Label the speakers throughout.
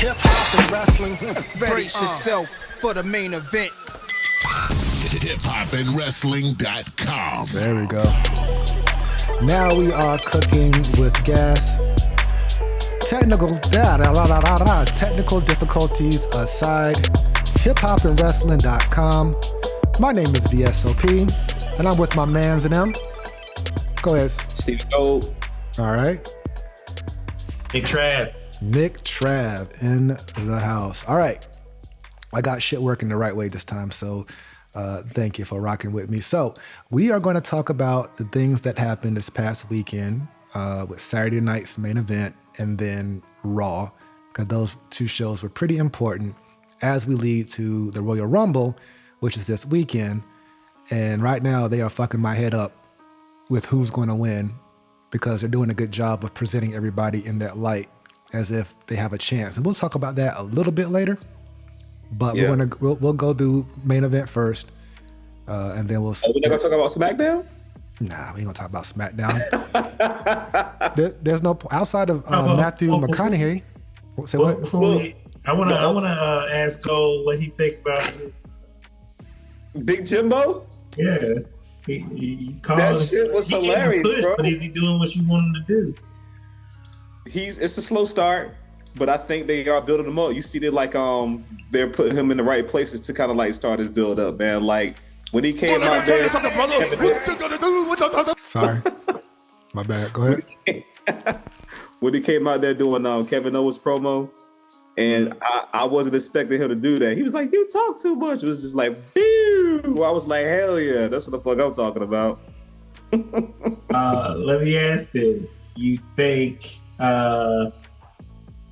Speaker 1: Hip hop and wrestling.
Speaker 2: Brace yourself for the main event.
Speaker 3: hiphopandwrestling.com.
Speaker 4: There we go. Now we are cooking with gas. Technical difficulties aside, hiphopandwrestling.com. My name is VSOP, and I'm with my mans and them. Go ahead.
Speaker 5: Steve Gold.
Speaker 4: All right.
Speaker 6: Nick Trav.
Speaker 4: Nick Trav in the house. All right. I got shit working the right way this time, so thank you for rocking with me. So we are going to talk about the things that happened this past weekend with Saturday night's main event and then Raw, because those two shows were pretty important as we lead to the Royal Rumble, which is this weekend. And right now they are fucking my head up with who's going to win, because they're doing a good job of presenting everybody in that light as if they have a chance. And we'll talk about that a little bit later. But we'll go through main event first, and then we'll.
Speaker 5: We're not gonna talk about SmackDown.
Speaker 4: Nah, we ain't gonna talk about SmackDown. There's no outside of Matthew McConaughey. Say what?
Speaker 6: I wanna ask Cole what he think about
Speaker 5: Big Jimbo.
Speaker 6: Yeah, he called
Speaker 5: that shit was hilarious, bro.
Speaker 6: But is he doing what you want him to do?
Speaker 5: It's a slow start, but I think they are building him up. You see, they're putting him in the right places to kind of like start his build up, man. Like when he came out there.
Speaker 4: Sorry, my bad. Go ahead.
Speaker 5: When he came out there doing Kevin Owens promo, and I wasn't expecting him to do that. He was like, "You talk too much." It was just like, "Pew!" I was like, "Hell yeah, that's what the fuck I'm talking about."
Speaker 6: Let me ask you. You think? All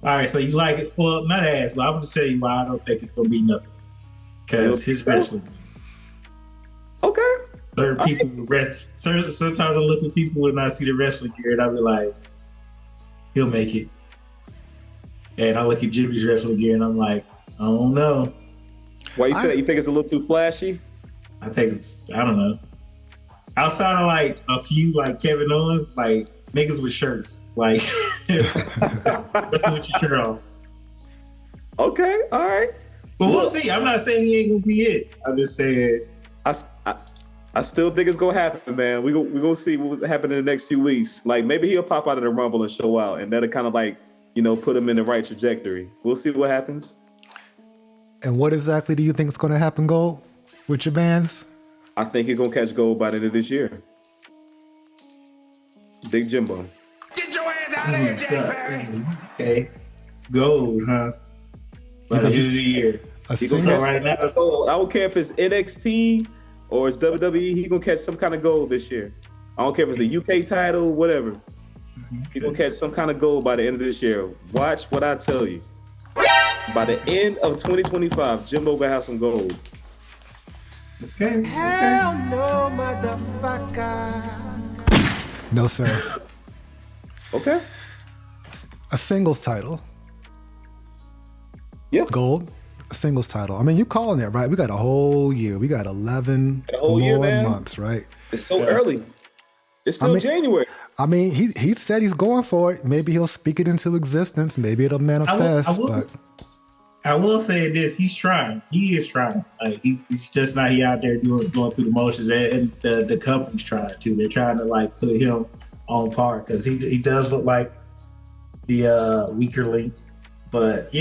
Speaker 6: right, so you like it? Well, not ask, but I'm going to tell you why I don't think it's going to be nothing. Because his wrestling.
Speaker 5: Okay.
Speaker 6: Certain people sometimes I look at people when I see the wrestling gear and I'll be like, he'll make it. And I look at Jimmy's wrestling gear and I'm like, I don't know.
Speaker 5: Why you say that? You think it's a little too flashy?
Speaker 6: I think I don't know. Outside of like a few like Kevin Owens, like niggas with shirts, like wrestling with your shirt on.
Speaker 5: Okay, all right.
Speaker 6: But we'll see. I'm not saying he ain't gonna be it. I'm just saying.
Speaker 5: I still think it's gonna happen, man. We gonna see what's happening in the next few weeks. Like maybe he'll pop out of the Rumble and show out, and that'll kind of like put him in the right trajectory. We'll see what happens.
Speaker 4: And what exactly do you think is going to happen, Gold, with your bands?
Speaker 5: I think he's gonna catch gold by the end of this year. Big Jimbo.
Speaker 1: Get your ass out of here, Jay.
Speaker 6: Okay. Gold, huh? By the end of the year.
Speaker 5: He gonna catch right now. Gold. I don't care if it's NXT or it's WWE. He gonna catch some kind of gold this year. I don't care if it's the UK title, whatever. He gonna catch some kind of gold by the end of this year. Watch what I tell you. By the end of 2025, Jimbo gonna have some gold.
Speaker 6: Okay.
Speaker 1: Hell no, motherfucker.
Speaker 4: No, sir.
Speaker 5: Okay.
Speaker 4: A singles title.
Speaker 5: Yeah.
Speaker 4: Gold. A singles title. I mean, you calling it, right? We got a whole year. We got 11 more months, right?
Speaker 5: It's so early. It's still January.
Speaker 4: I mean, he said he's going for it. Maybe he'll speak it into existence. Maybe it'll manifest.
Speaker 6: I will say this: he's trying. He is trying. Like he's just not out there going through the motions, and the company's trying too. They're trying to like put him on par because he does look like the weaker link, but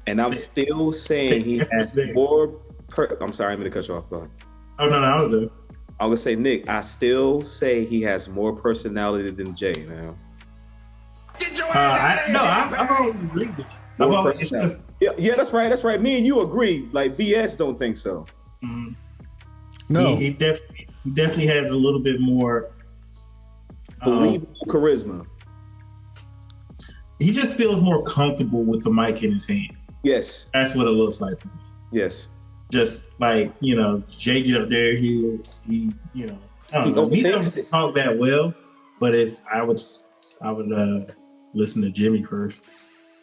Speaker 5: And I'm still saying he has more. I'm sorry, I'm gonna cut you off. Go ahead.
Speaker 6: Oh no, I was done.
Speaker 5: I was gonna say, Nick, I still say he has more personality than Jey now.
Speaker 1: Get your ass out of here,
Speaker 6: I've always agreed with you.
Speaker 5: Yeah, that's right. That's right. Me and you agree. Like VS don't think so.
Speaker 6: Mm-hmm.
Speaker 4: No,
Speaker 6: he definitely has a little bit more
Speaker 5: believable charisma.
Speaker 6: He just feels more comfortable with the mic in his hand.
Speaker 5: Yes,
Speaker 6: that's what it looks like for me.
Speaker 5: Yes,
Speaker 6: just like Jey get up there, he I don't know. He doesn't talk that well, but if I would listen to Jimmy first.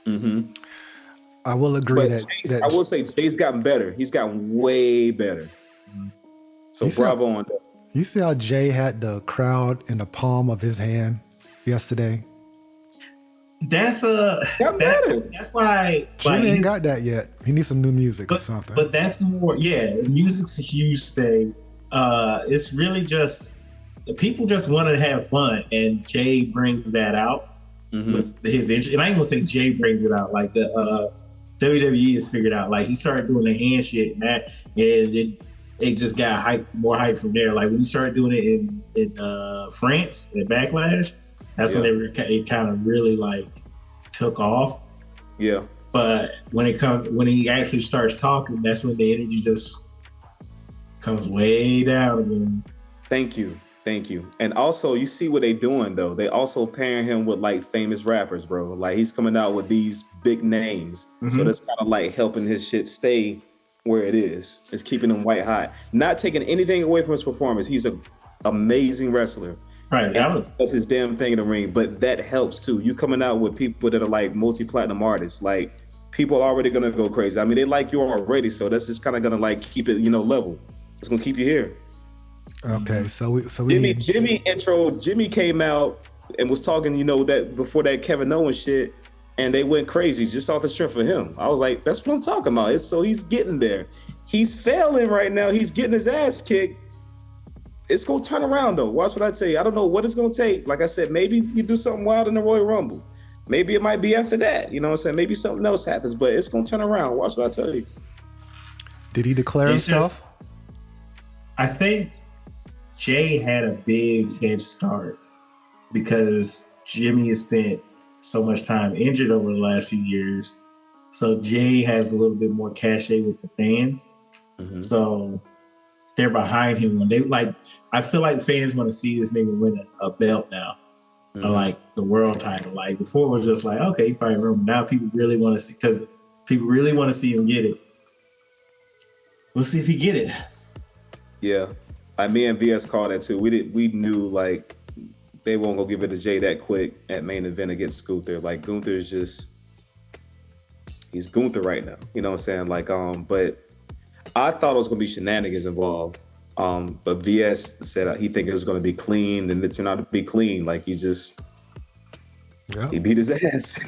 Speaker 5: Mm-hmm.
Speaker 4: I will agree
Speaker 5: I will say Jay's gotten better. He's gotten way better. Mm-hmm. So bravo on that.
Speaker 4: You see how Jey had the crowd in the palm of his hand yesterday?
Speaker 6: That's that's why
Speaker 4: Jimmy ain't got that yet. He needs some new music or something.
Speaker 6: But that's more, music's a huge thing. It's really just people just want to have fun, and Jay brings that out with his interest. And I ain't gonna say Jay brings it out, like the WWE has figured out. Like he started doing the hand shit and that, and it just got more hype from there. Like when he started doing it in France at Backlash, that's when it kind of really like took off.
Speaker 5: Yeah.
Speaker 6: But when he actually starts talking, that's when the energy just comes way down again.
Speaker 5: Thank you. And also, you see what they doing though. They also pairing him with like famous rappers, bro. Like he's coming out with these big names, so that's kind of like helping his shit stay where it is. It's keeping him white hot, not taking anything away from his performance. He's an amazing wrestler.
Speaker 6: Right,
Speaker 5: that's his damn thing in the ring. But that helps too. You coming out with people that are like multi-platinum artists, like people are already gonna go crazy. I mean, they like you already, so that's just kind of gonna like keep it, level. It's gonna keep you here.
Speaker 4: Okay, so we
Speaker 5: Jimmy came out and was talking, that before that Kevin Owens shit, and they went crazy just off the strength of him. I was like, that's what I'm talking about. So he's getting there. He's failing right now. He's getting his ass kicked. It's gonna turn around though. Watch what I tell you. I don't know what it's gonna take. Like I said, maybe you do something wild in the Royal Rumble. Maybe it might be after that. You know what I'm saying? Maybe something else happens, but it's gonna turn around. Watch what I tell you.
Speaker 4: Did he declare himself?
Speaker 6: I think Jay had a big head start because Jimmy has spent so much time injured over the last few years. So Jay has a little bit more cachet with the fans. So they're behind him when I feel like fans want to see this nigga win a belt now. Or like the world title. Like before it was just like, okay, he probably won. Now people really want to see, because people really want to see him get it. We'll see if he get it.
Speaker 5: Yeah. Me and VS called that too. We knew like they won't go give it to Jay that quick at main event against Gunther. Like Gunther is just, he's Gunther right now. You know what I'm saying? Like, but I thought it was gonna be shenanigans involved. But VS said he think it was gonna be clean, and it turned out to be clean. Like he beat his ass.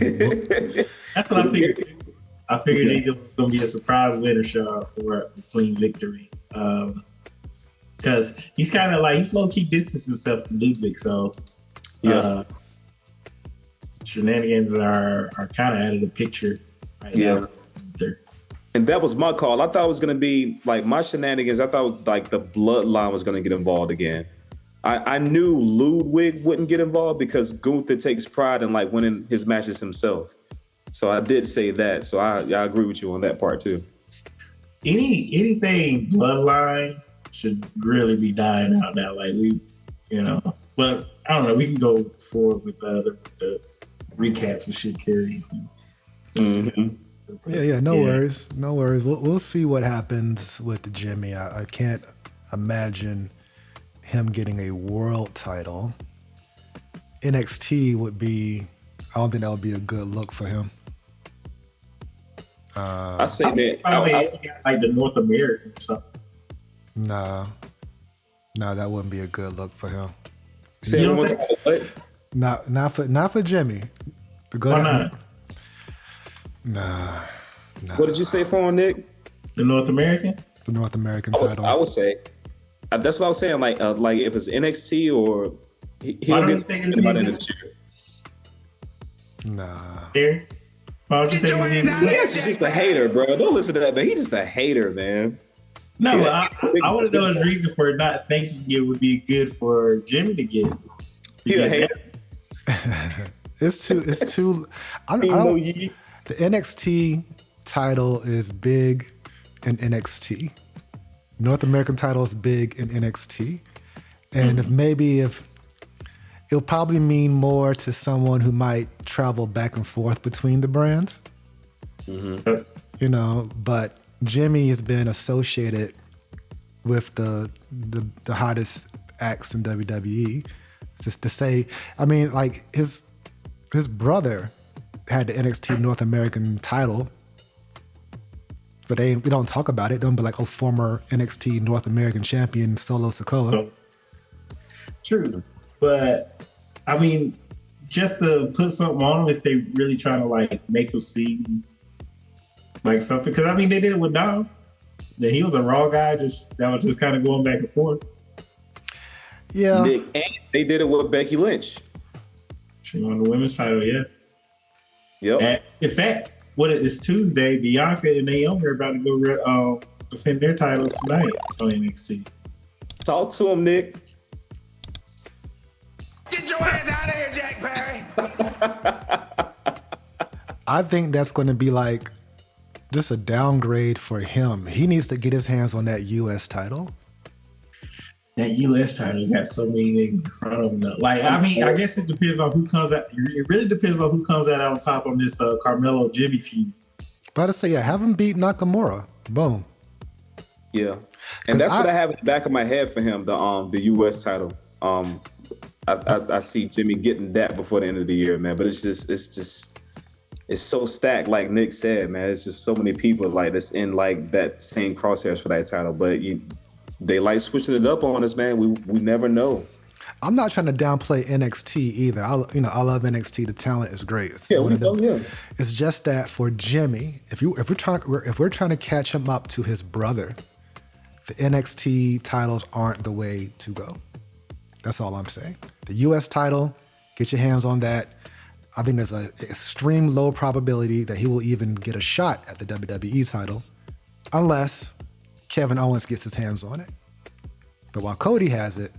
Speaker 6: That's what I figured. I figured it was gonna be a surprise winner shot for a clean victory. Because he's kind of like, he's low-key distancing himself from Ludwig, so shenanigans are kind of out of the picture right now.
Speaker 5: And that was my call. I thought it was going to be like my shenanigans. I thought it was like the bloodline was going to get involved again. I knew Ludwig wouldn't get involved because Gunther takes pride in like winning his matches himself. So I did say that. So I agree with you on that part too.
Speaker 6: Anything bloodline should really be dying out now. Like but I don't know. We can go forward with the recaps and shit, Kerry.
Speaker 4: Yeah. No worries. We'll see what happens with Jimmy. I can't imagine him getting a world title. NXT would be. I don't think that would be a good look for him.
Speaker 5: I say that.
Speaker 6: Like the North American or something.
Speaker 4: No, that wouldn't be a good look for him. Not for Jimmy.
Speaker 6: Why not?
Speaker 4: Nah.
Speaker 5: What did you say for him, Nick?
Speaker 6: The North American?
Speaker 4: The North American title.
Speaker 5: I would say. That's what I was saying. Like if it's NXT or he'll get anybody in the chair.
Speaker 4: Nah.
Speaker 6: Here? Why would you think
Speaker 5: He's just a hater, bro. Don't listen to that, man. He's just a hater, man.
Speaker 6: No, I want to know his reason for not thinking it would be good for Jimmy to get.
Speaker 4: It's too. The NXT title is big in NXT. North American title is big in NXT, and if it'll probably mean more to someone who might travel back and forth between the brands. But Jimmy has been associated with the hottest acts in WWE. Just to say, I mean, like his brother had the NXT North American title, but we don't talk about it. Don't be like, former NXT North American champion Solo Sikoa.
Speaker 6: True, but I mean, just to put something on him if they really trying to like make him seem like something. Because I mean, they did it with Dom. That he was a raw guy, that was just kind of going back and forth.
Speaker 4: Yeah,
Speaker 5: And they did it with Becky Lynch.
Speaker 6: She on the women's title, yeah.
Speaker 5: Yep.
Speaker 6: And in fact, it's Tuesday. Bianca and Naomi are about to go defend their titles tonight on NXT.
Speaker 5: Talk to him, Nick.
Speaker 1: Get your ass out of here, Jack Perry.
Speaker 4: I think that's going to be like just a downgrade for him. He needs to get his hands on that U.S. title.
Speaker 6: That U.S. title got so many niggas in front of him. Though. Like, I mean, I guess it depends on who comes out. It really depends on who comes out on top on this Carmelo Jimmy feud.
Speaker 4: About to say, yeah, have him beat Nakamura. Boom.
Speaker 5: Yeah, and that's what I have in the back of my head for him. The U.S. title. I see Jimmy getting that before the end of the year, man. But it's so stacked, like Nick said, man. It's just so many people like that's in like that same crosshairs for that title. But they like switching it up on us, man. We never know.
Speaker 4: I'm not trying to downplay NXT either. I love NXT. The talent is great. It's It's just that for Jimmy, if we're trying to catch him up to his brother, the NXT titles aren't the way to go. That's all I'm saying. The U.S. title, get your hands on that. I think there's an extreme low probability that he will even get a shot at the WWE title unless Kevin Owens gets his hands on it. But while Cody has it,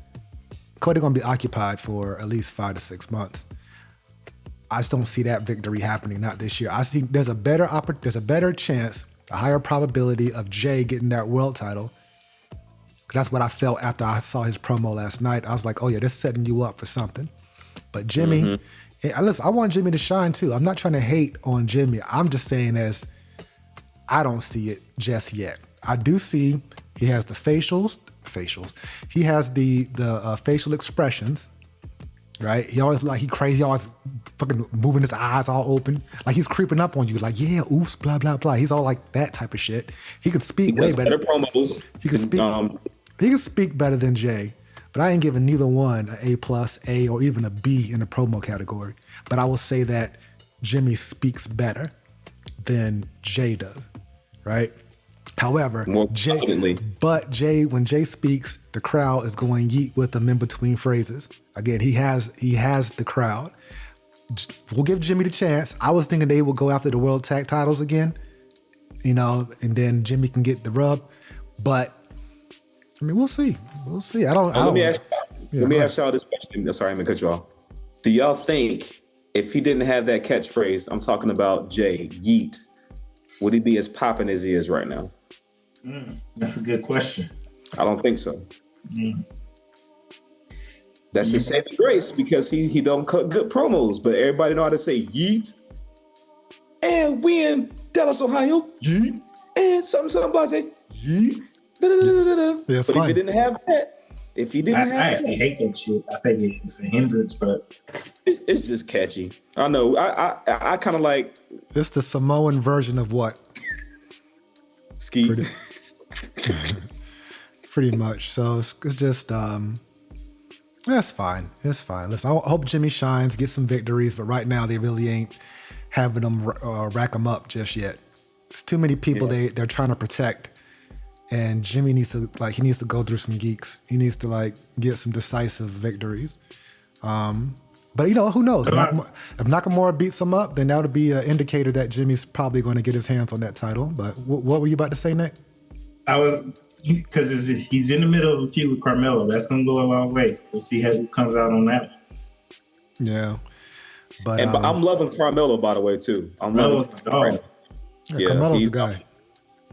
Speaker 4: Cody going to be occupied for at least 5 to 6 months. I just don't see that victory happening, not this year. I see there's a better chance, a higher probability of Jey getting that world title. That's what I felt after I saw his promo last night. I was like, oh yeah, they're setting you up for something. But Jimmy, listen, I want Jimmy to shine too. I'm not trying to hate on Jimmy. I'm just saying I don't see it just yet. I do see he has the facials. He has the facial expressions, right? He always he crazy, he always fucking moving his eyes all open. Like he's creeping up on you, like, yeah, oops, blah, blah, blah. He's all like that type of shit. He can speak way better.
Speaker 5: Promos.
Speaker 4: He can speak better than Jey, but I ain't giving neither one an A+, A, or even a B in the promo category. But I will say that Jimmy speaks better than Jey does, right? However, when Jey speaks, the crowd is going yeet with him in between phrases. Again, he has the crowd. We'll give Jimmy the chance. I was thinking they would go after the world tag titles again, and then Jimmy can get the rub. But I mean, we'll see. Let
Speaker 5: me ask y'all this question. Sorry, I'm gonna cut you off. Do y'all think if he didn't have that catchphrase, I'm talking about Jey, yeet, would he be as popping as he is right now?
Speaker 6: That's a good question.
Speaker 5: I don't think so. That's his saving grace because he don't cut good promos, but everybody know how to say yeet. And we in Dallas, Ohio, yeet. And something blah say yeet.
Speaker 4: Yeah,
Speaker 5: but if he didn't have that,
Speaker 6: I actually hate that shit. I think it's a hindrance, but
Speaker 5: it's just catchy. I know. I kind of like.
Speaker 4: It's the Samoan version of what?
Speaker 5: Ski.
Speaker 4: Pretty much. So it's just that's fine. It's fine. Listen, I hope Jimmy shines, get some victories, but right now they really ain't having them rack them up just yet. There's too many people they're trying to protect, and Jimmy needs to go through some geeks. He needs to get some decisive victories. But who knows? If Nakamura beats him up, then that would be an indicator that Jimmy's probably going to get his hands on that title. But what were you about to say, Nick?
Speaker 6: Because he's in the middle of a feud with Carmelo. That's going to go a long way. We'll see how it comes out on that one.
Speaker 4: Yeah. But
Speaker 5: I'm loving Carmelo, by the way, too. I'm loving Carmelo.
Speaker 4: Yeah, Carmelo's the guy.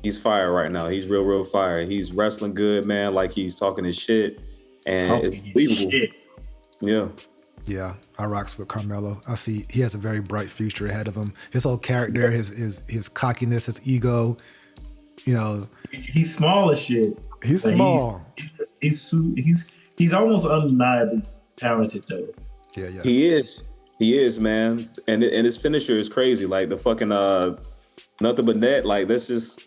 Speaker 5: He's fire right now. He's real fire. He's wrestling good, man. Like he's talking his shit. And it's believable. Yeah.
Speaker 4: Yeah, I rocks with Carmelo. I see he has a very bright future ahead of him. His whole character, his cockiness, his ego,
Speaker 6: He's small as shit.
Speaker 4: He's small.
Speaker 6: He's almost undeniably talented though.
Speaker 4: Yeah.
Speaker 5: He is, man. And his finisher is crazy. Like the fucking nothing but net. Like that's just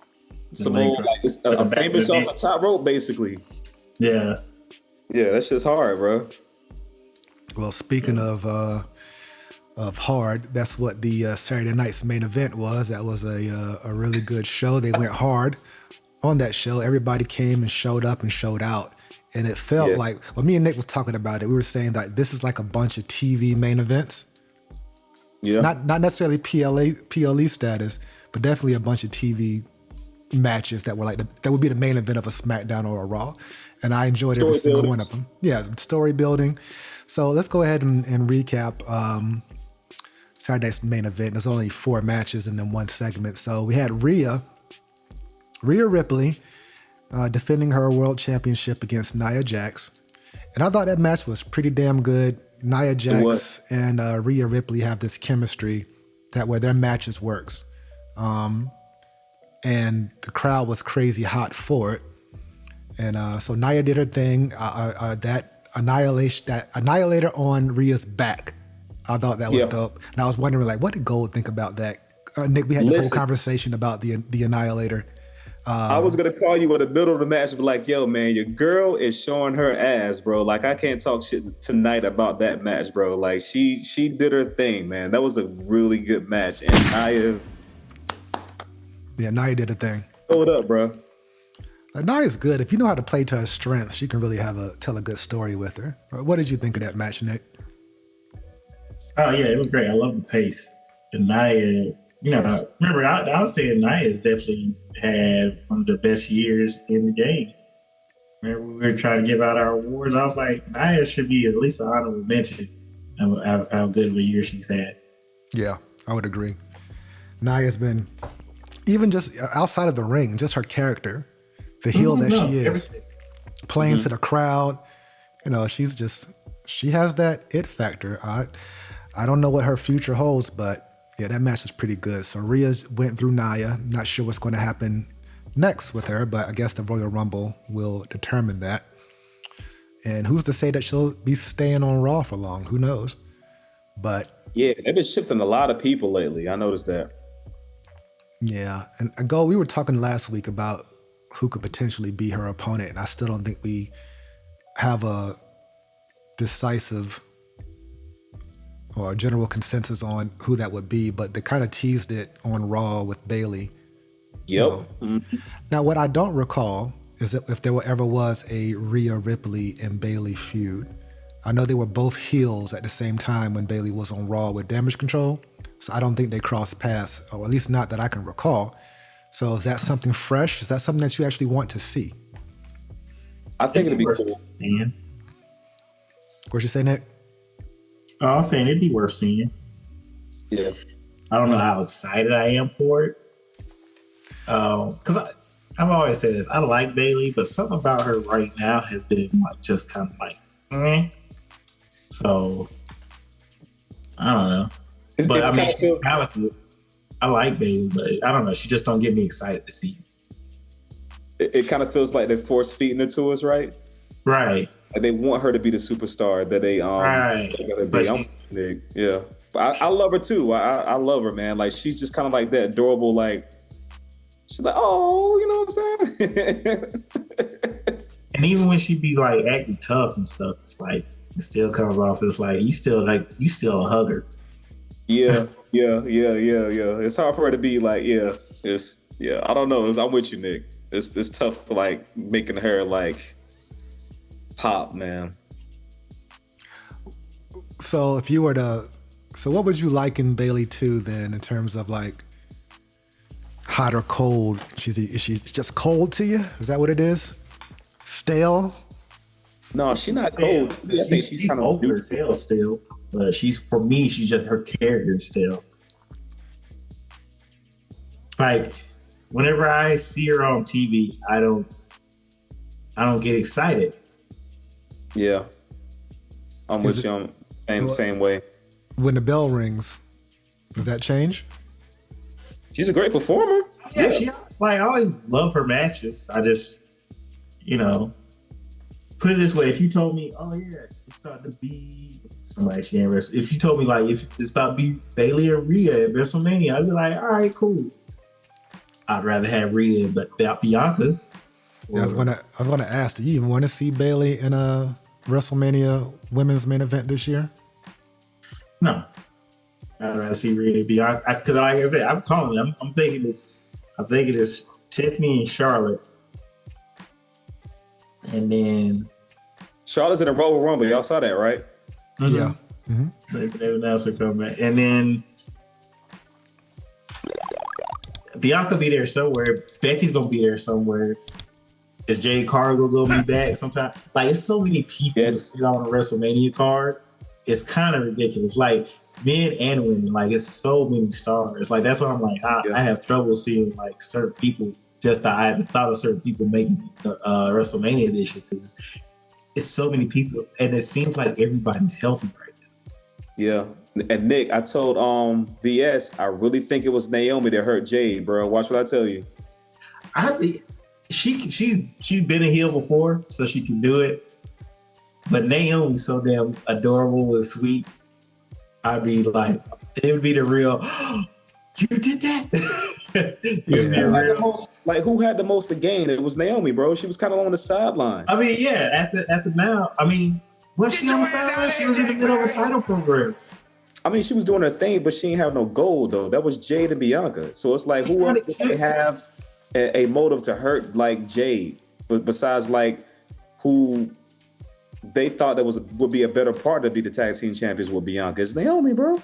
Speaker 5: some old a famous off the top rope, basically.
Speaker 6: Yeah.
Speaker 5: Yeah, that's just hard, bro.
Speaker 4: Well, speaking of hard. That's what the Saturday night's main event was. That was a really good show. They went hard on that show. Everybody came and showed up and showed out. And it felt like, well, me and Nick was talking about it. We were saying that this is like a bunch of TV main events.
Speaker 5: Yeah.
Speaker 4: Not necessarily PLE status, but definitely a bunch of TV matches that were like that would be the main event of a SmackDown or a Raw. And I enjoyed every single one of them. Yeah, story building. So let's go ahead and recap Saturday's main event. There's only 4 matches and then 1 segment. So we had Rhea Ripley defending her world championship against Nia Jax. And I thought that match was pretty damn good. Nia Jax and Rhea Ripley have this chemistry that where their matches works. And the crowd was crazy hot for it. And so Nia did her thing. That annihilator on Rhea's back. I thought that was dope. And I was wondering, like, what did Gold think about that? Nick, we had this whole conversation about the annihilator.
Speaker 5: I was gonna call you in the middle of the match and be like, yo, man, your girl is showing her ass, bro. Like, I can't talk shit tonight about that match, bro. Like, she did her thing, man. That was a really good match. And Nia...
Speaker 4: Yeah, Nia did her thing.
Speaker 5: Throw it up, bro.
Speaker 4: Nia's good. If you know how to play to her strength, she can really tell a good story with her. What did you think of that match, Nick?
Speaker 6: Oh, yeah, it was great. I love the pace. And Nia... remember, I was saying Nia's definitely had one of the best years in the game. Remember, we were trying to give out our awards. I was like, Nia should be at least an honorable mention of how good of a year she's had.
Speaker 4: Yeah, I would agree. Nia's been, even just outside of the ring, just her character, the heel that she is, playing to the crowd. She has that it factor. I don't know what her future holds, but yeah, that match is pretty good. So Rhea went through Nia. Not sure what's going to happen next with her, but I guess the Royal Rumble will determine that. And who's to say that she'll be staying on Raw for long? Who knows? But
Speaker 5: yeah, they've been shifting a lot of people lately. I noticed that.
Speaker 4: Yeah, and we were talking last week about who could potentially be her opponent, and I still don't think we have a decisive or a general consensus on who that would be, but they kind of teased it on Raw with Bayley.
Speaker 5: Yep.
Speaker 4: Now, what I don't recall is that if there ever was a Rhea Ripley and Bayley feud. I know they were both heels at the same time when Bayley was on Raw with Damage Control, so I don't think they crossed paths, or at least not that I can recall. So is that something fresh? Is that something that you actually want to see?
Speaker 5: I think it'd be cool.
Speaker 4: What'd you say, Nick?
Speaker 6: Oh, I was saying it'd be worth seeing.
Speaker 5: Yeah.
Speaker 6: I don't know how excited I am for it. Because I've always said this. I like Bayley, but something about her right now has been like just kind of like, So, I don't know. But I mean, she's talented. I like Bayley, but I don't know. She just don't get me excited to see.
Speaker 5: It kind of feels like they're force feeding it to us, right?
Speaker 6: Right.
Speaker 5: Like they want her to be the superstar that they
Speaker 6: right.
Speaker 5: Yeah. But I love her too. I love her, man. Like she's just kind of like that adorable, like she's like, oh, you know what I'm saying?
Speaker 6: And even when she be like acting tough and stuff, it's like it still comes off as like you still a hugger. Yeah.
Speaker 5: It's hard for her to be like, I don't know. I'm with you, Nick. It's tough for like making her like pop, man.
Speaker 4: So if you were so what would you liken Bayley to then in terms of like hot or cold? Is she just cold to you? Is that what it is? Stale?
Speaker 5: No, she's not cold. I think she's kind of
Speaker 6: over as hell still. But for me, she's just her character still. Like whenever I see her on TV, I don't get excited.
Speaker 5: Yeah, I'm with you. Same way.
Speaker 4: When the bell rings, does that change?
Speaker 5: She's a great performer.
Speaker 6: Yeah, she I always love her matches. I just, put it this way: if you told me, oh yeah, it's about to be somebody she ain't wrestled. If you told me like if it's about to be Bayley or Rhea at WrestleMania, I'd be like, all right, cool. I'd rather have Rhea, but Bianca.
Speaker 4: Yeah, I was gonna ask, do you even want to see Bayley in a WrestleMania women's main event this year?
Speaker 6: No. I'd rather see Rhea Bianca because, like I said, I'm calling. I'm thinking this. I'm thinking this Tiffany and Charlotte, and then
Speaker 5: Charlotte's in a Royal Rumble. Y'all saw that, right?
Speaker 6: mm-hmm.
Speaker 4: Yeah.
Speaker 6: They announced her coming back, and then Bianca be there somewhere. Becky's gonna be there somewhere. Is Jade Cargill gonna be back sometime? Like, it's so many people on a WrestleMania card. It's kind of ridiculous. Like, men and women, like, it's so many stars. Like, that's why I'm like, I have trouble seeing like certain people. I had thought of certain people making WrestleMania this year because it's so many people, and it seems like everybody's healthy right now.
Speaker 5: Yeah. And Nick, I told VS, I really think it was Naomi that hurt Jade, bro. Watch what I tell you.
Speaker 6: She's been a heel before, so she can do it. But Naomi's so damn adorable and sweet. I'd be like, it would be the real. You did that.
Speaker 5: Like, who had the most to gain? It was Naomi, bro. She was kind of on the sideline.
Speaker 6: I mean, yeah. After now, I mean, was she on the sideline? She was in the middle of a title program.
Speaker 5: I mean, she was doing her thing, but she didn't have no gold though. That was Jade and Bianca. So it's like, who else did they have a motive to hurt like Jade? But besides, like, who they thought that would be a better part to be the tag team champions with Bianca? It's Naomi, bro.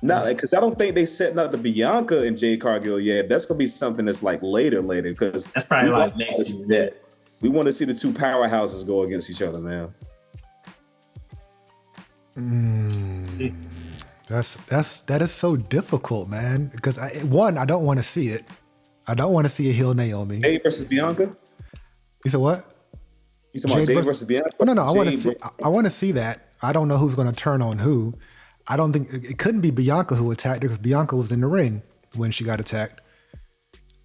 Speaker 5: No, because I don't think they setting up the Bianca and Jade Cargill yet. That's gonna be something that's like later, because
Speaker 6: that's probably like next year.
Speaker 5: We want to see the two powerhouses go against each other, man.
Speaker 4: That is so difficult, man. Because I don't want to see it. I don't want to see a heel Naomi.
Speaker 5: Jade versus Bianca.
Speaker 4: You said what?
Speaker 5: You talking about Jade versus Bianca?
Speaker 4: Oh, no. I want to see that. I don't know who's going to turn on who. I don't think it couldn't be Bianca who attacked her because Bianca was in the ring when she got attacked.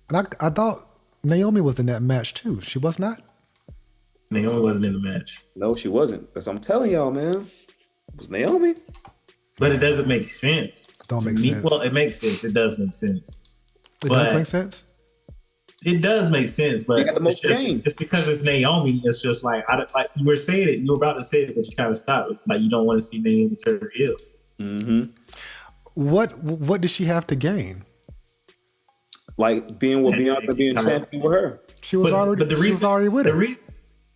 Speaker 4: And I thought Naomi was in that match too. She was not.
Speaker 6: Naomi wasn't in the match.
Speaker 5: No, she wasn't. That's what I'm telling y'all, man. It was Naomi.
Speaker 6: But it doesn't make sense.
Speaker 4: Don't make sense.
Speaker 6: Well, it makes sense. It does make sense.
Speaker 4: It does make sense?
Speaker 6: It does make sense, but
Speaker 5: it's
Speaker 6: because it's Naomi. It's just like you were saying it. You were about to say it, but you kind of stopped. It's like you don't want to see Naomi turn ill.
Speaker 5: Mm-hmm.
Speaker 4: What did she have to gain?
Speaker 5: Like being with Bianca, being champion with her.
Speaker 4: She was already with her.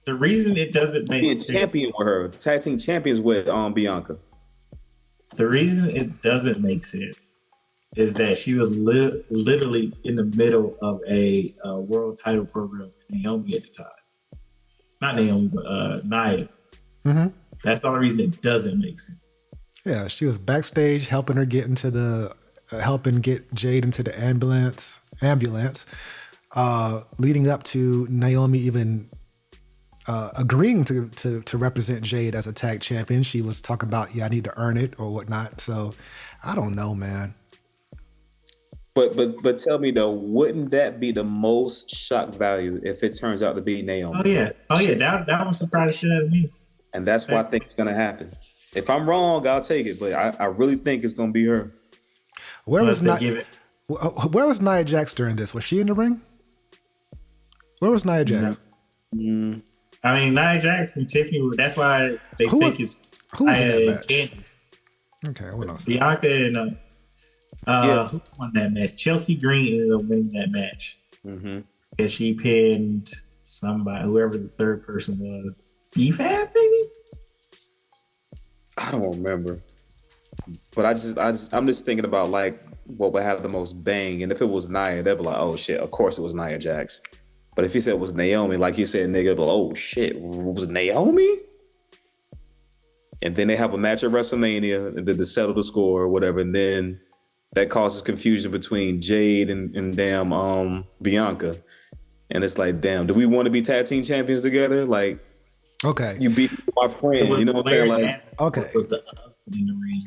Speaker 6: The reason it doesn't make
Speaker 5: being
Speaker 6: sense.
Speaker 5: Champion with her, tag team champions with Bianca.
Speaker 6: The reason it doesn't make sense is that she was literally in the middle of a world title program with Naomi at the time. Not Naomi, but Nia.
Speaker 4: Mm-hmm.
Speaker 6: That's the only reason it doesn't make sense.
Speaker 4: Yeah, she was backstage helping her get into helping get Jade into the ambulance, leading up to Naomi even agreeing to represent Jade as a tag champion. She was talking about, I need to earn it or whatnot. So I don't know, man.
Speaker 5: But tell me though, wouldn't that be the most shock value if it turns out to be Naomi?
Speaker 6: Oh yeah, that was surprised shit out of me.
Speaker 5: And that's what I think is gonna happen. If I'm wrong, I'll take it, but I really think it's gonna be her.
Speaker 4: Where was Nia Jax during this? Was she in the ring? Where was Nia Jax?
Speaker 6: No. I mean, Nia Jax and Tiffany. That's why they think it's
Speaker 4: who was in that match?
Speaker 6: Candice.
Speaker 4: Okay, what else?
Speaker 6: Bianca and who won that match? Chelsea Green ended up winning that match.
Speaker 5: Mm-hmm.
Speaker 6: And she pinned somebody, whoever the third person was. DFAB, maybe?
Speaker 5: I don't remember. But I'm just thinking about like what would have the most bang. And if it was Nia, they'd be like, oh shit, of course it was Nia Jax. But if you said it was Naomi, like you said, nigga, like, oh shit, was Naomi? And then they have a match at WrestleMania and then to settle the score or whatever. And then that causes confusion between Jade and damn Bianca. And it's like, damn, do we want to be tag team champions together? Like,
Speaker 4: okay,
Speaker 5: you beat my friend, you know what I'm saying? Like,
Speaker 4: okay,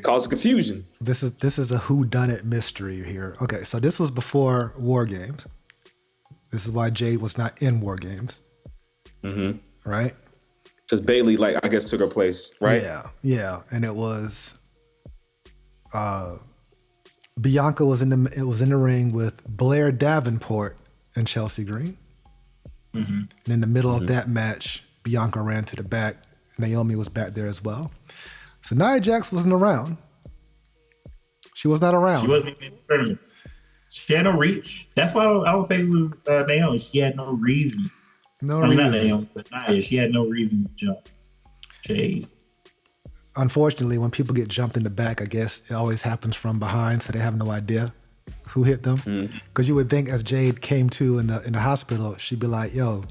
Speaker 5: cause confusion.
Speaker 4: This is a whodunit mystery here. Okay, so this was before War Games. This is why Jade was not in War Games.
Speaker 5: Mm-hmm.
Speaker 4: Right?
Speaker 5: Because Bayley, like, I guess took her place, right?
Speaker 4: Yeah, and it was Bianca was in the ring with Blair Davenport and Chelsea Green.
Speaker 6: Mm-hmm.
Speaker 4: And in the middle of that match, Bianca ran to the back. Naomi was back there as well. So Nia Jax wasn't around. She was not around.
Speaker 6: She wasn't even in the tournament. She had no reach. That's why I don't think it was Naomi. She had no reason.
Speaker 4: No reason.
Speaker 6: Not Naomi, but Nia. She had no reason to jump Jade.
Speaker 4: Unfortunately, when people get jumped in the back, I guess it always happens from behind, so they have no idea who hit them. Because you would think as Jade came to in the hospital, she'd be like, yo,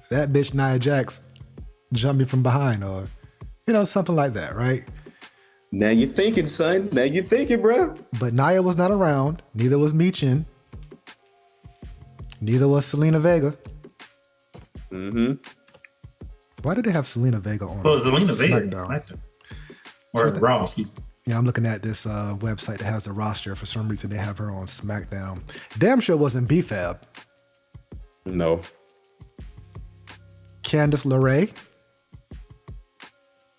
Speaker 4: that bitch Nia Jax jumped me from behind, or, something like that, right?
Speaker 5: Now you're thinking, son. Now you're thinking, bro.
Speaker 4: But Nia was not around. Neither was Michin. Neither was Selena Vega. Why did they have Selena Vega on?
Speaker 6: Well, Selena Vega
Speaker 4: SmackDown?
Speaker 6: Or Raw, excuse me.
Speaker 4: Yeah, I'm looking at this website that has the roster. For some reason, they have her on SmackDown. Damn sure wasn't B-Fab.
Speaker 5: No.
Speaker 4: Candice LeRae.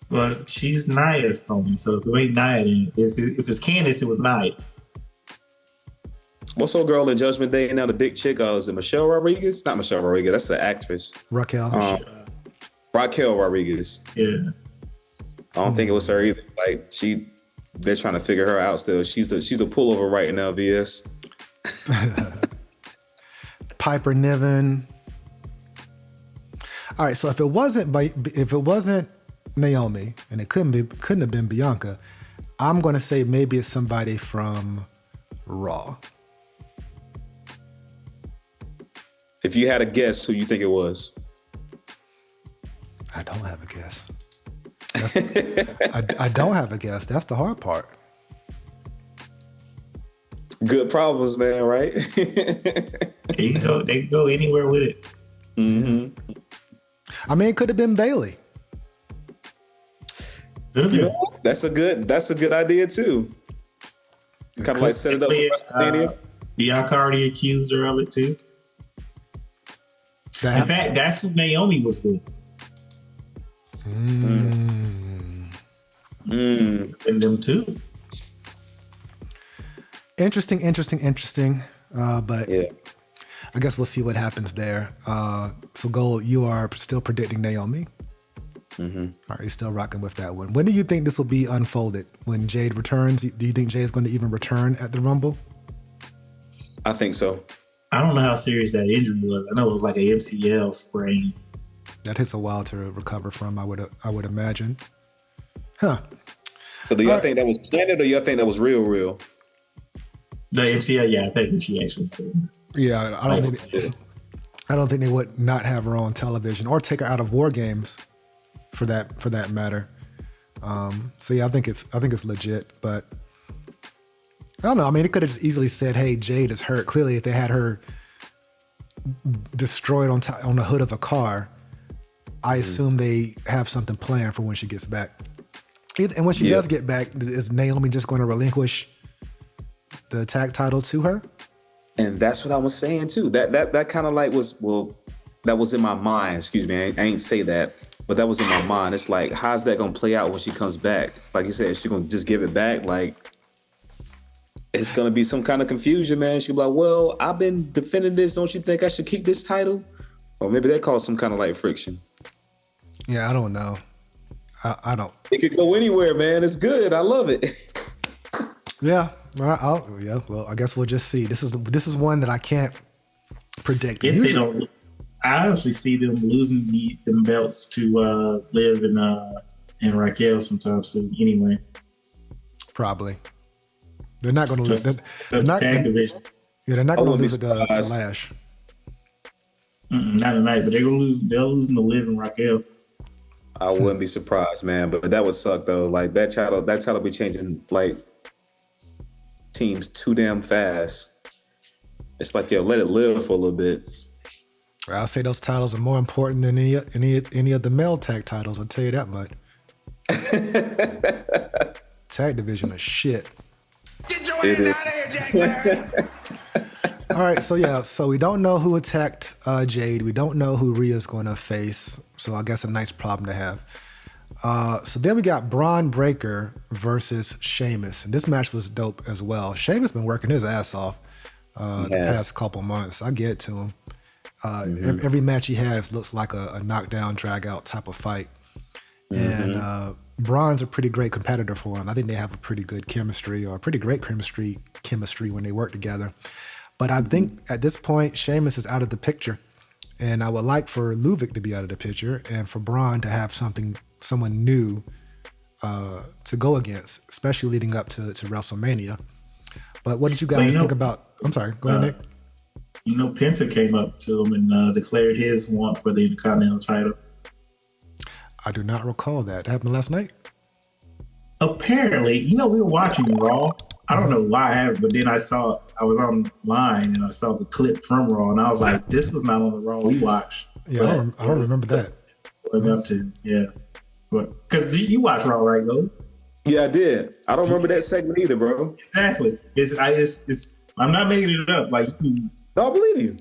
Speaker 6: Well, she's Nia's opponent, so the way Nia, if it's Candice, it was Nia.
Speaker 5: What's old girl in Judgment Day now? The big chick, is it Michelle Rodriguez? Not Michelle Rodriguez. That's the actress.
Speaker 4: Raquel.
Speaker 5: Raquel Rodriguez.
Speaker 6: Yeah.
Speaker 5: I don't think it was her either. Like they're trying to figure her out still. She's a pullover right now, VS.
Speaker 4: Piper Niven. All right, so if it wasn't Naomi, and it couldn't have been Bianca, I'm gonna say maybe it's somebody from Raw.
Speaker 5: If you had a guess, who you think it was?
Speaker 4: I don't have a guess. I don't have a guess. That's the hard part.
Speaker 5: Good problems, man, right?
Speaker 6: They can go anywhere with it.
Speaker 5: Mm-hmm.
Speaker 4: I mean, it could have been Bailey.
Speaker 5: That's a good idea too. Kind of like set it up for WrestleMania.
Speaker 6: Bianca already accused her of it too. In fact, that's who Naomi was with. And them too.
Speaker 4: Interesting. But
Speaker 5: yeah.
Speaker 4: I guess we'll see what happens there. So, Gold, you are still predicting Naomi. Are you still rocking with that one? When do you think this will be unfolded? When Jade returns? Do you think Jade's going to even return at the Rumble?
Speaker 5: I think so.
Speaker 6: I don't know how serious that injury was. I know it was like a MCL sprain.
Speaker 4: That takes a while to recover from, I would imagine. Huh.
Speaker 5: So do y'all think that was planned, or y'all think that was real?
Speaker 6: The MCL, yeah, I think she actually did.
Speaker 4: Yeah, I don't think they would not have her on television or take her out of War Games, for that matter. So yeah, I think it's legit, but I don't know. I mean, it could have just easily said, "Hey, Jade is hurt." Clearly, if they had her destroyed on the hood of a car, I assume they have something planned for when she gets back. And when she does get back, is Naomi just going to relinquish the tag title to her?
Speaker 5: And that's what I was saying too. That kind of like that was in my mind. Excuse me, I ain't say that, but that was in my mind. It's like, how's that gonna play out when she comes back? Like you said, she gonna just give it back? Like, it's gonna be some kind of confusion, man. She'll be like, well, I've been defending this. Don't you think I should keep this title? Or maybe that caused some kind of like friction.
Speaker 4: Yeah, I don't know. I don't.
Speaker 5: It could go anywhere, man. It's good. I love it.
Speaker 4: Yeah. Well, I guess we'll just see. This is one that I can't predict.
Speaker 6: If they don't, I honestly see them losing them belts to Liv and Raquel sometime soon. Anyway,
Speaker 4: probably they're not going to lose. They're not
Speaker 6: tag division.
Speaker 4: Yeah, they're not going to lose it to Lash.
Speaker 6: Not tonight, but they're gonna lose. They'll lose to Liv and Raquel.
Speaker 5: I wouldn't be surprised, man. But that would suck though. Like that title be changing like teams too damn fast. It's like, yo, let it live for a little bit.
Speaker 4: I'll say those titles are more important than any of the male tag titles. I'll tell you that much. Tag division is shit.
Speaker 1: Get your ass out of here, Jack Barry.
Speaker 4: All right, so we don't know who attacked Jade. We don't know who Rhea's going to face. So I guess a nice problem to have. So then we got Braun Breaker versus Sheamus. And this match was dope as well. Sheamus been working his ass off the past couple months. I get to him. Every match he has looks like a knockdown, drag out type of fight. And Braun's a pretty great competitor for him. I think they have a pretty good chemistry, or a pretty great chemistry when they work together. But I think at this point, Sheamus is out of the picture. And I would like for Ludwig to be out of the picture and for Braun to have someone new to go against, especially leading up to WrestleMania. But what did you guys think about? I'm sorry, go ahead, Nick.
Speaker 6: Penta came up to him and declared his want for the Intercontinental title.
Speaker 4: I do not recall that. That happened last night?
Speaker 6: Apparently, we were watching Raw. I don't know why I haven't, but then I was online and I saw the clip from Raw and I was like, this was not on the Raw we watched.
Speaker 4: Yeah, I don't remember that.
Speaker 6: Up to, yeah. Because you watch Raw, right, Logan?
Speaker 5: Yeah, I did. I don't remember that segment either, bro.
Speaker 6: Exactly. I'm not making it up. Like,
Speaker 5: No, I believe you.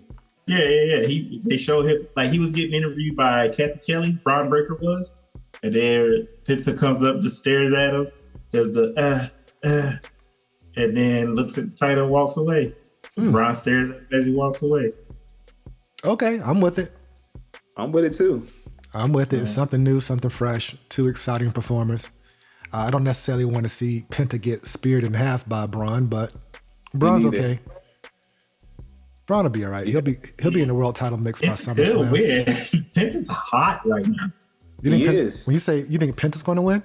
Speaker 6: Yeah. They showed him, like, he was getting interviewed by Kathy Kelly, Braun Breaker was, and there Penta comes up the stairs at him, does the and then looks at the title and walks away. Braun stares at him as he walks away.
Speaker 4: Okay, I'm with it.
Speaker 5: I'm with it too.
Speaker 4: I'm with it. It's something new, something fresh, two exciting performers. I don't necessarily want to see Penta get speared in half by Braun, but Braun's okay. Braun will be all right. He'll be in the world title mix by SummerSlam.
Speaker 6: Penta's hot right now.
Speaker 5: He is.
Speaker 4: When you say you think Penta's going to win?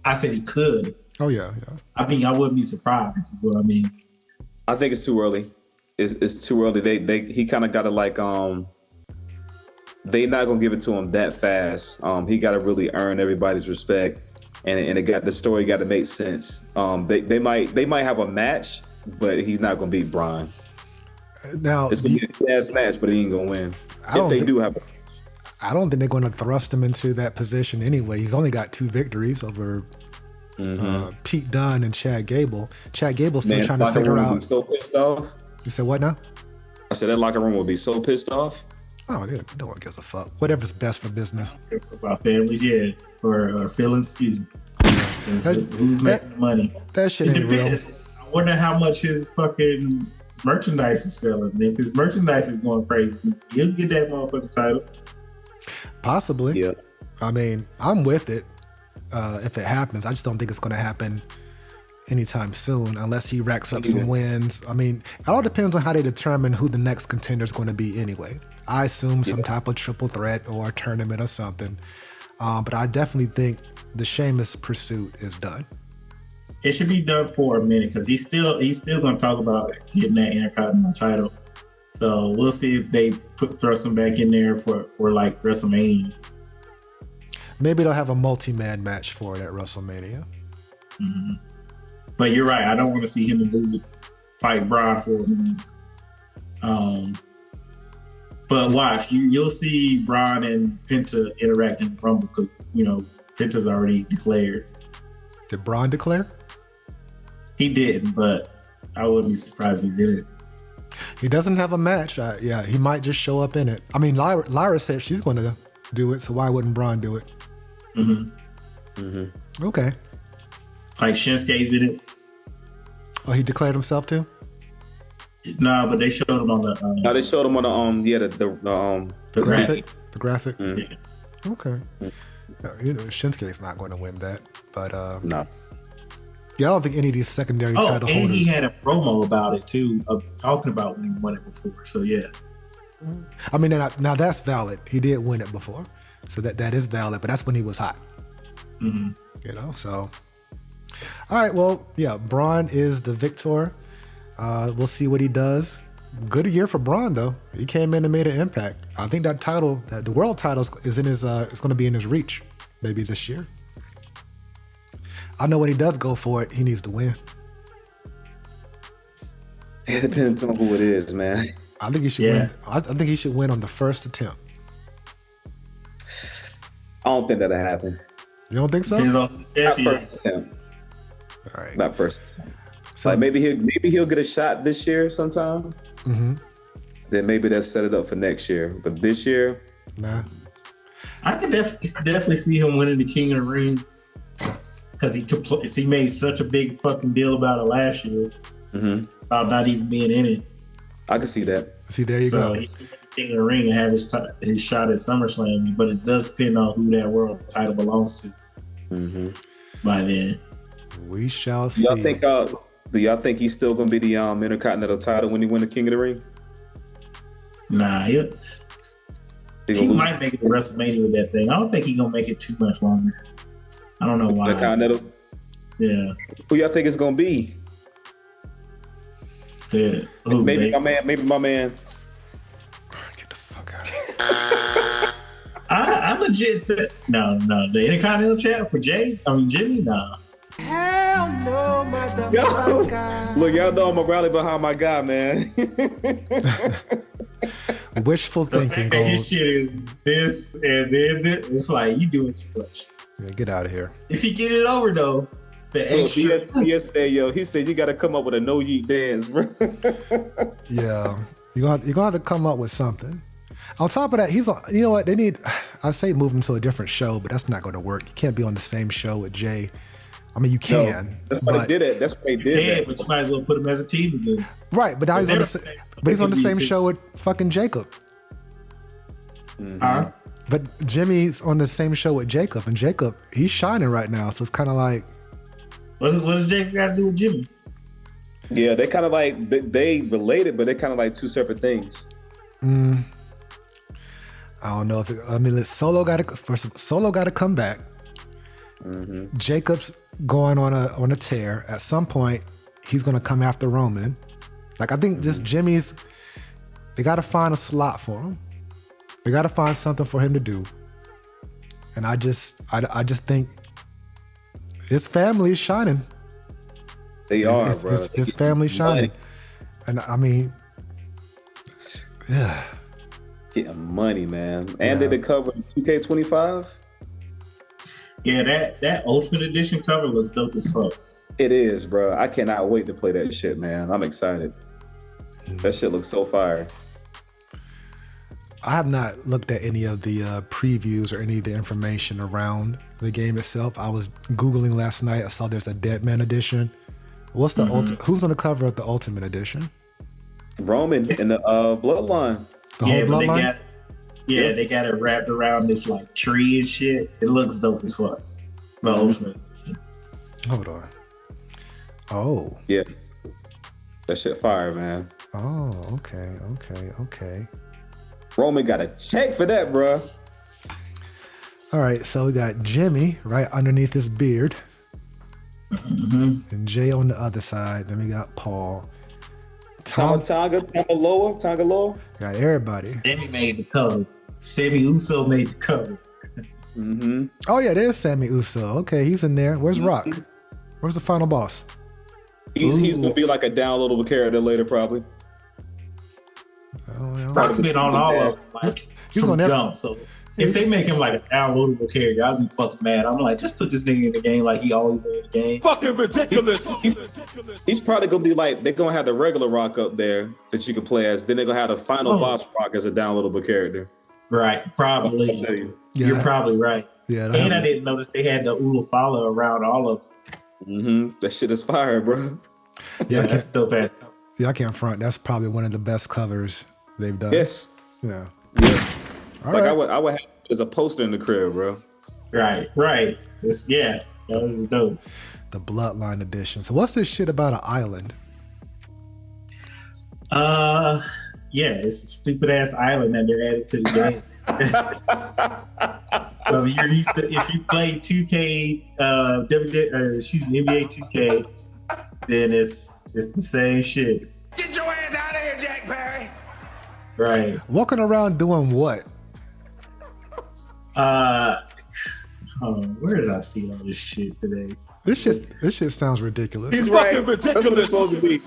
Speaker 6: I said he could.
Speaker 4: Oh yeah.
Speaker 6: I mean, I wouldn't be surprised. Is what I mean.
Speaker 5: I think it's too early. It's too early. He kind of got to they not gonna give it to him that fast. He got to really earn everybody's respect, and the story got to make sense. They might have a match, but he's not gonna beat Braun.
Speaker 4: Now
Speaker 5: it's gonna be a fast match, but he ain't gonna win. I don't
Speaker 4: think they're going to thrust him into that position anyway. He's only got 2 victories over Pete Dunne and Chad Gable. Chad Gable's still trying to figure out.
Speaker 5: So pissed off.
Speaker 4: You said what now?
Speaker 5: I said that locker room will be so pissed off.
Speaker 4: Oh, no one gives a fuck. Whatever's best for business.
Speaker 6: About families, yeah, or feelings. Excuse me. Who's making the money?
Speaker 4: That shit ain't real.
Speaker 6: I wonder how much his fucking merchandise is selling. If his merchandise is going crazy, he'll get that motherfucking title.
Speaker 4: Possibly.
Speaker 5: Yeah.
Speaker 4: I mean, I'm with it if it happens. I just don't think it's going to happen anytime soon unless he racks up some wins. I mean, it all depends on how they determine who the next contender is going to be anyway. I assume some type of triple threat or a tournament or something. But I definitely think the Sheamus pursuit is done.
Speaker 6: It should be done for a minute because he's still going to talk about getting that Intercontinental title. So we'll see if they thrust him back in there for like WrestleMania.
Speaker 4: Maybe they'll have a multi-man match for it at WrestleMania.
Speaker 6: Mm-hmm. But you're right. I don't want to see him and Luke fight Braun for him. But watch, you'll see Braun and Penta interact in the Rumble because, Penta's already declared.
Speaker 4: Did Braun declare?
Speaker 6: He didn't, but I wouldn't be surprised if he's in it.
Speaker 4: He doesn't have a match. He might just show up in it. I mean, Lyra said she's going to do it, so why wouldn't Braun do it?
Speaker 6: Mm-hmm.
Speaker 5: Mm-hmm.
Speaker 4: Okay.
Speaker 6: Like Shinsuke's in it.
Speaker 4: Oh, he declared himself too?
Speaker 6: No, but they showed him on the.
Speaker 5: No, they showed him on the
Speaker 4: graphic. The graphic.
Speaker 5: Mm-hmm.
Speaker 4: Yeah. Okay. Mm-hmm. Shinsuke's not going to win that, but
Speaker 5: no.
Speaker 4: Yeah, I don't think any of these secondary title
Speaker 6: and
Speaker 4: holders.
Speaker 6: He had a promo about it too, talking about when he won it before. So yeah.
Speaker 4: I mean, now that's valid. He did win it before, so that is valid. But that's when he was hot.
Speaker 6: Mm-hmm.
Speaker 4: So. All right. Well, yeah. Braun is the victor. We'll see what he does. Good year for Braun though. He came in and made an impact. I think that title, the world title, is in his. It's going to be in his reach, maybe this year. I know when he does go for it, he needs to win.
Speaker 5: It depends on who it is, man.
Speaker 4: I think he should win. I think he should win on the first attempt.
Speaker 5: I don't think that'll happen.
Speaker 4: You don't think so?
Speaker 5: Not first attempt.
Speaker 4: All right.
Speaker 5: Not first. So like maybe he'll get a shot this year sometime.
Speaker 4: Mm-hmm.
Speaker 5: Then maybe they'll set it up for next year. But this year,
Speaker 4: nah.
Speaker 6: I could definitely see him winning the King of the Ring because he made such a big fucking deal about it last year about not even being in it.
Speaker 5: I can see that.
Speaker 4: See, there you go.
Speaker 6: He can King of the Ring and have his shot at SummerSlam, but it does depend on who that world title belongs to. by then.
Speaker 4: We shall see.
Speaker 5: Do y'all think he's still gonna be the Intercontinental title when he win the King of the Ring?
Speaker 6: Nah, he might make it to WrestleMania with that thing. I don't think he's gonna make it too much longer. I don't know why.
Speaker 5: Intercontinental?
Speaker 6: Yeah.
Speaker 5: Who y'all think it's gonna be?
Speaker 6: Yeah.
Speaker 5: Maybe my man.
Speaker 4: Get the fuck out of here.
Speaker 6: I legit. No. The Intercontinental champ for Jay? Jimmy? Nah.
Speaker 2: Hell no, my
Speaker 5: Look, y'all know I'm a rally behind my guy, man.
Speaker 4: Wishful thinking.
Speaker 6: His shit is this and then this. It's like you doing too much.
Speaker 4: Yeah, get out of here.
Speaker 6: If he get it over though, the extra.
Speaker 5: He said you got to come up with a no yeet dance, bro.
Speaker 4: Yeah, you're gonna have to come up with something. On top of that, you know what they need? I say move him to a different show, but that's not going to work. You can't be on the same show with Jay. I mean, you can.
Speaker 5: No, that's why they did it. That's why they did it.
Speaker 6: But you might as well put him as a team again.
Speaker 4: Right, but now he's on the same show with fucking Jacob.
Speaker 6: Huh?
Speaker 4: But Jimmy's on the same show with Jacob, and Jacob, he's shining right now. So it's kind of like,
Speaker 6: what does Jacob got to do with Jimmy?
Speaker 5: Yeah, they kind of like they related, but they're kind of like two separate things.
Speaker 4: I don't know if Solo got to come back. Jacob's going on a tear. At some point, he's going to come after Roman. Like I think just Jimmy's. They got to find a slot for him. They got to find something for him to do. And I just think his family is shining.
Speaker 5: They are, bro.
Speaker 4: His family's shining. And I mean, yeah.
Speaker 5: Getting money, man. And did it cover 2K25?
Speaker 6: Yeah, that Ultimate Edition cover looks dope as fuck.
Speaker 5: It is, bro. I cannot wait to play that shit, man. I'm excited. That shit looks so fire.
Speaker 4: I have not looked at any of the previews or any of the information around the game itself. I was Googling last night. I saw there's a Deadman edition. What's the who's on the cover of the Ultimate Edition?
Speaker 5: Roman in the Bloodline.
Speaker 4: The whole Bloodline?
Speaker 6: They got it wrapped around this like tree and shit. It looks dope as fuck. The Ultimate Edition.
Speaker 4: Hold on. Oh.
Speaker 5: Yeah. That shit fire, man.
Speaker 4: Oh, okay.
Speaker 5: Roman got a check for that, bro.
Speaker 4: All right, so we got Jimmy right underneath his beard. And Jay on the other side. Then we got Paul.
Speaker 5: Tonga Loa.
Speaker 4: Got everybody.
Speaker 6: Sami made the cover. Sami Uso made the cover.
Speaker 4: Oh yeah, there's Sami Uso. Okay, he's in there. Where's Rock? Where's the final boss?
Speaker 5: He's gonna be like a downloadable character later, probably.
Speaker 6: Rock's been on all of them, like
Speaker 4: He's
Speaker 6: from
Speaker 4: on every-
Speaker 6: jump. So if they make him like a downloadable character, I'll be fucking mad. I'm like, just put this nigga in the game like he always been in the game.
Speaker 2: Fucking ridiculous.
Speaker 5: He's probably gonna be like they're gonna have the regular Rock up there that you can play as. Then they're gonna have the final boss Rock as a downloadable character.
Speaker 6: Right, probably.
Speaker 5: I'll tell you.
Speaker 4: Yeah,
Speaker 6: You're probably right.
Speaker 4: Yeah,
Speaker 6: And I didn't notice they had the Ulufala around all of them.
Speaker 5: That shit is fire, bro.
Speaker 4: yeah,
Speaker 6: That's dope ass.
Speaker 4: I can't front. That's probably one of the best covers they've done.
Speaker 5: Yes.
Speaker 4: Yeah. All
Speaker 5: Like
Speaker 4: right.
Speaker 5: I would have it as a poster in the crib, bro.
Speaker 6: Right. This is dope.
Speaker 4: The Bloodline edition. So what's this shit about an island?
Speaker 6: Yeah, it's a stupid ass island that they're adding to the game. So if you play 2K, NBA 2K, then it's the same shit.
Speaker 2: Get your ass out of here, Jack Perry.
Speaker 6: Right.
Speaker 4: Walking around doing what?
Speaker 6: Where did I see all this shit today?
Speaker 4: This shit sounds ridiculous.
Speaker 5: He's
Speaker 2: fucking
Speaker 5: right. That's what it's
Speaker 2: ridiculous.
Speaker 5: supposed to be.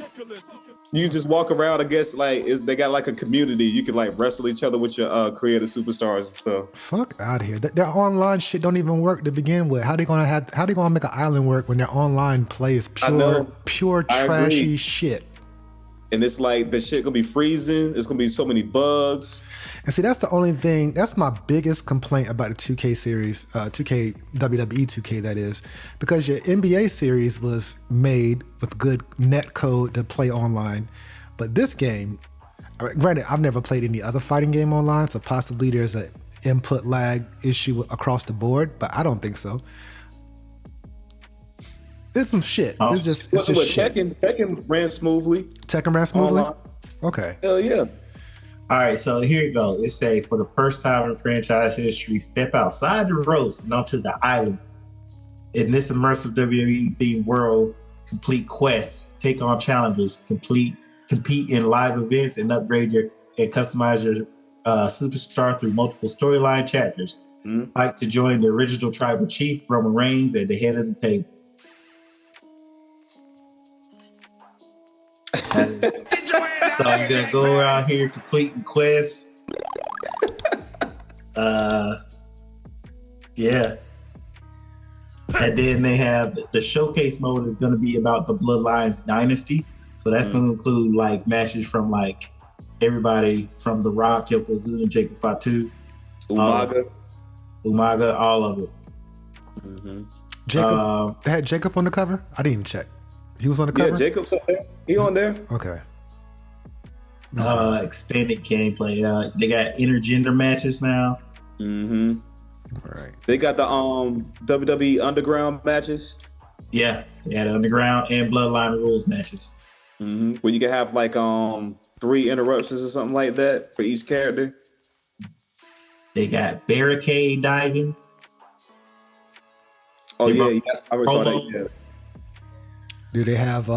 Speaker 5: You just walk around, I guess, like they got like a community. You can like wrestle each other with your creative superstars and stuff.
Speaker 4: Fuck out of here. Their online shit don't even work to begin with. How they gonna make an island work when their online play is pure
Speaker 5: I
Speaker 4: trashy
Speaker 5: agree.
Speaker 4: shit?
Speaker 5: And it's like the shit gonna be freezing. It's gonna be so many bugs.
Speaker 4: And see, that's the only thing. That's my biggest complaint about the 2K series, 2K WWE 2K. That is because your NBA series was made with good net code to play online, but this game, I mean, granted, I've never played any other fighting game online, so possibly there's an input lag issue across the board, but I don't think so. It's some shit.
Speaker 6: Oh.
Speaker 4: It's just shit.
Speaker 5: Tekken ran smoothly.
Speaker 4: Tekken ran smoothly?
Speaker 5: Online.
Speaker 4: Okay.
Speaker 5: Hell yeah.
Speaker 6: All right, so here you go. It say for the first time in franchise history, step outside the ropes and onto the island. In this immersive WWE themed world, complete quests, take on challenges, compete in live events, and upgrade and customize your superstar through multiple storyline chapters. Fight to join the original tribal chief Roman Reigns at the head of the table. So you're gonna go around here completing quests. Yeah. And then they have the showcase mode is gonna be about the Bloodlines dynasty. So that's gonna include like matches from like everybody from The Rock, Yokozuna, Jacob Fatu, Umaga, all of it.
Speaker 4: Jacob, they had Jacob on the cover? I didn't even check. He was on the cover?
Speaker 5: Yeah, Jacob's on there. He on there.
Speaker 4: Okay.
Speaker 6: Expanded gameplay. They got intergender matches now.
Speaker 4: All right.
Speaker 5: They got the WWE Underground matches.
Speaker 6: Yeah, they had Underground and Bloodline Rules matches.
Speaker 5: Where you can have like 3 interruptions or something like that for each character.
Speaker 6: They got barricade diving.
Speaker 5: Oh yeah, yes, I already saw that. Yeah.
Speaker 4: Do they have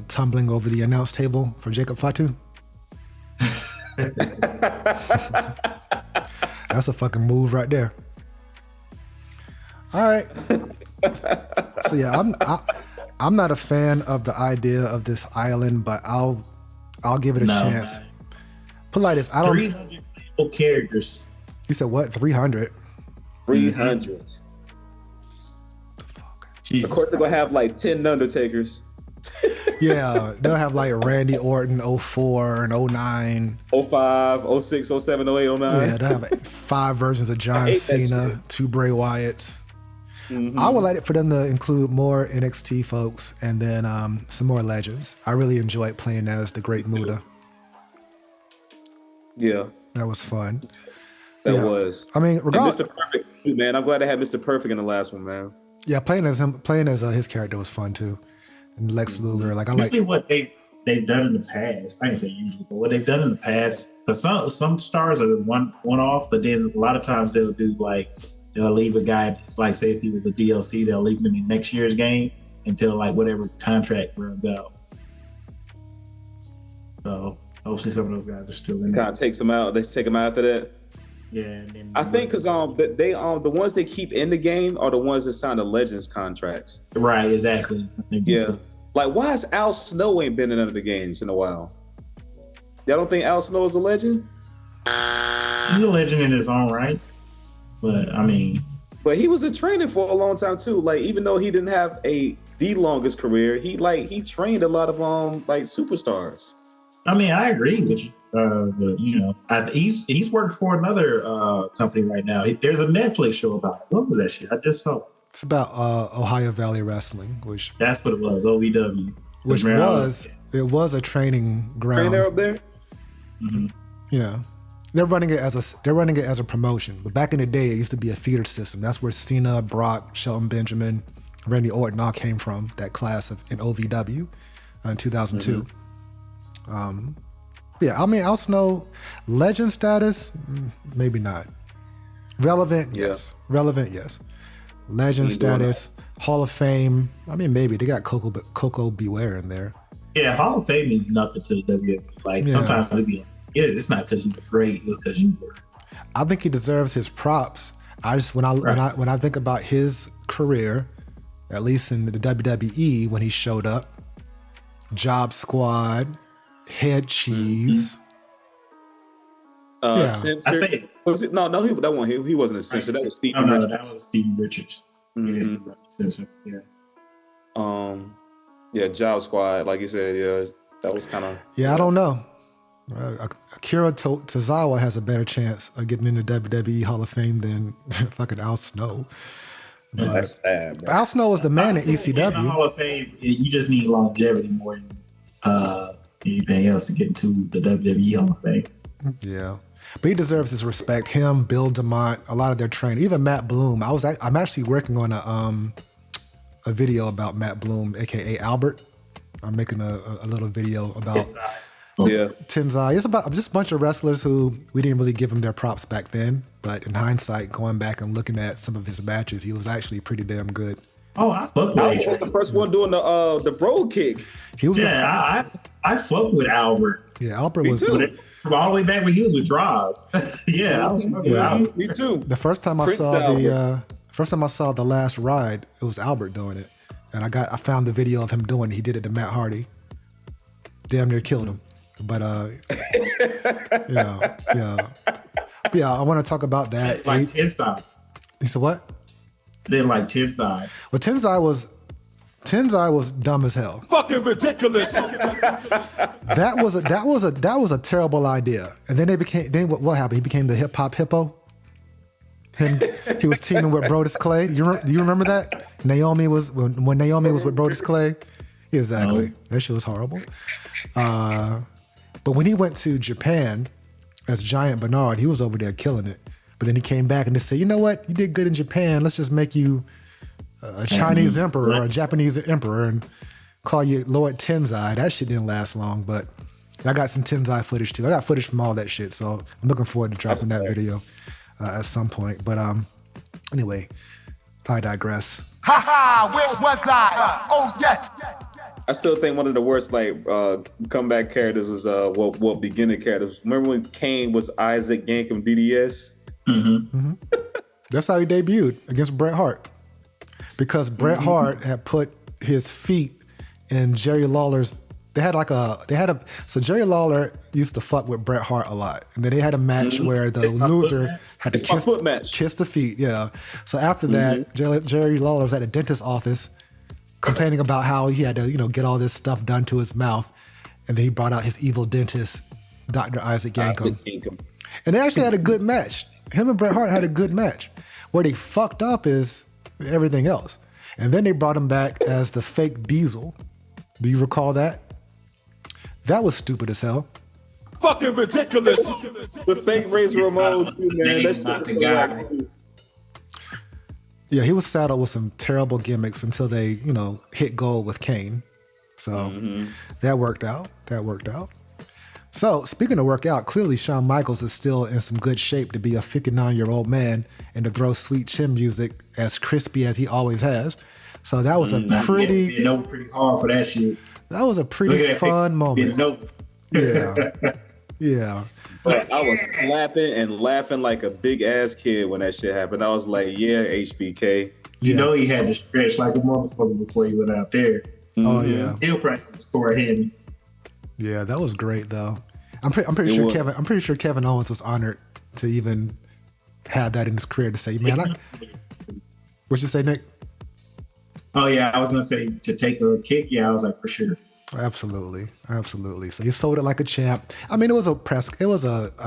Speaker 4: tumbling over the announce table for Jacob Fatu? That's a fucking move right there. All right. So yeah, I'm not a fan of the idea of this island, but I'll give it a chance. Put like this, I don't.
Speaker 6: 300 playable characters.
Speaker 4: You said what? 300.
Speaker 5: 300.
Speaker 6: Jesus.
Speaker 5: Of course, they're gonna have like 10 Undertakers.
Speaker 4: Yeah, they'll have like Randy Orton 04 and 09.
Speaker 5: 05, 06, 07, 08, 09.
Speaker 4: Yeah, they'll have 5 versions of John Cena, 2 Bray Wyatts. I would like it for them to include more NXT folks and then some more legends. I really enjoyed playing as the Great Muta.
Speaker 5: Yeah.
Speaker 4: That was fun.
Speaker 5: That was.
Speaker 4: I mean, regardless.
Speaker 5: And Mr. Perfect, too, man. I'm glad they had Mr. Perfect in the last one, man.
Speaker 4: Yeah, playing as his character was fun too. And Lex Luger, like I like
Speaker 6: what they've done in the past. I can say usually, but what they've done in the past. Because some stars are one off, but then a lot of times they'll do like they'll leave a guy. It's like say if he was a DLC, they'll leave him in next year's game until like whatever contract runs out. So hopefully some of those guys are still in there.
Speaker 5: Kind of takes them out. They take them out after that.
Speaker 6: Yeah, and then
Speaker 5: I think because the ones they keep in the game are the ones that sign the Legends contracts.
Speaker 6: right, exactly. I think
Speaker 5: Yeah.
Speaker 6: so.
Speaker 5: Like, why has Al Snow ain't been in none of the games in a while? Y'all don't think Al Snow is a legend?
Speaker 6: He's a legend in his own right, but I mean,
Speaker 5: But he was a trainer for a long time too. Like, even though he didn't have the longest career, he trained a lot of like superstars.
Speaker 6: I mean, I agree with you. But you know, he's working for another company right now. There's a Netflix show about it. What was that shit? I just saw.
Speaker 4: it's about Ohio Valley Wrestling, which
Speaker 6: That's what it was. OVW.
Speaker 4: it was a training ground.
Speaker 5: Trainer up there.
Speaker 4: Yeah. They're running it as a promotion, but back in the day, it used to be a feeder system. That's where Cena, Brock, Shelton Benjamin, Randy Orton all came from. That class in OVW in 2002. Yeah, I mean, Al Snow, legend status, maybe not. Relevant, yes. Relevant, yes. Legend status, Hall of Fame. I mean, maybe they got Coco Beware in there.
Speaker 6: Yeah, Hall of Fame means nothing to the WWE. Like sometimes it'd be, it's not because you were great, it's because you were.
Speaker 4: I think he deserves his props. I just when I think about his career, at least in the WWE when he showed up, Job Squad, Head Cheese.
Speaker 5: Censor. Was it? No, that one. He wasn't a censor. That was Steve.
Speaker 6: No, that was Steve Richards. Censor. Yeah.
Speaker 5: Yeah, Job Squad. Like you said, yeah, that was kind of.
Speaker 4: Yeah, I don't know. Akira Tozawa has a better chance of getting into WWE Hall of Fame than fucking Al Snow. But
Speaker 5: that's sad, bro.
Speaker 4: Al Snow was the man at
Speaker 6: In the
Speaker 4: ECW.
Speaker 6: Hall of Fame, you just need longevity more than anything else to get into the WWE Hall of Fame.
Speaker 4: Yeah. But he deserves his respect. Him, Bill DeMott, a lot of their training, even Matt Bloom. I'm actually working on a video about Matt Bloom, aka Albert. I'm making a little video about Tenzai. It's about just a bunch of wrestlers who we didn't really give them their props back then, but in hindsight, going back and looking at some of his matches, he was actually pretty damn good.
Speaker 6: Oh, I fuck with
Speaker 5: Albert was the first one doing the bro kick.
Speaker 4: He was
Speaker 6: I fuck with Albert.
Speaker 4: Yeah, Albert
Speaker 5: Me
Speaker 4: was
Speaker 5: too.
Speaker 6: From all the way back when he was with Draws. Yeah, I was fucking with Albert.
Speaker 5: Me too.
Speaker 4: the first time I
Speaker 5: Prince
Speaker 4: saw
Speaker 5: Albert.
Speaker 4: the first time I saw The Last Ride, it was Albert doing it, and I found the video of him doing it. He did it to Matt Hardy. Damn near killed him, but yeah. I want to talk about that.
Speaker 6: Like Tensai.
Speaker 4: He said what?
Speaker 6: Then like Tensai.
Speaker 4: Well, Tenzai was dumb as hell.
Speaker 2: Fucking ridiculous.
Speaker 4: That was a terrible idea. And then what happened? He became the hip hop hippo. He was teaming with Brodus Clay. Do you remember that? Naomi was when Naomi was with Brodus Clay. Exactly. That shit was horrible. But when he went to Japan as Giant Bernard, he was over there killing it. But then he came back and they said, you know what? You did good in Japan. Let's just make you a Chinese emperor or a Japanese emperor and call you Lord Tenzai. That shit didn't last long, but I got some Tenzai footage too. I got footage from all that shit, so I'm looking forward to dropping that video at some point. But anyway, I digress.
Speaker 7: Ha ha! Where was I? Oh yes.
Speaker 5: I still think one of the worst comeback characters was beginning characters. Remember when Kane was Isaac Yankum DDS?
Speaker 4: Mm-hmm. That's how he debuted against Bret Hart, because Bret Hart had put his feet in Jerry Lawler's. So Jerry Lawler used to fuck with Bret Hart a lot, and then they had a match where the loser had to kiss the feet. Yeah. So after that, Jerry Lawler was at a dentist's office complaining about how he had to, get all this stuff done to his mouth, and then he brought out his evil dentist, Dr. Isaac Yankum. And they actually had a good match. Him and Bret Hart had a good match. Where they fucked up is everything else. And then they brought him back as the fake Diesel. Do you recall that? That was stupid as hell.
Speaker 2: Fucking ridiculous.
Speaker 5: The fake Razor Ramon too, man. That's not the guy.
Speaker 4: Yeah, he was saddled with some terrible gimmicks until they, hit gold with Kane. So that worked out. So speaking of workout, clearly Shawn Michaels is still in some good shape to be a 59-year-old man and to throw sweet chin music as crispy as he always has. So that was
Speaker 6: pretty hard for that shit.
Speaker 4: That was a pretty fun moment. Yeah.
Speaker 5: But I was clapping and laughing like a big ass kid when that shit happened. I was like, yeah, HBK.
Speaker 6: You know he had to stretch like a motherfucker before he went out there.
Speaker 4: Oh yeah.
Speaker 6: He'll practice for him.
Speaker 4: Yeah, that was great though. I'm pretty sure Kevin Owens was honored to even have that in his career to say, man, what'd you say, Nick?
Speaker 6: Oh yeah, I was gonna say to take a kick. Yeah, I was like, for sure.
Speaker 4: Absolutely. So he sold it like a champ. I mean, it was a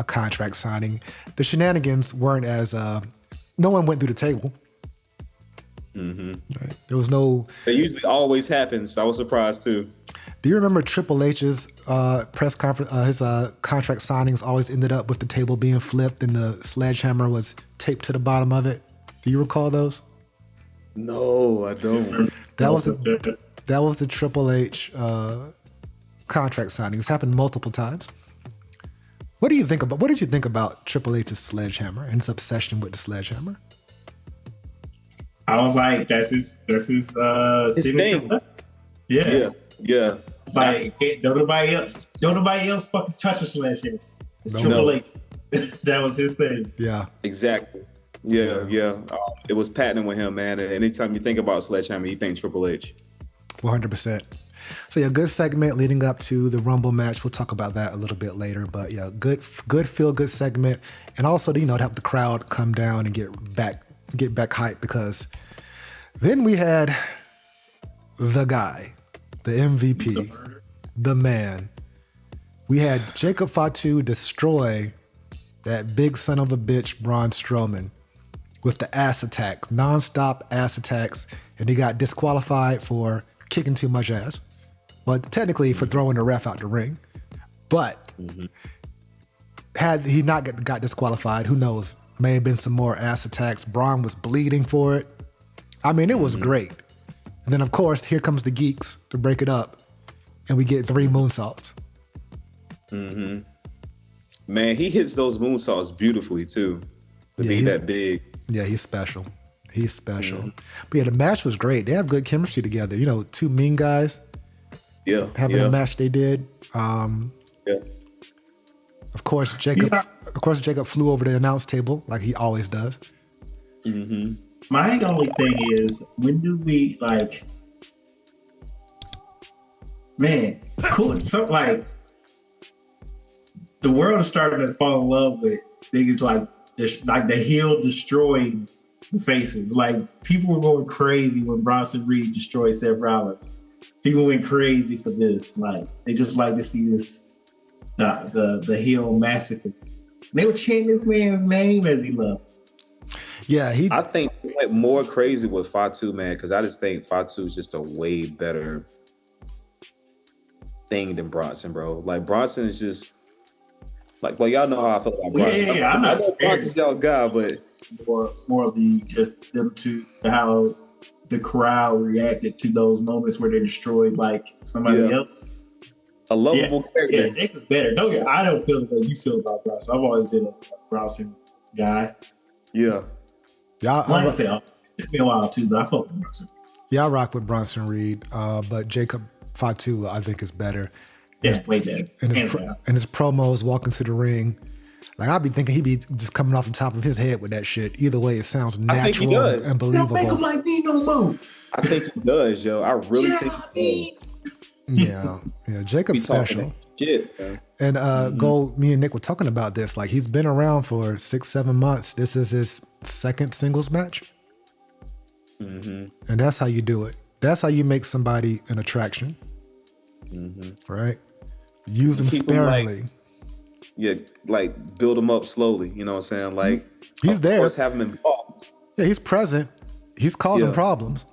Speaker 4: contract signing. The shenanigans weren't as no one went through the table. Right? There was no.
Speaker 5: It usually always happens. So I was surprised too.
Speaker 4: Do you remember Triple H's press conference? His contract signings always ended up with the table being flipped and the sledgehammer was taped to the bottom of it. Do you recall those?
Speaker 5: No, I don't.
Speaker 4: That was the Triple H contract signing. It's happened multiple times. What did you think about Triple H's sledgehammer and his obsession with the sledgehammer?
Speaker 6: I was like, that's his signature.
Speaker 5: Yeah.
Speaker 6: Like, don't nobody else fucking touch a sledgehammer. It's Triple H. That was his thing.
Speaker 4: Yeah.
Speaker 5: Exactly. Yeah. It was patented with him, man. And anytime you think about sledgehammer, you think Triple H.
Speaker 4: 100%. So yeah, good segment leading up to the Rumble match. We'll talk about that a little bit later. But yeah, good feel-good segment. And also, to help the crowd come down and get back hype, because then we had the guy, the MVP, the man. We had Jacob Fatu destroy that big son of a bitch, Braun Strowman, with the ass attacks, nonstop ass attacks, and he got disqualified for kicking too much ass. Well, technically for throwing the ref out the ring. But had he not got disqualified, who knows? May have been some more ass attacks. Braun was bleeding for it. I mean, it was great. And then, of course, here comes the geeks to break it up. And we get 3 moonsaults.
Speaker 5: Mm-hmm. Man, he hits those moonsaults beautifully, too. To be that big.
Speaker 4: Yeah, he's special. He's special. Mm-hmm. But yeah, the match was great. They have good chemistry together. You know, 2 mean guys.
Speaker 5: Yeah.
Speaker 4: Having a match they did.
Speaker 5: Yeah.
Speaker 4: Of course, Jacob flew over the announce table like he always does.
Speaker 5: Mm-hmm.
Speaker 6: My only thing is, when do we man, cool. So the world is starting to fall in love with niggas like the heel destroying the faces. Like, people were going crazy when Bronson Reed destroyed Seth Rollins. People went crazy for this. Like, they just like to see this the heel massacre. They were chanting this man's name as he left.
Speaker 4: Yeah,
Speaker 5: I think he went more crazy with Fatu, man, because I just think Fatu is just a way better thing than Bronson, bro. Like, Bronson is just like, well, y'all know how I feel about Bronson.
Speaker 6: Yeah,
Speaker 5: I know Bronson's y'all guy, but
Speaker 6: more of the just them to how the crowd reacted to those moments where they destroyed like somebody else.
Speaker 5: A lovable character.
Speaker 6: Yeah, Jake was better. I don't feel the way you feel about Bronson. I've always been a Bronson guy.
Speaker 5: Yeah.
Speaker 6: Like I said, it's been a while too, but I fuck with Bronson.
Speaker 4: Yeah, I rock with Bronson Reed, but Jacob Fatu, I think, is better.
Speaker 6: Yeah, way better.
Speaker 4: And his promos walking to the ring, like, I'd be thinking he'd be just coming off the top of his head with that shit. Either way, it sounds natural and believable.
Speaker 6: Don't make him like me no more.
Speaker 5: I think he does, yo. I really think he does.
Speaker 4: Yeah, Jacob's special.
Speaker 5: Shit, man.
Speaker 4: And me and Nick were talking about this. Like, he's been around for 6-7 months. This is his 2nd singles match. Mm-hmm. And that's how you do it. That's how you make somebody an attraction. Mm-hmm. Right? Use them sparingly.
Speaker 5: Like build them up slowly. You know what I'm saying? Like,
Speaker 4: he's there.
Speaker 5: Of course, have him involved.
Speaker 4: Yeah, he's present. He's causing problems.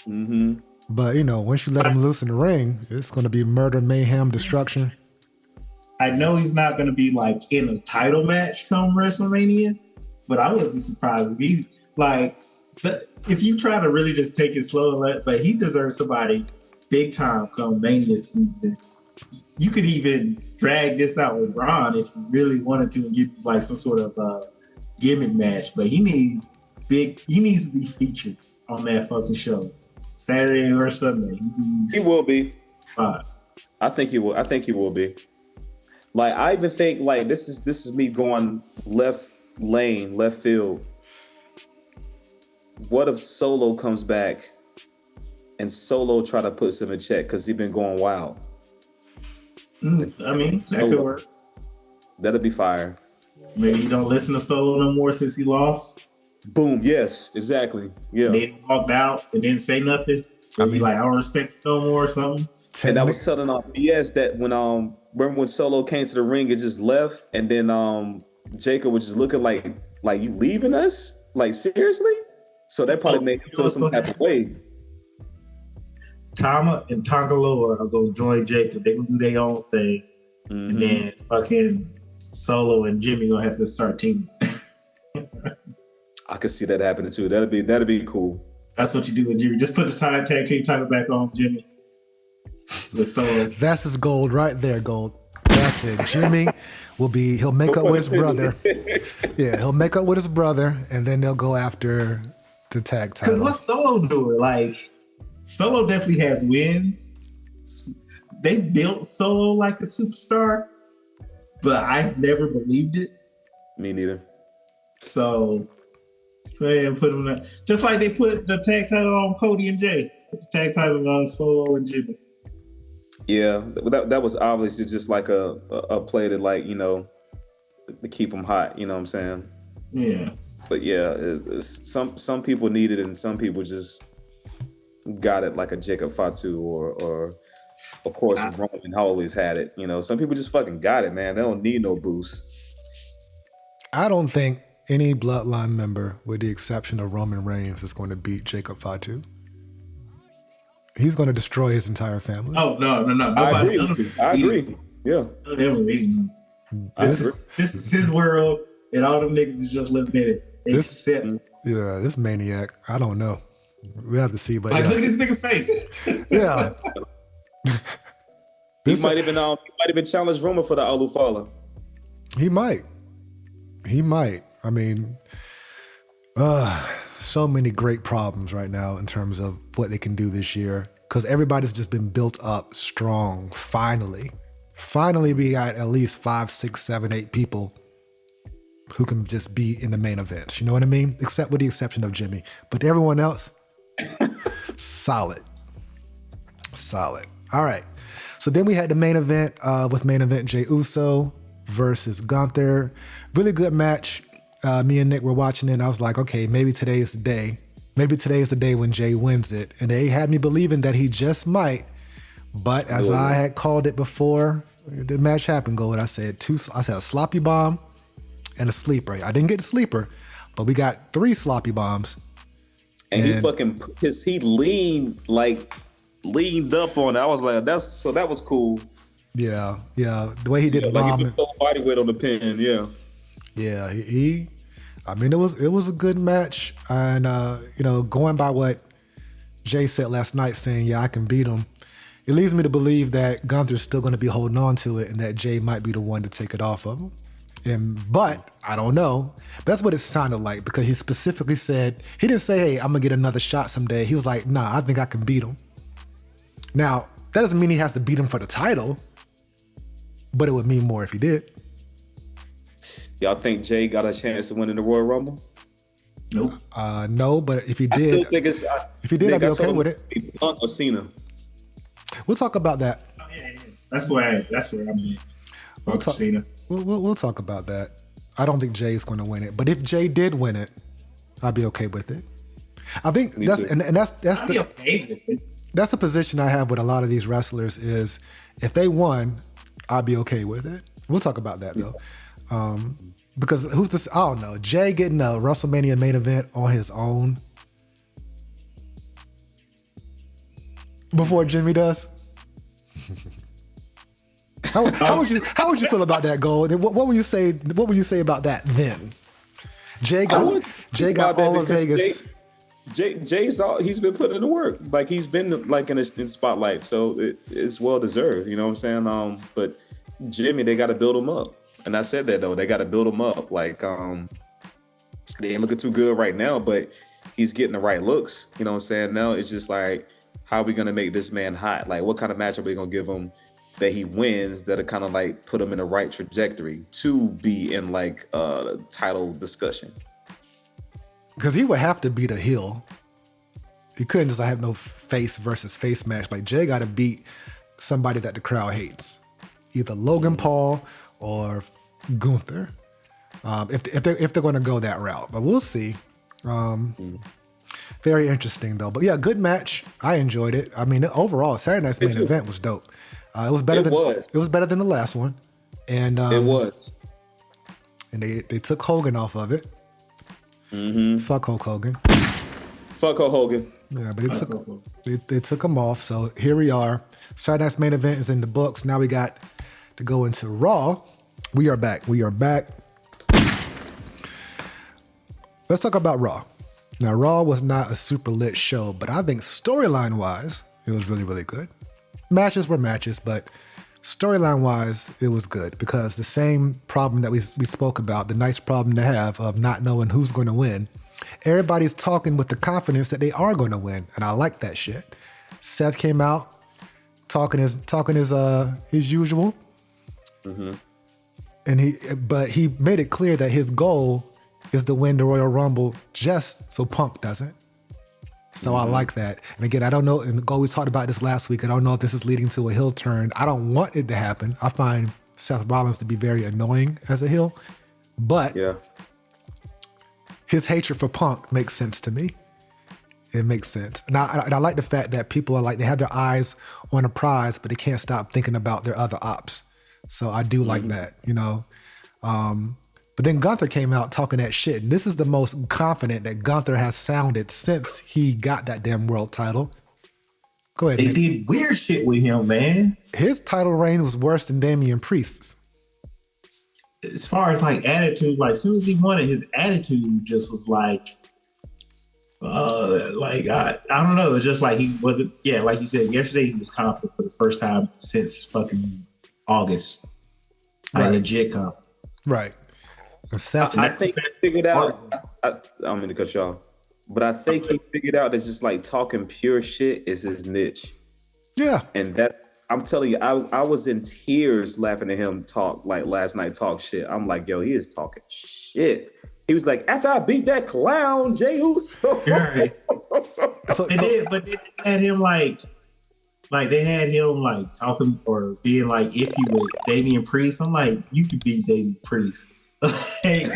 Speaker 5: Mm-hmm.
Speaker 4: But, you know, once you let him loose in the ring, it's going to be murder, mayhem, destruction.
Speaker 6: I know he's not going to be like in a title match come WrestleMania, but I wouldn't be surprised if he's like, if you try to really just take it slow but he deserves somebody big time come Mania season. You could even drag this out with Braun if you really wanted to and give like some sort of gimmick match, but he needs to be featured on that fucking show. Saturday or Sunday.
Speaker 5: He will be.
Speaker 6: Fine.
Speaker 5: I think he will be. Like, I even think like this is me going left field. What if Solo comes back and Solo try to put him in check because he's been going wild?
Speaker 6: I mean, that could work.
Speaker 5: That'll be fire.
Speaker 6: Maybe you don't listen to Solo no more since he lost.
Speaker 5: Boom. Yes, exactly. Yeah.
Speaker 6: And then walked out and didn't say nothing. So I mean, like, I don't respect you no more or something.
Speaker 5: And I was telling BS that when remember when Solo came to the ring and just left, and then Jacob was just looking like you leaving us? Like, seriously? So that probably made me feel some type of way.
Speaker 6: Tama and Tongaloa are gonna join Jacob. They gonna do their own thing. Mm-hmm. And then fucking Solo and Jimmy gonna have to start teaming.
Speaker 5: I could see that happening too. That'd be cool.
Speaker 6: That's what you do with Jimmy. Just put the tag team title back on Jimmy. With Solo.
Speaker 4: That's his gold right there, Gold. That's it. Jimmy he'll make up with his brother. Yeah, he'll make up with his brother, and then they'll go after the tag title.
Speaker 6: Because what's Solo doing? Like, Solo definitely has wins. They built Solo like a superstar, but I've never believed it.
Speaker 5: Me neither.
Speaker 6: So, man, put him there. Just like they put the tag title on Cody and Jey. Put the tag title on Solo and Jimmy.
Speaker 5: Yeah, that was obviously just like a play to, like, you know, to keep them hot. You know what I'm saying?
Speaker 6: Yeah.
Speaker 5: But yeah, some people need it and some people just got it, like a Jacob Fatu or of course Roman always had it. You know, some people just fucking got it, man. They don't need no boost.
Speaker 4: I don't think any bloodline member, with the exception of Roman Reigns, is going to beat Jacob Fatu. He's going to destroy his entire family.
Speaker 6: Oh, no.
Speaker 5: I agree. Yeah.
Speaker 6: This is his world, and all them niggas is just living in it.
Speaker 4: This maniac, I don't know. We have to see, but
Speaker 6: Like,
Speaker 4: yeah.
Speaker 6: look at this nigga face.
Speaker 4: Yeah.
Speaker 5: He might even challenge Roman for the Alufala.
Speaker 4: He might. I mean, so many great problems right now in terms of what they can do this year because everybody's just been built up strong. Finally, we got at least 5, 6, 7, 8 people who can just be in the main events. You know what I mean? Except with the exception of Jimmy, but everyone else, solid. All right. So then we had the main event with main event Jey Uso versus Gunther. Really good match. Me and Nick were watching it and I was like, okay, maybe today is the day. Maybe today is the day when Jey wins it. And they had me believing that he just might. But as I had called it before the match happened, I said a sloppy bomb and a sleeper. I didn't get the sleeper, but we got 3 sloppy bombs.
Speaker 5: And he leaned up on it. I was like, that was cool.
Speaker 4: Yeah. The way he did
Speaker 5: like
Speaker 4: bomb.
Speaker 5: he put body weight on the pin, yeah.
Speaker 4: Yeah, I mean, it was a good match. And, going by what Jay said last night saying, yeah, I can beat him, it leads me to believe that Gunther's still going to be holding on to it and that Jay might be the one to take it off of him. But I don't know. That's what it sounded like because he specifically said, he didn't say, hey, I'm going to get another shot someday. He was like, nah, I think I can beat him. Now, that doesn't mean he has to beat him for the title, but it would mean more if he did.
Speaker 5: Y'all think Jay got a chance to win in the Royal Rumble?
Speaker 6: Nope.
Speaker 4: No, but if he did, I'd be okay with it.
Speaker 5: Punk or Cena?
Speaker 4: We'll talk about that.
Speaker 6: That's where I'm at. Cena.
Speaker 4: We'll talk about that. I don't think Jay's going to win it, but if Jay did win it, I'd be okay with it. I think that's the position I have with a lot of these wrestlers is if they won, I'd be okay with it. We'll talk about that though. Because who's this? I don't know. Jay getting a WrestleMania main event on his own before Jimmy does. How would you feel about that, Gold? What would you say? What would you say about that then? Jay got all of Vegas.
Speaker 5: He's been putting in the work. Like he's been like in spotlight, so it's well deserved. You know what I'm saying? But Jimmy, they got to build him up. And I said that though, they got to build him up. Like they ain't looking too good right now, but he's getting the right looks. You know what I'm saying? Now it's just like, how are we gonna make this man hot? Like, what kind of match are we gonna give him that he wins that'll kind of like put him in the right trajectory to be in like a title discussion?
Speaker 4: Because he would have to beat a heel. He couldn't just have no face versus face match. Like Jay got to beat somebody that the crowd hates, either Logan Paul or Gunther, if they're going to go that route. But we'll see. Very interesting though. But yeah, good match. I enjoyed it. I mean, overall, Saturday night's main event was dope. It was better than the last one, and
Speaker 5: it was.
Speaker 4: And they took Hogan off of it.
Speaker 5: Mm-hmm.
Speaker 4: Fuck Hulk Hogan.
Speaker 5: Fuck Hulk Hogan.
Speaker 4: Yeah, but they took him off. So here we are. Saturday night's main event is in the books. Now we got to go into Raw. We are back. Let's talk about Raw. Now, Raw was not a super lit show, but I think storyline-wise, it was really, really good. Matches were matches, but storyline-wise, it was good because the same problem that we spoke about, the nice problem to have of not knowing who's going to win, everybody's talking with the confidence that they are going to win, and I like that shit. Seth came out talking his usual, and he made it clear that his goal is to win the Royal Rumble just so Punk doesn't. So I like that. And again, I don't know, and we talked about this last week, I don't know if this is leading to a heel turn. I don't want it to happen. I find Seth Rollins to be very annoying as a heel, but his hatred for Punk makes sense to me. It makes sense. And I like the fact that people are like, they have their eyes on a prize, but they can't stop thinking about their other ops. So I do like that, you know. But then Gunther came out talking that shit. And this is the most confident that Gunther has sounded since he got that damn world title. Go ahead,
Speaker 6: They
Speaker 4: Nick.
Speaker 6: did weird shit with him, man.
Speaker 4: His title reign was worse than Damian Priest's.
Speaker 6: As far as like attitude, like as soon as he won it, his attitude just was like, I don't know. It's just like he wasn't. Yeah, like you said yesterday, he was confident for the first time since fucking August. Like legit confident.
Speaker 4: Right.
Speaker 5: I think he figured out. I don't mean to cut you off, but I think he figured out that just like talking pure shit is his niche.
Speaker 4: Yeah.
Speaker 5: And that I'm telling you, I was in tears laughing at him talk like last night. Talk shit. I'm like, yo, he is talking shit. He was like, after I beat that clown, Jey Uso.
Speaker 6: Right. But they had him like they had him like talking or being like, if you would Damian Priest. I'm like, you could beat Damian Priest. Beat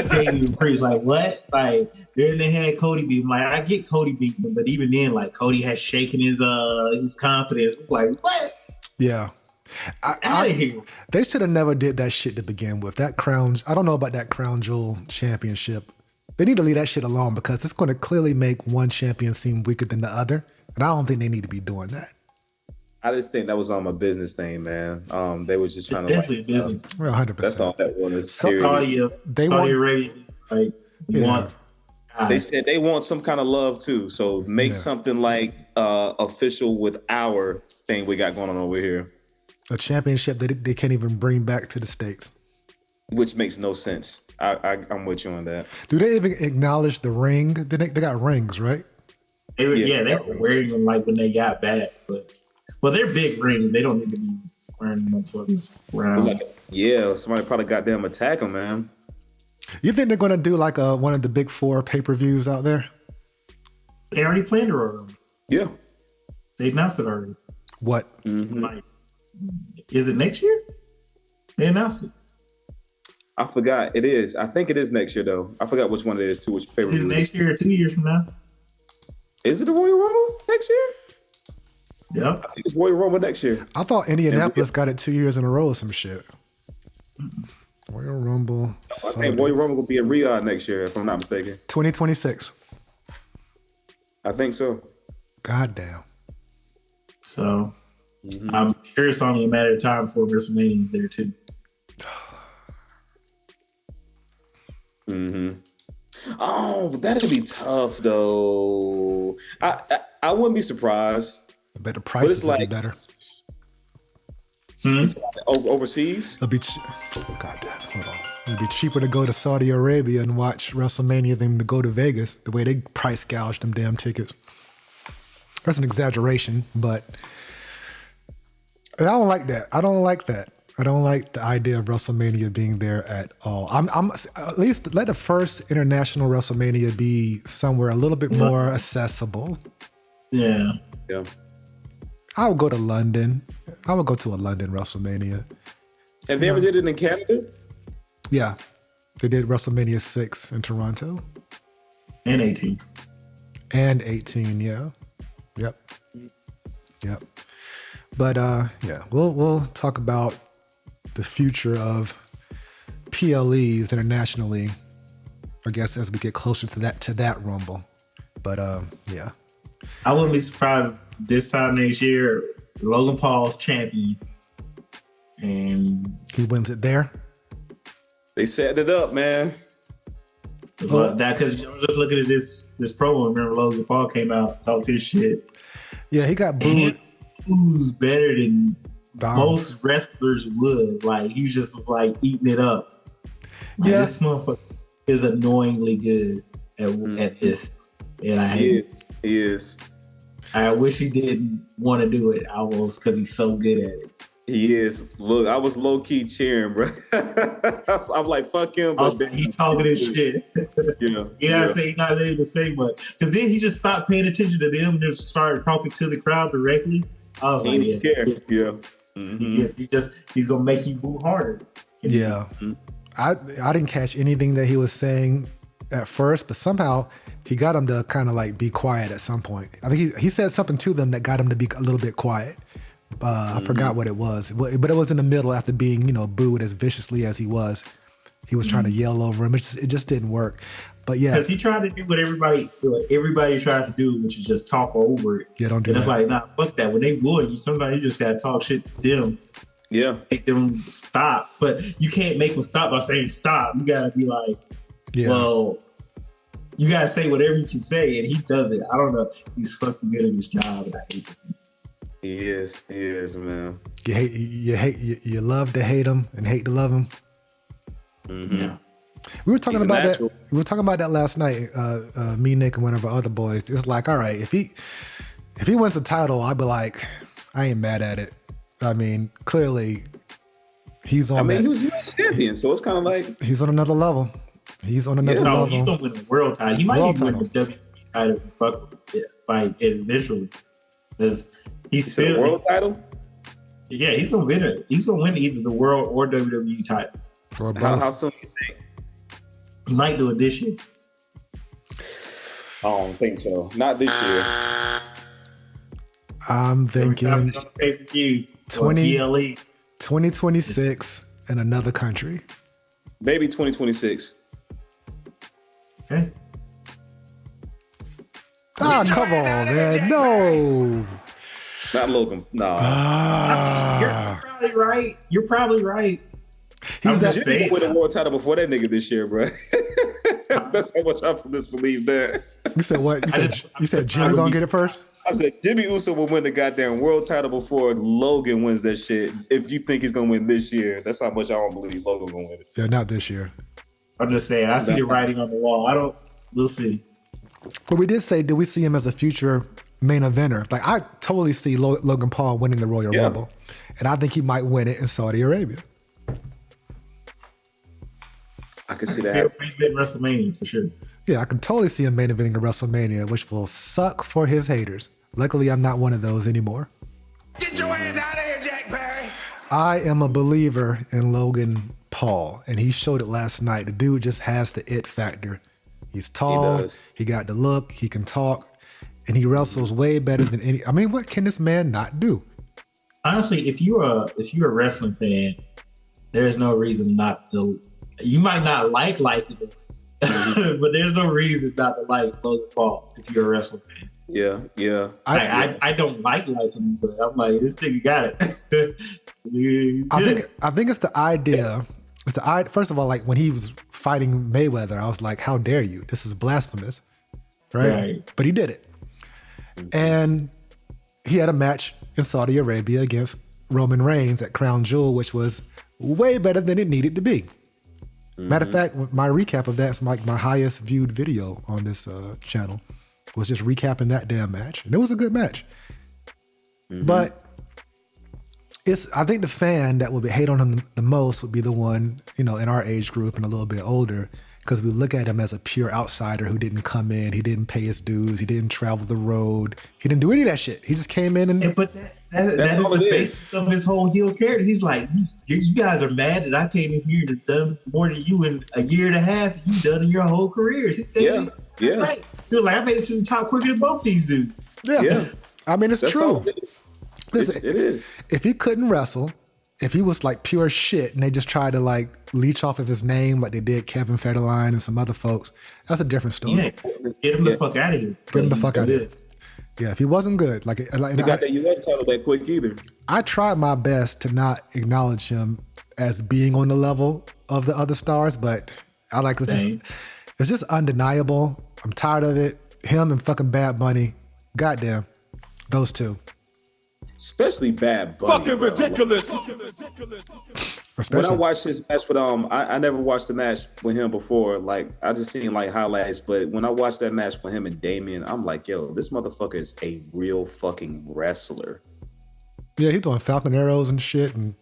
Speaker 6: Damian Priest. Like what? Like then they had Cody beat him. Like I get Cody beating him, but even then, like Cody has shaken his confidence. It's like what?
Speaker 4: Yeah.
Speaker 6: Out of here.
Speaker 4: They should have never did that shit to begin with. That crown, I don't know about that Crown Jewel championship. They need to leave that shit alone because it's going to clearly make one champion seem weaker than the other. And I don't think they need to be doing that.
Speaker 5: I just think that was a business thing, man. They were just trying
Speaker 6: definitely
Speaker 5: to
Speaker 6: business.
Speaker 4: Well, 100%.
Speaker 5: That's all that was.
Speaker 6: Saudi Arabia, like want.
Speaker 5: They said they want some kind of love too. So make something like official with our thing we got going on over here.
Speaker 4: A championship that they can't even bring back to the States.
Speaker 5: Which makes no sense. I'm with you on that.
Speaker 4: Do they even acknowledge the ring? They got rings, right?
Speaker 6: They were wearing them like when they got back. But they're big rings. They don't need to be wearing them motherfuckers around.
Speaker 5: Somebody probably goddamn attack them, man.
Speaker 4: You think they're going to do like one of the big 4 pay-per-views out there?
Speaker 6: They already planned it already.
Speaker 5: Yeah.
Speaker 6: They announced it already.
Speaker 4: What?
Speaker 5: Mm-hmm.
Speaker 6: Like, is it next year? They announced it.
Speaker 5: I forgot. It is. I think it is next year, though. I forgot which one it is, too. Which pay-per-view.
Speaker 6: Is it next year or 2 years from now?
Speaker 5: Is it the Royal Rumble next year?
Speaker 6: Yep.
Speaker 5: I think it's Royal Rumble next year.
Speaker 4: I thought Indianapolis got it 2 years in a row or some shit. Royal Rumble.
Speaker 5: I think Royal Rumble will be in Riyadh next year, if I'm not mistaken.
Speaker 4: 2026.
Speaker 5: I think so.
Speaker 4: Goddamn.
Speaker 6: So I'm sure it's only a matter of time before WrestleMania is there too.
Speaker 5: Oh, that'd be tough though. I wouldn't be surprised.
Speaker 4: I bet the prices will be better.
Speaker 5: Overseas?
Speaker 4: It'll be goddamn. Hold on. It'd be cheaper to go to Saudi Arabia and watch WrestleMania than to go to Vegas. The way they price gouge them damn tickets. That's an exaggeration, but I don't like that. I don't like the idea of WrestleMania being there at all. I'm at least let the first international WrestleMania be somewhere a little bit more accessible.
Speaker 6: Yeah.
Speaker 4: I would go to London. I would go to a London WrestleMania.
Speaker 5: Have they ever did it in Canada?
Speaker 4: Yeah. They did WrestleMania 6 in Toronto.
Speaker 6: And 18.
Speaker 4: And 18, yeah. Yep. But we'll talk about the future of PLEs internationally, I guess, as we get closer to that Rumble. But yeah.
Speaker 6: I wouldn't be surprised this time next year, Logan Paul's champion. And
Speaker 4: he wins it there.
Speaker 5: They set it up, man.
Speaker 6: Because I was just looking at this promo. Remember, Logan Paul came out and talked his shit.
Speaker 4: Yeah, he got booed.
Speaker 6: Who's better than most wrestlers would? Like he just was like eating it up. Like, this motherfucker is annoyingly good at this, and I hate it.
Speaker 5: He is.
Speaker 6: I wish he didn't want to do it almost because he's so good at it.
Speaker 5: He is. Look, I was low key cheering, bro. I'm like, fuck him. But
Speaker 6: he's talking his shit. He not able to say much. Because then he just stopped paying attention to them and just started talking to the crowd directly. I was
Speaker 5: he didn't care. Yeah.
Speaker 6: He's gonna make you boo harder.
Speaker 4: Yeah. I didn't catch anything that he was saying at first, but somehow he got him to kind of like be quiet at some point. I think he said something to them that got him to be a little bit quiet. I forgot what it was, but it was in the middle after being, booed as viciously as he was. He was trying to yell over him. It just didn't work. But yeah,
Speaker 6: because he tried to do what everybody tries to do, which is just talk over it.
Speaker 4: Yeah, don't do
Speaker 6: that. It's like, nah, fuck that. When they boo you, sometimes you just gotta talk shit to them.
Speaker 5: Yeah,
Speaker 6: make them stop. But you can't make them stop by saying stop. You gotta be like, well, You gotta say whatever you can say, and he does it. I don't know. He's fucking good at his job, and I hate this.
Speaker 5: He is, man.
Speaker 4: You love to hate him and hate to love him.
Speaker 5: Mm-hmm.
Speaker 6: Yeah.
Speaker 4: We were talking
Speaker 5: He's
Speaker 4: about that.
Speaker 5: natural.
Speaker 4: We were talking about that last night. Me, Nick, and one of our other boys. It's like, all right, if he wins the title, I'd be like, I ain't mad at it. I mean, clearly, he's on.
Speaker 5: He was US champion, so it's kind of like
Speaker 4: he's on another level. He's on another level.
Speaker 6: He's gonna win a world title. He might even win the WWE title if he fuck with it, like initially, because he's still
Speaker 5: world title.
Speaker 6: Yeah, he's gonna win it. He's gonna win either the world or WWE title.
Speaker 4: For
Speaker 5: how soon do you think?
Speaker 6: He might do it this year.
Speaker 5: I don't think so. Not this year.
Speaker 4: I'm thinking 2026 in another country.
Speaker 5: Maybe 2026.
Speaker 6: Okay.
Speaker 4: Come on, man. No.
Speaker 5: Not Logan. No.
Speaker 6: You're probably right. You're probably right.
Speaker 4: He's
Speaker 6: that
Speaker 5: Jimmy win a world title before that nigga this year, bro. That's how much I disbelieve that.
Speaker 4: You said what? You said Jimmy gonna get it first?
Speaker 5: I said Jimmy Uso will win the goddamn world title before Logan wins that shit. If you think he's gonna win this year, that's how much I don't believe Logan gonna win it.
Speaker 4: Yeah, not this year.
Speaker 6: I'm just saying. I see the writing on the wall. We'll see.
Speaker 4: But we did say, do we see him as a future main eventer? Like, I totally see Logan Paul winning the Royal Rumble, and I think he might win it in Saudi Arabia.
Speaker 5: I can see that.
Speaker 6: See him main event WrestleMania for sure.
Speaker 4: Yeah, I can totally see him main eventing a WrestleMania, which will suck for his haters. Luckily, I'm not one of those anymore.
Speaker 1: Get your hands out of here, Jack Perry.
Speaker 4: I am a believer in Logan Paul, and he showed it last night. The dude just has the it factor. He's tall, he got the look, he can talk, and he wrestles way better than any. I mean, what can this man not do?
Speaker 6: Honestly, if you're a wrestling fan, there's no reason not to. You might not like it, but there's no reason not to like Logan Paul if you're a wrestling fan.
Speaker 5: Yeah.
Speaker 6: I don't like him, but I'm like, this nigga got it.
Speaker 4: I think it's the idea. First of all, like when he was fighting Mayweather, I was like, how dare you? This is blasphemous. Right? But he did it. And he had a match in Saudi Arabia against Roman Reigns at Crown Jewel, which was way better than it needed to be. Matter of fact, my recap of that's like my highest viewed video on this channel was just recapping that damn match. And it was a good match. But I think the fan that would hate on him the most would be the one, in our age group and a little bit older, because we look at him as a pure outsider who didn't come in, he didn't pay his dues, he didn't travel the road, he didn't do any of that shit. He just came in and
Speaker 6: but that is the basis of his whole heel character. He's like, you guys are mad that I came in here and done more than you in a year and a half. You done in your whole careers. He said, he was like, I made it to the top quicker than both these dudes.
Speaker 4: Yeah. I mean, it's true. Listen,
Speaker 5: it is.
Speaker 4: If he couldn't wrestle, if he was like pure shit and they just tried to like leech off of his name like they did Kevin Federline and some other folks, that's a different story.
Speaker 6: Yeah, get him the fuck out of here.
Speaker 4: Get him the fuck out of here. Yeah, if he wasn't good, he
Speaker 5: got that US title that quick either.
Speaker 4: I tried my best to not acknowledge him as being on the level of the other stars, but I like it's just undeniable. I'm tired of it. Him and fucking Bad Bunny, goddamn, those two.
Speaker 5: Especially Bad Bunny.
Speaker 2: Fucking ridiculous.
Speaker 5: When I watched his match with I never watched the match with him before. Like I just seen like highlights, but when I watched that match with him and Damien, I'm like, yo, this motherfucker is a real fucking wrestler.
Speaker 4: Yeah, he's doing Falcon arrows and shit, and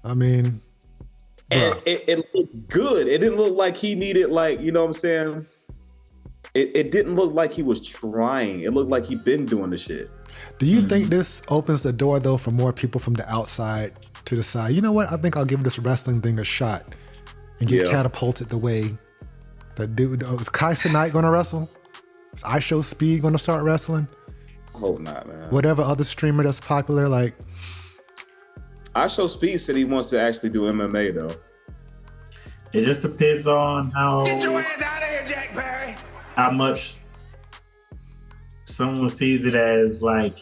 Speaker 4: I mean,
Speaker 5: and it looked good. It didn't look like he needed like, you know what I'm saying? It didn't look like he was trying. It looked like he'd been doing the shit.
Speaker 4: Do you think this opens the door though for more people from the outside to decide, you know what, I think I'll give this wrestling thing a shot and get catapulted the way that dude, is Kai Cenat gonna wrestle? Is I Show Speed gonna start wrestling?
Speaker 5: I hope not, man.
Speaker 4: Whatever other streamer that's popular, like
Speaker 5: I Show Speed said he wants to actually do MMA though.
Speaker 6: It just depends on how.
Speaker 1: Get your hands out of here, Jack Perry.
Speaker 6: How much someone sees it as like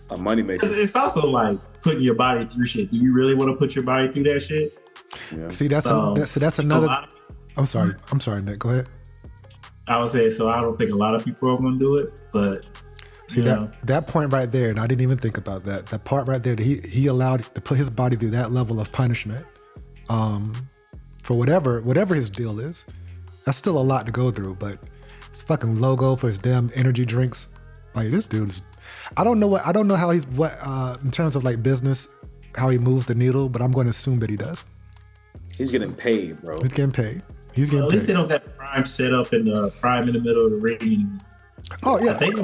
Speaker 5: a moneymaker.
Speaker 6: It's also like putting your body through shit. Do you really want to put your body through that shit?
Speaker 4: Yeah. See, that's another. I'm sorry, Nick. Go ahead.
Speaker 6: I would say so. I don't think a lot of people are going to do it, but
Speaker 4: see that point right there, and I didn't even think about that. That part right there, that he allowed to put his body through that level of punishment, for whatever his deal is. That's still a lot to go through, but his fucking logo for his damn energy drinks, like this dude's. I don't know how he's in terms of like business, how he moves the needle, but I'm going to assume that he does.
Speaker 5: He's getting paid, bro.
Speaker 4: He's getting paid.
Speaker 6: At least they don't have Prime set up in the Prime in the middle of the ring.
Speaker 4: Oh yeah,
Speaker 6: I think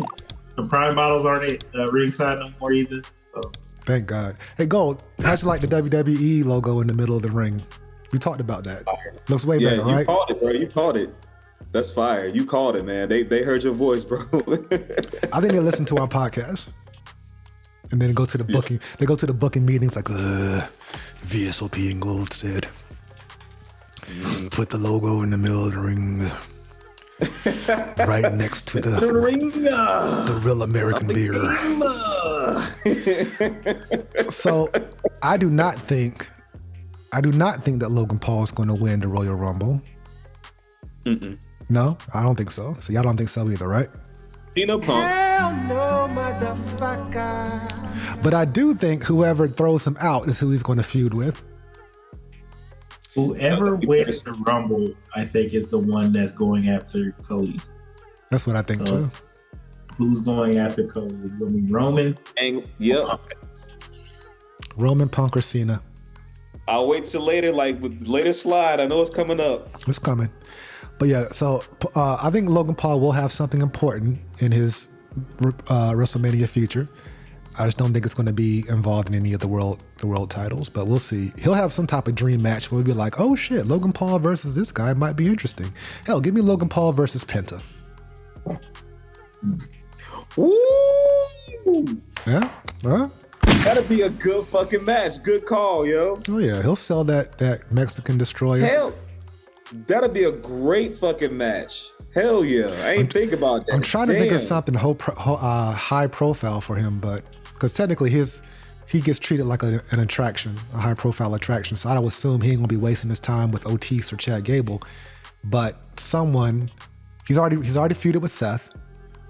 Speaker 6: the Prime bottles aren't ringside no more either. So.
Speaker 4: Thank God. Hey, Gold, how'd you like the WWE logo in the middle of the ring? We talked about that. Looks way better, right?
Speaker 5: You called it, bro. You called it. That's fire. You called it, man. They heard your voice, bro.
Speaker 4: I think they listen to our podcast. And then go to the booking. They go to the booking meetings like, VSOP and Gold said, put the logo in the middle of the ring, right next to the real American beer. So I do not think that Logan Paul is going to win the Royal Rumble. Mm-mm. No, I don't think so. So y'all don't think so either, right?
Speaker 5: Cena Punk.
Speaker 1: Hell no, motherfucker.
Speaker 4: But I do think whoever throws him out is who he's going to feud with.
Speaker 6: Whoever wins the Rumble, I think, is the one that's going after Cody.
Speaker 4: That's what I think too.
Speaker 6: Who's going after Cody? Is it going to be Roman?
Speaker 4: Roman, Punk, or Cena.
Speaker 5: I'll wait till later, like with the later slide. I know it's coming up.
Speaker 4: It's coming. But yeah, so I think Logan Paul will have something important in his WrestleMania future. I just don't think it's going to be involved in any of the world titles, but we'll see. He'll have some type of dream match where we'll be like, oh shit, Logan Paul versus this guy might be interesting. Hell, give me Logan Paul versus Penta.
Speaker 5: Woo!
Speaker 4: Yeah? Huh?
Speaker 5: That'll be a good fucking match. Good call, yo.
Speaker 4: Oh yeah, he'll sell that Mexican destroyer.
Speaker 5: Hell, that'll be a great fucking match. Hell yeah. I ain't think about that.
Speaker 4: I'm trying to think of something high profile for him, but because technically he gets treated like an attraction, a high profile attraction. So I would assume he ain't gonna be wasting his time with Otis or Chad Gable. But someone, he's already feuded with Seth.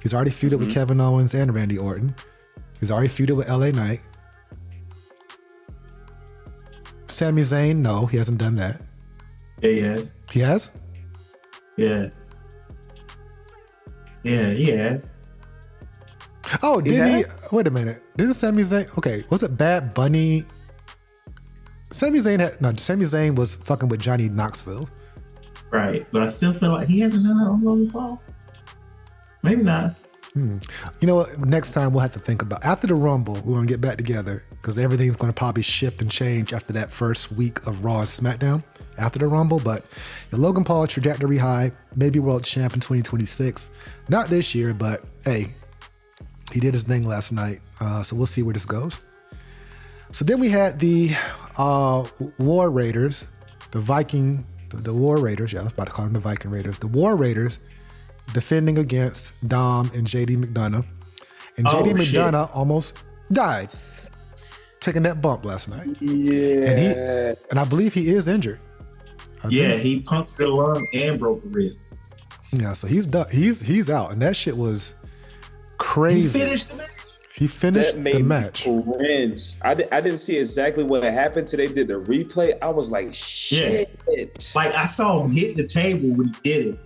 Speaker 4: He's already feuded with Kevin Owens and Randy Orton. He's already feuded with LA Knight. Sami Zayn, no, he hasn't done that.
Speaker 6: Yeah, he has.
Speaker 4: He has?
Speaker 6: Yeah. Yeah, he has.
Speaker 4: Oh, didn't he? Wait a minute. Didn't Sami Zayn? Okay, was it Bad Bunny? Sami Zayn was fucking with Johnny Knoxville.
Speaker 6: Right, but I still feel like he hasn't done that on Logan Paul. Maybe not.
Speaker 4: You know what? Next time we'll have to think about. After the Rumble, we're gonna get back together because everything's gonna probably shift and change after that first week of Raw and SmackDown after the Rumble. But Logan Paul trajectory high, maybe world champ in 2026. Not this year, but hey, he did his thing last night. So we'll see where this goes. So then we had the War Raiders, the War Raiders. Yeah, I was about to call them the Viking Raiders. The War Raiders defending against Dom and JD McDonagh. And JD McDonagh almost died taking that bump last night.
Speaker 5: Yeah.
Speaker 4: And I believe he is injured.
Speaker 6: He punctured a lung and broke a rib.
Speaker 4: Yeah, so he's done. He's out. And that shit was crazy.
Speaker 6: He finished the match.
Speaker 4: He finished the match.
Speaker 5: Cringe. I didn't see exactly what happened till they did the replay. I was like, shit.
Speaker 6: Yeah. Like I saw him hit the table when he did it.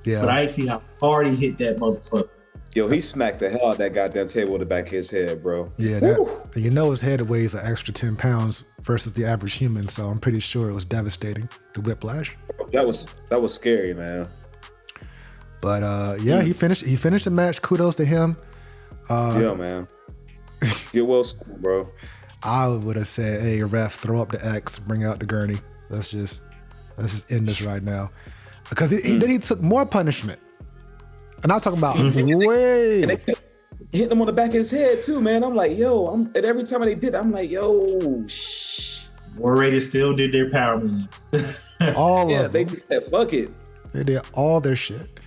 Speaker 4: Yeah.
Speaker 6: But I didn't see how hard he hit that motherfucker.
Speaker 5: Yo, he smacked the hell out of that goddamn table in the back of his head, bro.
Speaker 4: Yeah, you know his head weighs an extra 10 pounds versus the average human, so I'm pretty sure it was devastating, the whiplash.
Speaker 5: That was scary, man.
Speaker 4: But he finished the match. Kudos to him.
Speaker 5: Yeah, man. Get well soon, bro.
Speaker 4: I would have said, hey, ref, throw up the X, bring out the gurney. Let's just end this right now. Because then he took more punishment. And I'm talking about way.
Speaker 5: And they kept hitting him on the back of his head too, man. I'm like, yo, and every time they did, I'm like, yo,
Speaker 6: War Raiders still did their power moves.
Speaker 4: All of them.
Speaker 5: They just said, fuck it.
Speaker 4: They did all their shit.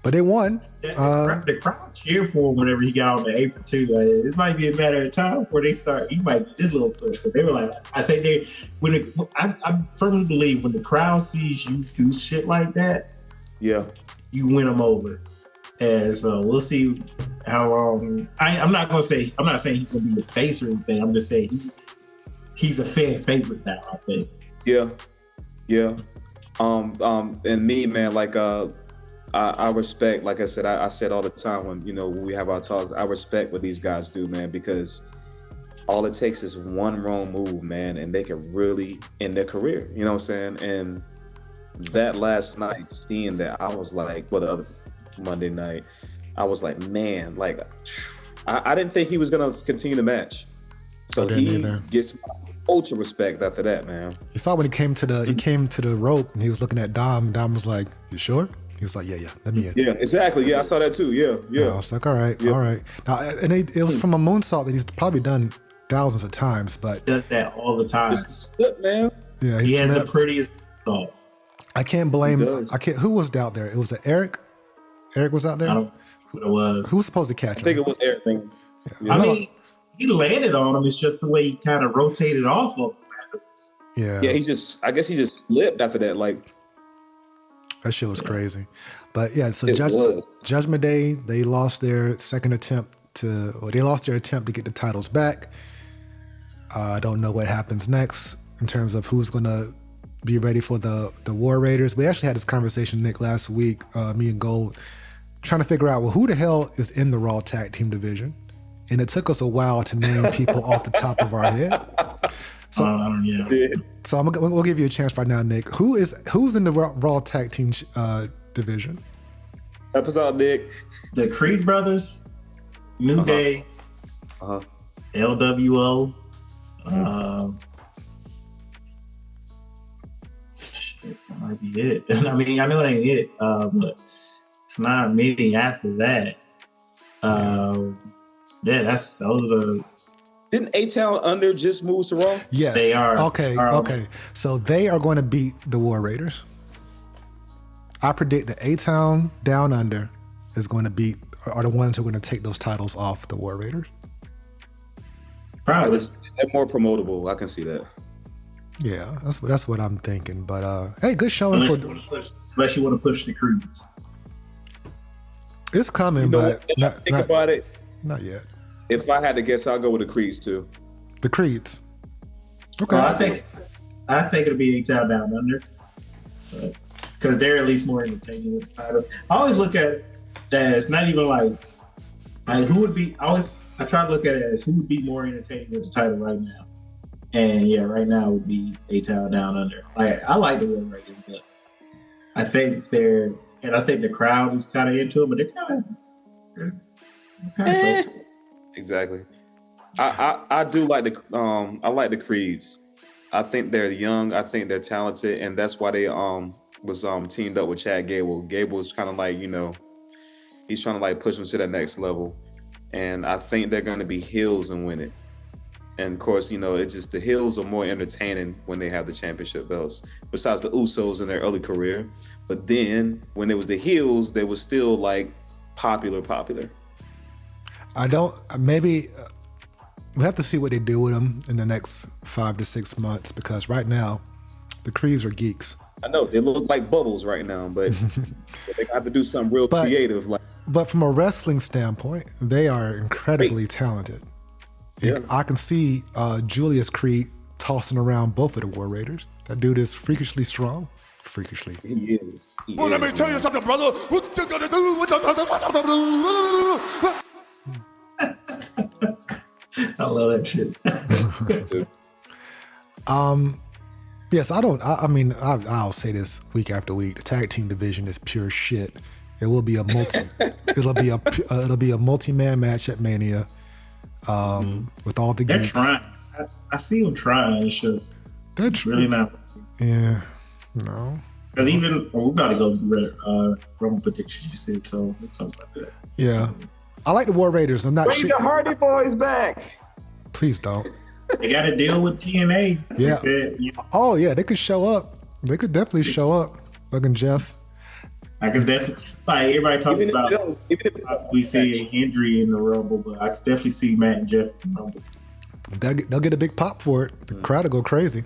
Speaker 4: But they won.
Speaker 6: The crowd cheered for him whenever he got on the apron too. Like, it might be a matter of time before they start. He might get this little push because they were like, I think I firmly believe when the crowd sees you do shit like that,
Speaker 5: yeah,
Speaker 6: you win him over. And so we'll see how long. I'm not saying he's gonna be a face or anything. I'm just saying he's a fan favorite now, I think.
Speaker 5: Yeah. And me, man, like I respect, like I said, I said all the time when we have our talks, I respect what these guys do, man, because all it takes is one wrong move, man, and they can really end their career. You know what I'm saying? And that last night, seeing that, I was like, the other Monday night, I was like, man, like I didn't think he was gonna continue the match. So he gets my ultra respect after that, man.
Speaker 4: You saw when he came to the rope and he was looking at Dom. And Dom was like, "You sure?" He was like, "Yeah, let me in."
Speaker 5: Yeah, exactly. Yeah, I saw that too. Yeah.
Speaker 4: I was like, "All right." Now, and it was from a moonsault that he's probably done thousands of times, but
Speaker 6: he does that all the time.
Speaker 5: Just slip, man.
Speaker 4: Yeah,
Speaker 6: he has the prettiest moonsault.
Speaker 4: I can't blame. Who was out there? It was Eric. Eric was out there.
Speaker 6: I don't know who it was.
Speaker 4: Who was supposed to catch him?
Speaker 5: I think it was Eric.
Speaker 6: Yeah. I mean, he landed on him. It's just the way he kind of rotated off of him afterwards.
Speaker 4: Yeah.
Speaker 5: Yeah, I guess he just slipped after that. Like,
Speaker 4: that shit was crazy. But yeah, so Judgment Day, they lost their attempt to get the titles back. I don't know what happens next in terms of who's going to be ready for the War Raiders. We actually had this conversation, Nick, last week, me and Gold, trying to figure out, well, who the hell is in the Raw Tag Team division? And it took us a while to name people off the top of our head. So we'll give you a chance right now, Nick. Who's in the Raw Tag Team division?
Speaker 5: Help us out, Nick.
Speaker 6: The Creed Brothers, New Day, LWO. Shit, that might be it. I mean, I know it ain't it, but it's not many after that. Yeah, those are.
Speaker 5: Didn't A-Town Under just move to Raw?
Speaker 4: Yes.
Speaker 6: They are.
Speaker 4: Okay. So they are going to beat the War Raiders. I predict that A-Town Down Under is going to are the ones who are going to take those titles off the War Raiders.
Speaker 6: Probably.
Speaker 5: They're more promotable. I can see that.
Speaker 4: Yeah, that's what I'm thinking. But hey, good showing
Speaker 6: unless you want to push the Creeds.
Speaker 4: It's coming, but
Speaker 5: think about it.
Speaker 4: Not yet.
Speaker 5: If I had to guess, I'll go with the Creeds too.
Speaker 4: The Creeds. Okay.
Speaker 6: I think it'll be A-Town Down Under, because they're at least more entertaining with the title. I always look at it as not even like who would be. I try to look at it as who would be more entertaining with the title right now. And yeah, right now it would be A-Town Down Under. I like the War Raiders, but I think the crowd is kind of into it, but they're kind of
Speaker 5: exactly. I do like I like the Creeds. I think they're young. I think they're talented, and that's why they was teamed up with Chad Gable. Gable's kind of like, he's trying to like push them to that next level, and I think they're going to be heels and win it. And of course, it's just the heels are more entertaining when they have the championship belts. Besides the Usos in their early career, but then when it was the heels, they were still like popular.
Speaker 4: Maybe we have to see what they do with them in the next 5 to 6 months, because right now the Creeds are geeks.
Speaker 5: I know they look like bubbles right now, but they have to do something real creative.
Speaker 4: But from a wrestling standpoint, they are incredibly talented. Yeah. I can see Julius Creed tossing around both of the War Raiders. That dude is freakishly strong. Freakishly.
Speaker 5: He is.
Speaker 2: Let me tell you something, brother. What you gonna do?
Speaker 6: I love that shit.
Speaker 4: Yes, I'll say this week after week. The tag team division is pure shit. It will be it'll be a multi-man match at Mania. With all the
Speaker 6: geeks. They're trying. I see them trying. It's just really not.
Speaker 4: Yeah, no.
Speaker 6: Because we got to go to the Rumble predictions. You said, so we'll talk about that.
Speaker 4: Yeah, I like the War Raiders. I'm not.
Speaker 5: Bring the Hardy Boys back.
Speaker 4: Please don't.
Speaker 6: They got to deal with TNA.
Speaker 4: Yeah.
Speaker 6: Said,
Speaker 4: Oh yeah, they could show up. They could definitely show up. Logan Jeff.
Speaker 6: I can definitely, everybody talking about possibly seeing Hendry in the Rumble, but I could definitely see Matt and Jeff in the Rumble.
Speaker 4: They'll get a big pop for it. The crowd will go crazy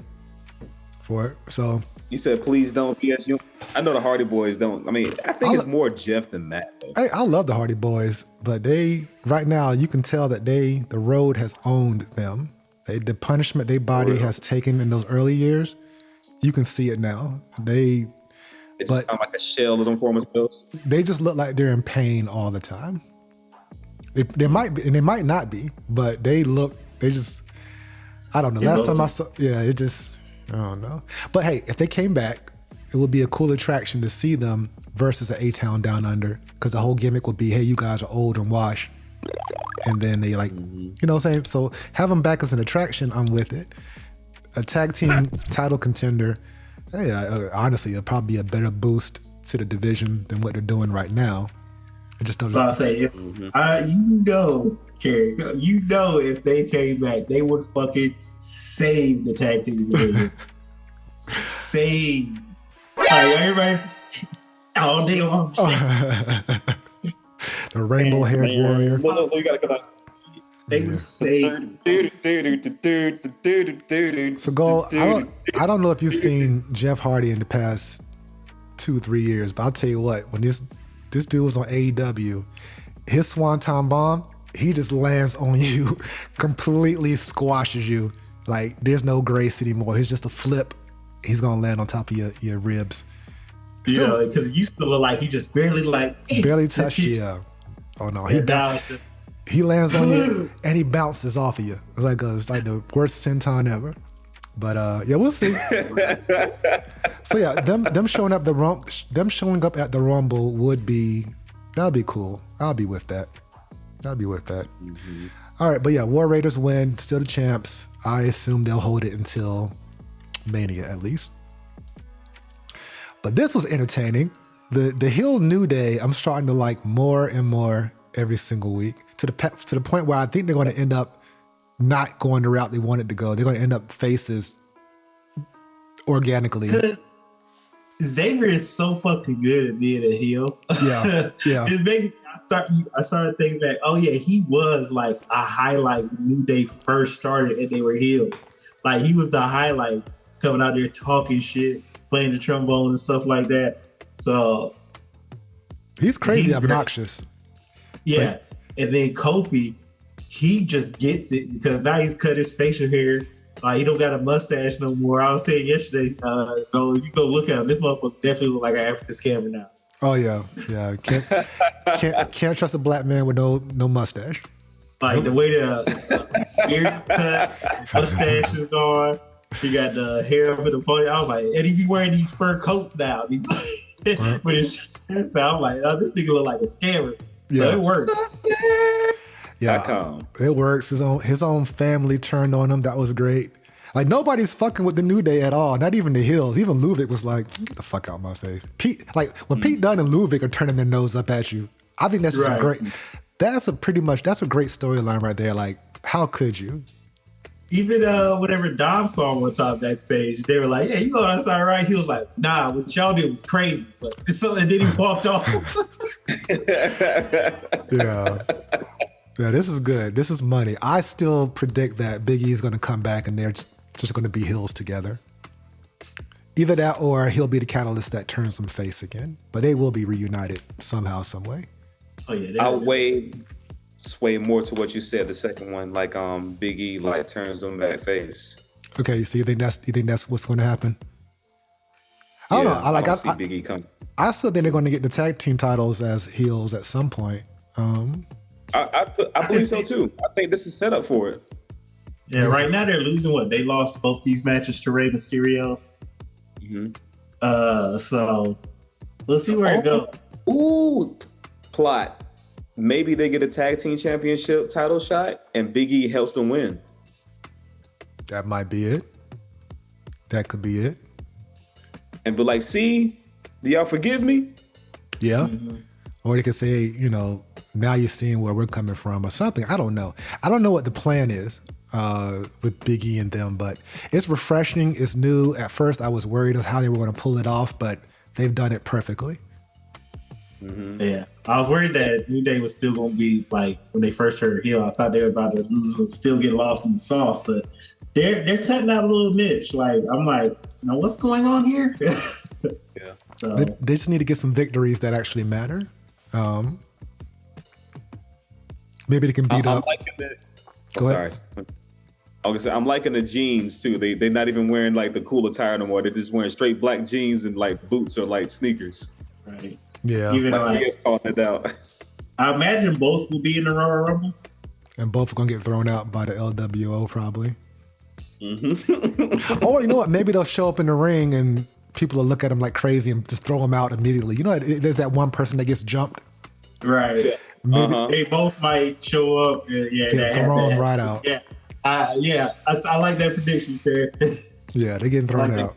Speaker 4: for it. So
Speaker 5: You said please don't PS. I know the Hardy Boys don't. I mean, I think it's more Jeff than Matt. Though.
Speaker 4: I love the Hardy Boys, but right now you can tell that the road has owned them. The punishment their body has taken in those early years, you can see it now. They
Speaker 5: just sound like a shell of them former bills.
Speaker 4: They just look like they're in pain all the time. They might be, and they might not be, but they just, I don't know. Last time I saw, I don't know. But hey, if they came back, it would be a cool attraction to see them versus the A-Town Down Under, because the whole gimmick would be, hey, you guys are old and washed. And then they like, you know what I'm saying? So have them back as an attraction, I'm with it. A tag team title contender, hey, honestly, it'll probably be a better boost to the division than what they're doing right now. I just don't know.
Speaker 6: I'll say, if Kerry, if they came back, they would fucking save the tag team division. Save. Like, everybody's all day long.
Speaker 4: The rainbow-haired warrior.
Speaker 5: Well, you gotta come out.
Speaker 6: They would save.
Speaker 4: So, Gold, I don't know if you've seen Jeff Hardy in the past 2-3 years, but I'll tell you what, when this dude was on AEW, his Swanton Bomb, he just lands on you, completely squashes you. Like, there's no grace anymore. He's just a flip. He's gonna land on top of your ribs.
Speaker 6: Yeah, because it used to look like he just barely
Speaker 4: touched you. Yeah. Oh no, he lands on you and he bounces off of you. It's like the worst senton ever. But we'll see. So yeah, them showing up at the Rumble that'd be cool. I'll be with that. Mm-hmm. All right, but yeah, War Raiders win, still the champs. I assume they'll hold it until Mania at least. But this was entertaining. The heel New Day, I'm starting to like more and more every single week, to the point where I think they're going to end up not going the route they wanted to go. They're going to end up faces organically.
Speaker 6: Because Xavier is so fucking good at being a heel.
Speaker 4: Yeah.
Speaker 6: It made me, I started thinking back, oh yeah, he was like a highlight when New Day first started and they were heels. Like, he was the highlight, coming out there talking shit, playing the trombone and stuff like that. So
Speaker 4: he's crazy obnoxious.
Speaker 6: Yeah. And then Kofi, he just gets it because now he's cut his facial hair. He don't got a mustache no more. I was saying yesterday, if you go look at him, this motherfucker definitely look like an African scammer now.
Speaker 4: Oh yeah. Can't trust a black man with no mustache.
Speaker 6: Like the way the ears is cut, mustache is gone. He got the hair over the pony. I was like, and he be wearing these fur coats now. He's like, with his chest out. I'm like, oh, this nigga look like a scammer.
Speaker 4: Yeah,
Speaker 6: so it works.
Speaker 4: Yeah, it works. His own family turned on him. That was great. Like, nobody's fucking with the New Day at all. Not even the Hills. Even Ludwig was like, get the fuck out of my face. Pete Dunne and Ludwig are turning their nose up at you. I think that's just a great. That's a great storyline right there. Like, how could you?
Speaker 6: Even whenever Dom saw him on top backstage, they were like, "Yeah, you going outside, right?" He was like, "Nah, what y'all did was crazy." But and then he walked off.
Speaker 4: Yeah, this is good. This is money. I still predict that Big E is going to come back and they're just going to be heels together. Either that or he'll be the catalyst that turns them face again. But they will be reunited somehow, some way.
Speaker 6: Oh yeah,
Speaker 5: I'll sway more to what you said, the second one, like Big E like turns them back face.
Speaker 4: Okay, so you think that's what's going to happen? I don't know. I don't see Big E come. I still think they're going to get the tag team titles as heels at some point.
Speaker 5: I believe so too. I think this is set up for it.
Speaker 6: Yeah, right now they're losing. What, they lost both these matches to Rey Mysterio. Mm-hmm. So we'll see where it goes.
Speaker 5: Ooh, plot. Maybe they get a tag team championship title shot and Big E helps them win.
Speaker 4: That might be it. That could be it.
Speaker 5: And be like, see, do y'all forgive me?
Speaker 4: Yeah. Mm-hmm. Or they could say, now you're seeing where we're coming from or something. I don't know. I don't know what the plan is with Big E and them, but it's refreshing. It's new. At first, I was worried of how they were going to pull it off, but they've done it perfectly.
Speaker 6: Mm-hmm. Yeah, I was worried that New Day was still going to be like when they first turned heel. I thought they were about to lose and still get lost in the sauce, but they're cutting out a little niche. Like, I'm like, what's going on here?
Speaker 5: Yeah.
Speaker 6: So,
Speaker 4: They just need to get some victories that actually matter. Maybe they can beat
Speaker 5: I'm
Speaker 4: up.
Speaker 5: liking the.
Speaker 4: Go
Speaker 5: Sorry.
Speaker 4: ahead.
Speaker 5: I was gonna say, I'm liking the jeans too. They're not even wearing like the cool attire no more. They're just wearing straight black jeans and like boots or like sneakers.
Speaker 6: right.
Speaker 4: Yeah.
Speaker 6: Even
Speaker 5: Like Ria's calling it out.
Speaker 6: I imagine both will be in the Royal Rumble.
Speaker 4: And both are going to get thrown out by the LWO probably.
Speaker 5: Mm-hmm.
Speaker 4: Or you know what? Maybe they'll show up in the ring and people will look at them like crazy and just throw them out immediately. You know, there's that one person that gets jumped.
Speaker 6: Right.
Speaker 4: Maybe
Speaker 6: They both might show up. And,
Speaker 4: get thrown right out.
Speaker 6: Yeah. I like that prediction, Craig.
Speaker 4: Yeah, they're getting thrown out.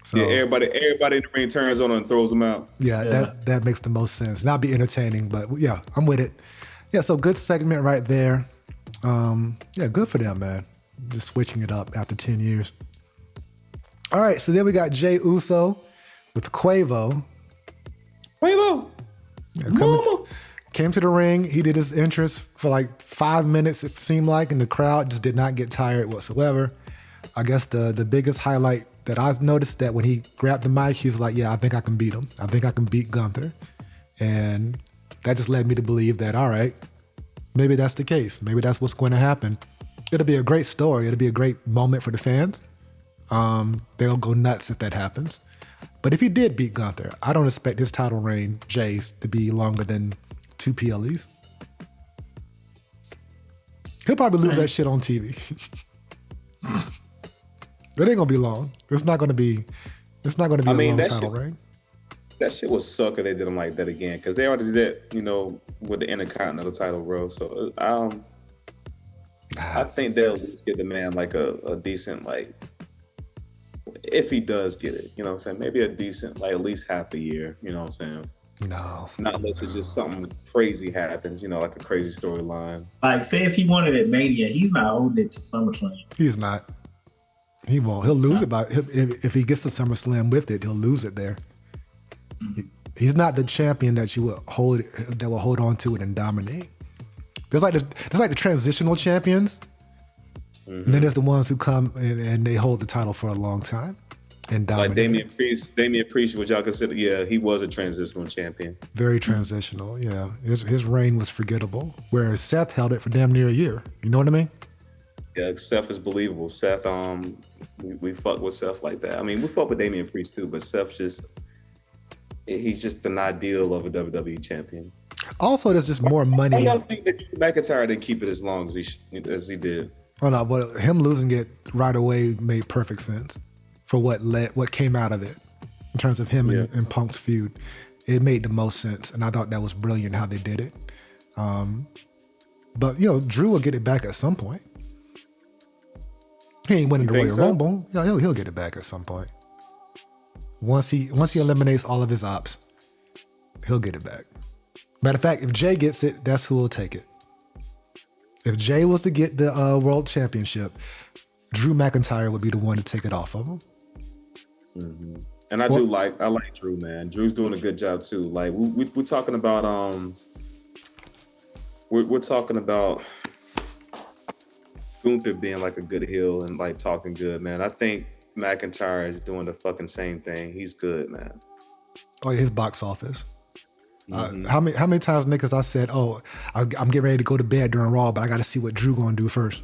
Speaker 4: So,
Speaker 5: Yeah, everybody in the ring turns on and throws them out.
Speaker 4: yeah, that makes the most sense. Not be entertaining, but yeah, I'm with it. Yeah, so good segment right there. Yeah, good for them, man. Just switching it up after 10 years. All right, so then we got Jey Uso with Quavo.
Speaker 5: Quavo.
Speaker 4: Yeah, came to the ring. He did his entrance for like 5 minutes, it seemed like, and the crowd just did not get tired whatsoever. I guess the biggest highlight that I noticed that when he grabbed the mic, he was like, yeah, I think I can beat him. I think I can beat Gunther. And that just led me to believe that, all right, maybe that's the case. Maybe that's what's going to happen. It'll be a great story. It'll be a great moment for the fans. They'll go nuts if that happens. But if he did beat Gunther, I don't expect his title reign, Jay's, to be longer than 2 PLEs. He'll probably lose that shit on TV. It ain't gonna be long. It's not gonna be a long title reign.
Speaker 5: That shit would suck if they did him like that again, because they already did that, with the Intercontinental title, bro. So I think they'll at least get the man like a decent, like, if he does get it, you know what I'm saying? Maybe a decent, like, at least half a year, you know what I'm saying?
Speaker 4: No.
Speaker 5: Not unless it's just something crazy happens, like a crazy storyline.
Speaker 6: Like, say if he won it at Mania, he's not holding it to SummerSlam.
Speaker 4: He's not. He won't. He'll lose it if he gets to SummerSlam with it, he'll lose it there. He's not the champion that will hold on to it and dominate. There's like the transitional champions, and then there's the ones who come and they hold the title for a long time and dominate.
Speaker 5: Like Damian Priest, which y'all consider, yeah, he was a transitional champion.
Speaker 4: Very transitional, yeah. His reign was forgettable, whereas Seth held it for damn near a year. You know what I mean?
Speaker 5: Yeah, Seth is believable. Seth, we fuck with Seth like that. I mean, we fuck with Damian Priest too, but Seth he's just an ideal of a WWE champion.
Speaker 4: Also, there's just more money.
Speaker 5: I don't think that McIntyre didn't keep it as long as he did.
Speaker 4: Oh no, but him losing it right away made perfect sense for what came out of it in terms of him and Punk's feud. It made the most sense, and I thought that was brilliant how they did it. But Drew will get it back at some point. He ain't winning the Royal Rumble. Yeah, he'll get it back at some point. Once he eliminates all of his ops, he'll get it back. Matter of fact, if Jey gets it, that's who will take it. If Jey was to get the World Championship, Drew McIntyre would be the one to take it off of him.
Speaker 5: Mm-hmm. And I like Drew, man. Drew's doing a good job too. Like we're talking about we're talking about Gunther being like a good heel and like talking good, man. I think McIntyre is doing the fucking same thing. He's good, man.
Speaker 4: Oh, yeah, his box office.
Speaker 5: Mm-hmm.
Speaker 4: How many times, Nick, has I said, I'm getting ready to go to bed during Raw, but I got to see what Drew gonna do first.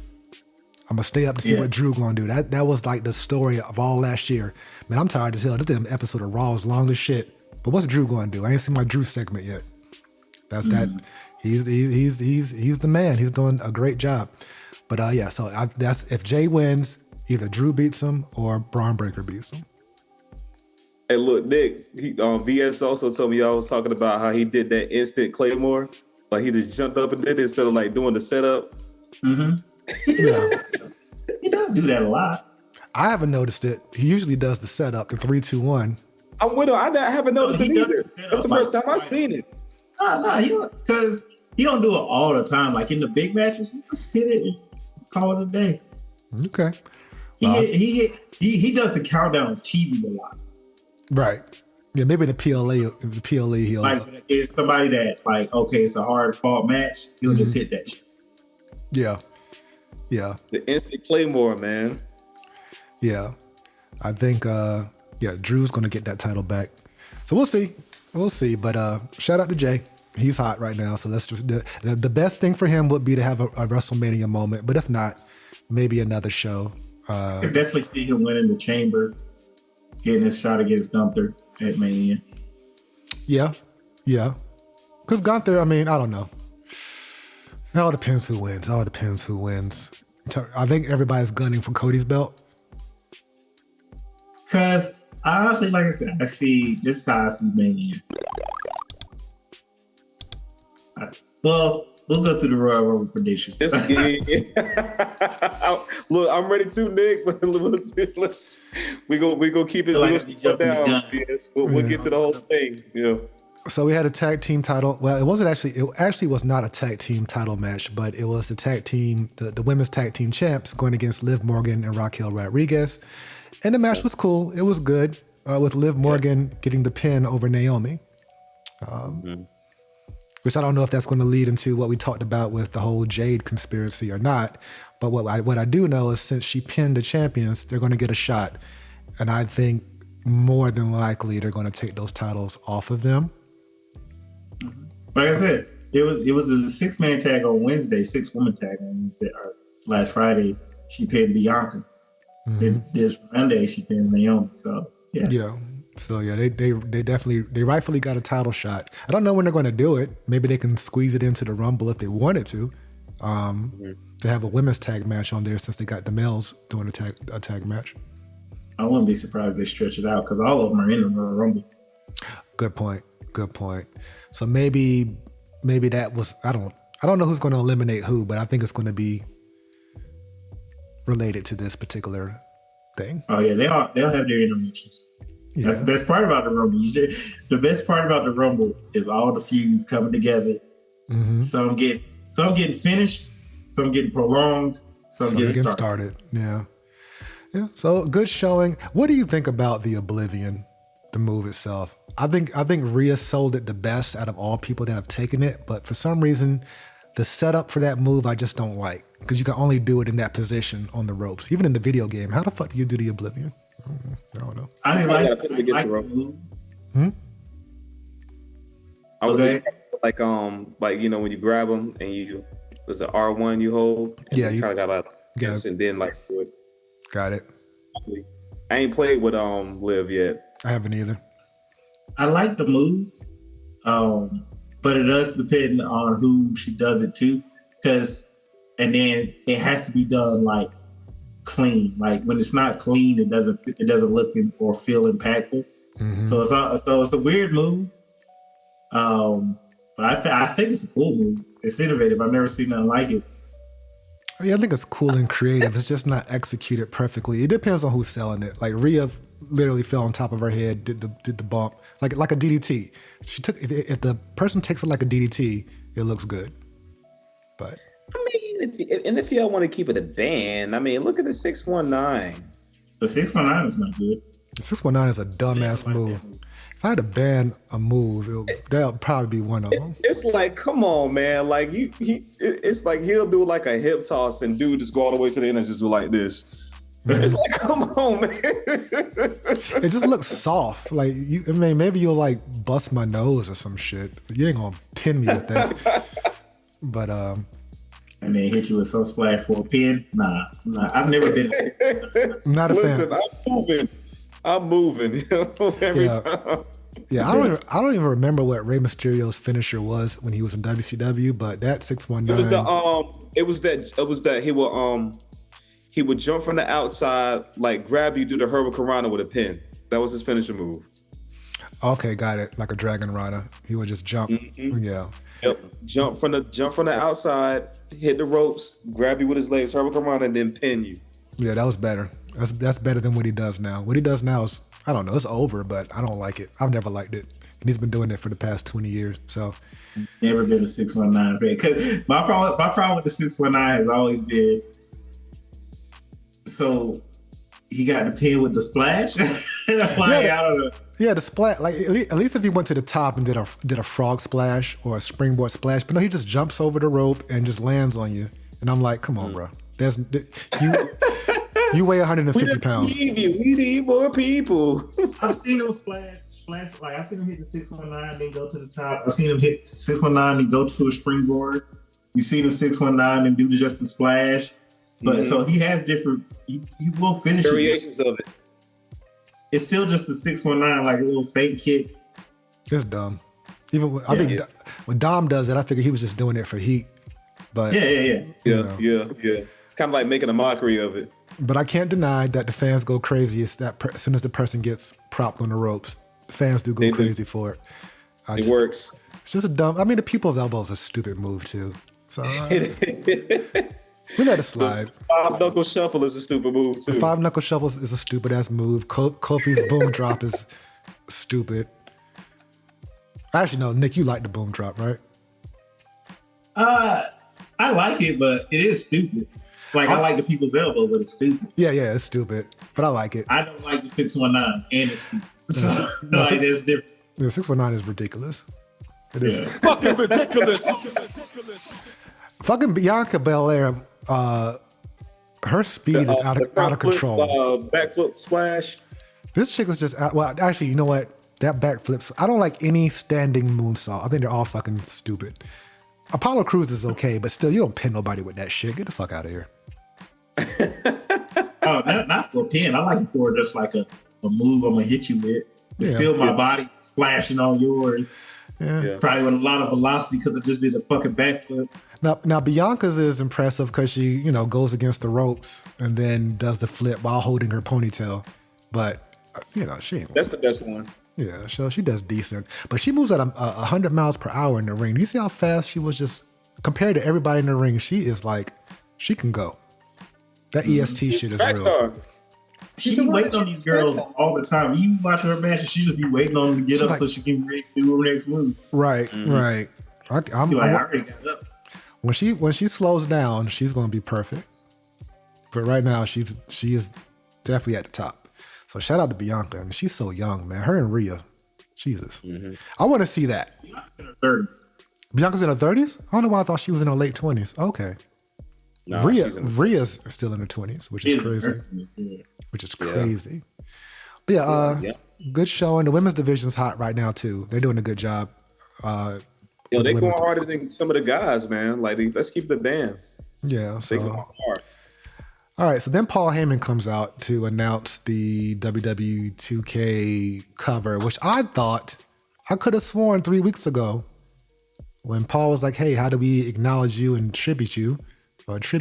Speaker 4: I'm gonna stay up to see what Drew gonna do. That was like the story of all last year. Man, I'm tired as hell. This damn episode of Raw is long as shit. But what's Drew gonna do? I ain't seen my Drew segment yet. That's that. He's the man. He's doing a great job. But so that's if Jey wins, either Drew beats him or Braun Breaker beats him.
Speaker 5: Hey, look, Nick, VS also told me I was talking about how he did that instant Claymore. Like he just jumped up and did it instead of like doing the setup.
Speaker 6: Mm-hmm.
Speaker 4: Yeah.
Speaker 6: He does do that a lot.
Speaker 4: I haven't noticed it. He usually does the setup, the 3, 2, 1.
Speaker 5: I'm with him. I haven't noticed it either. That's the first time I've seen it.
Speaker 6: No, because he don't do it all the time. Like in the big matches, he just hit it and call it a day.
Speaker 4: Okay.
Speaker 6: He does the countdown on TV a lot.
Speaker 4: Right. Yeah, maybe the PLE he'll
Speaker 6: like it's somebody that like, okay, it's a hard fought match, he'll just hit that shit.
Speaker 4: Yeah. Yeah.
Speaker 5: The instant Claymore, man.
Speaker 4: Yeah. I think, Drew's going to get that title back. So we'll see. We'll see. But shout out to Jey. He's hot right now. So let's just the best thing for him would be to have a WrestleMania moment. But if not, maybe another show.
Speaker 6: I could definitely see him winning the Chamber, getting his shot against Gunther at Mania.
Speaker 4: Yeah. Because Gunther, I mean, I don't know. It all depends who wins. I think everybody's gunning for Cody's belt.
Speaker 6: Because I honestly, like I said, this is how I see Mania. Well, we'll go through the Royal Rumble predictions.
Speaker 5: Look, I'm ready to, Nick. We go keep it. We'll keep it down. Yes, we'll get to the whole thing. Yeah.
Speaker 4: So we had a tag team title. Well, it wasn't actually. It actually was not a tag team title match, but it was the tag team, the women's tag team champs going against Liv Morgan and Raquel Rodriguez, and the match was cool. It was good with Liv Morgan getting the pin over Naomi. Which I don't know if that's going to lead into what we talked about with the whole Jade conspiracy or not. But what I do know is since she pinned the champions, they're going to get a shot. And I think more than likely they're going to take those titles off of them.
Speaker 6: Like I said, it was a 6-man tag on Wednesday, 6-woman tag on Wednesday. Or last Friday, she pinned Bianca. This Monday, she pinned Naomi. So, yeah. Yeah.
Speaker 4: So yeah, they rightfully got a title shot. I don't know when they're going to do it. Maybe they can squeeze it into the Rumble if they wanted to. To have a women's tag match on there since they got the males doing a tag match.
Speaker 6: I wouldn't be surprised if they stretch it out because all of them are in the Royal Rumble.
Speaker 4: Good point. So maybe that was I don't know who's going to eliminate who, but I think it's going to be related to this particular thing.
Speaker 6: Oh yeah, they'll have their intermissions. Yeah. That's the best part about the Rumble. The best part about the Rumble is all the feuds coming together. Mm-hmm. Some getting finished, some getting prolonged, some getting started.
Speaker 4: Yeah. So good showing. What do you think about the Oblivion, the move itself? I think Rhea sold it the best out of all people that have taken it, but for some reason, the setup for that move I just don't like because you can only do it in that position on the ropes. Even in the video game, how the fuck do you do the Oblivion? I don't know.
Speaker 5: I mean, I put it against the rope. I was like when you grab them and there's an R1 you hold. And you kind of got and then like do it.
Speaker 4: Got it.
Speaker 5: I ain't played with Liv yet.
Speaker 4: I haven't either.
Speaker 6: I like the move, but it does depend on who she does it to, and then it has to be done like clean. Like when it's not clean, it doesn't look or feel impactful. Mm-hmm. So it's a weird move, but I think it's a cool move. It's innovative. I've never seen nothing like it.
Speaker 4: Yeah, I think it's cool and creative. It's just not executed perfectly. It depends on who's selling it. Like Rhea literally fell on top of her head, did the bump like a DDT. She took if the person takes it like a DDT, it looks good. But
Speaker 5: I mean, if y'all want to keep it a band, I mean, look at the 619.
Speaker 6: The 619 is not good.
Speaker 4: The 619 is a dumbass move. If I had to ban a move, that'll probably be one of them.
Speaker 5: It's like, come on, man. Like it's like he'll do like a hip toss and dude just go all the way to the end and just do like this. It's like, come on, man.
Speaker 6: Mm-hmm.
Speaker 4: It just looks soft. Like maybe you'll like bust my nose or some shit. You ain't gonna pin me with that. But
Speaker 6: and then hit you with some splash for a pin. Nah. I've never been.
Speaker 4: Not a
Speaker 5: Listen,
Speaker 4: fan.
Speaker 5: I'm moving every time.
Speaker 4: Yeah, I don't even remember what Rey Mysterio's finisher was when he was in WCW, but that 619.
Speaker 5: It was that he would jump from the outside, like grab you, do the Hurricanrana with a pin. That was his finisher move.
Speaker 4: Okay, got it. Like a Dragon Rider, he would just jump. Mm-hmm. Yeah.
Speaker 5: Yep. Jump from the outside, hit the ropes, grab you with his legs, Hurricanrana, and then pin you.
Speaker 4: Yeah, that was better. That's better than what he does now. What he does now is, I don't know, it's over, but I don't like it. I've never liked it. And he's been doing it for the past 20 years. So
Speaker 6: never been a 619 fan. Because my problem with the 619 has always been, so he got the pin with the splash.
Speaker 4: Yeah, the splash. Like at least if he went to the top and did a frog splash or a springboard splash, but no, he just jumps over the rope and just lands on you. And I'm like, come on, bro. You weigh 150 pounds.
Speaker 5: We need more people.
Speaker 6: I've seen him splash. Like I've seen him hit the 619, then go to the top. I've seen him hit 619 and go to a springboard. You see him 619 and do just a splash. But so he has different. He will finish
Speaker 5: variations of it.
Speaker 6: It's still just a 619, like a little fake kick.
Speaker 4: It's dumb. Even I think when Dom does it, I figure he was just doing it for heat. But
Speaker 5: yeah. Kind of like making a mockery of it.
Speaker 4: But I can't deny that the fans go crazy as soon as the person gets propped on the ropes. The fans do go crazy for it.
Speaker 5: It works.
Speaker 4: It's just a dumb. I mean, the people's elbow is a stupid move too. So we let it slide.
Speaker 5: The 5-knuckle shuffle is a stupid move too.
Speaker 4: The 5-knuckle shuffle is a stupid ass move. Kofi's boom drop is stupid. Actually, no, Nick, you like the boom drop, right?
Speaker 6: I like it, but it is stupid. Like I like the people's elbow, but it's stupid.
Speaker 4: Yeah, it's stupid, but I like it.
Speaker 6: I don't like the 619, and it's stupid. There's different.
Speaker 4: The 619 is ridiculous. It is
Speaker 5: fucking ridiculous.
Speaker 4: Fucking Bianca Belair, her speed is out of control.
Speaker 5: Backflip splash.
Speaker 4: This chick is just well. Actually, you know what? That backflips. I don't like any standing moonsault. I think they're all fucking stupid. Apollo Crews is okay, but still, you don't pin nobody with that shit. Get the fuck out of here.
Speaker 6: Oh, not for a pin. I like it for just like a move I'm gonna hit you with. It's still my body splashing on yours. Yeah. Probably with a lot of velocity because it just did a fucking backflip.
Speaker 4: Now Bianca's is impressive because she, goes against the ropes and then does the flip while holding her ponytail. But she ain't.
Speaker 5: That's the best one.
Speaker 4: Yeah, so she does decent, but she moves at 100 miles per hour in the ring. Do you see how fast she was? Just compared to everybody in the ring, she is like, she can go. That EST shit is real.
Speaker 6: She be waiting on these girls all the time. You watch her matches, she just be waiting on them to get up so she can do her next move.
Speaker 4: Right. I already got up. When she slows down, she's going to be perfect. But right now, she is definitely at the top. So shout out to Bianca. I mean, she's so young, man. Her and Rhea. Jesus. I want to see that.
Speaker 6: Bianca's in her 30s.
Speaker 4: Bianca's in her 30s? I don't know why I thought she was in her late 20s. Okay. No, Rhea's still in her 20s, which is crazy. Which is crazy. But good showing. The women's division's hot right now, too. They're doing a good job.
Speaker 5: They're going harder than some of the guys, man. Like, let's keep the band.
Speaker 4: Yeah. So.
Speaker 5: They go hard.
Speaker 4: All right, so then Paul Heyman comes out to announce the WWE 2K cover, which I could have sworn 3 weeks ago when Paul was like, hey, how do we acknowledge you and tribute you?
Speaker 5: If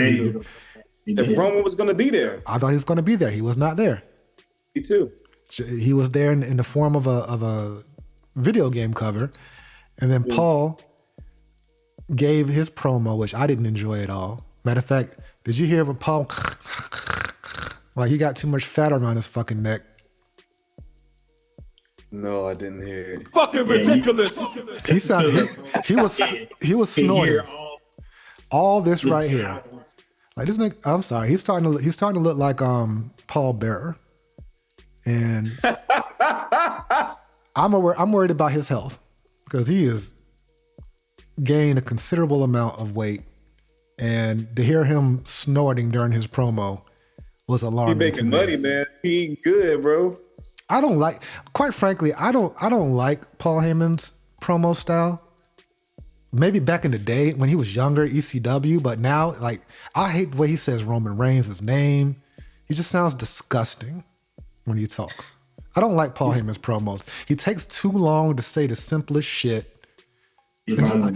Speaker 5: Roman was going to be there.
Speaker 4: I thought he was going to be there. He was not there.
Speaker 5: Me too.
Speaker 4: He was there in the form of a video game cover. And then Paul gave his promo, which I didn't enjoy at all. Matter of fact, did you hear when Paul, like he got too much fat around his fucking neck?
Speaker 5: No, I didn't hear it.
Speaker 1: Fucking ridiculous.
Speaker 4: He was snorting. All this right here. Like this nigga, I'm sorry. He's starting to look like Paul Bearer. And I'm worried about his health because he has gained a considerable amount of weight. And to hear him snorting during his promo was alarming.
Speaker 5: He making money, man. He eating good, bro.
Speaker 4: Quite frankly, I don't like Paul Heyman's promo style. Maybe back in the day when he was younger, ECW, but now, like, I hate the way he says Roman Reigns' name. He just sounds disgusting when he talks. I don't like Paul Heyman's promos. He takes too long to say the simplest shit. I just thought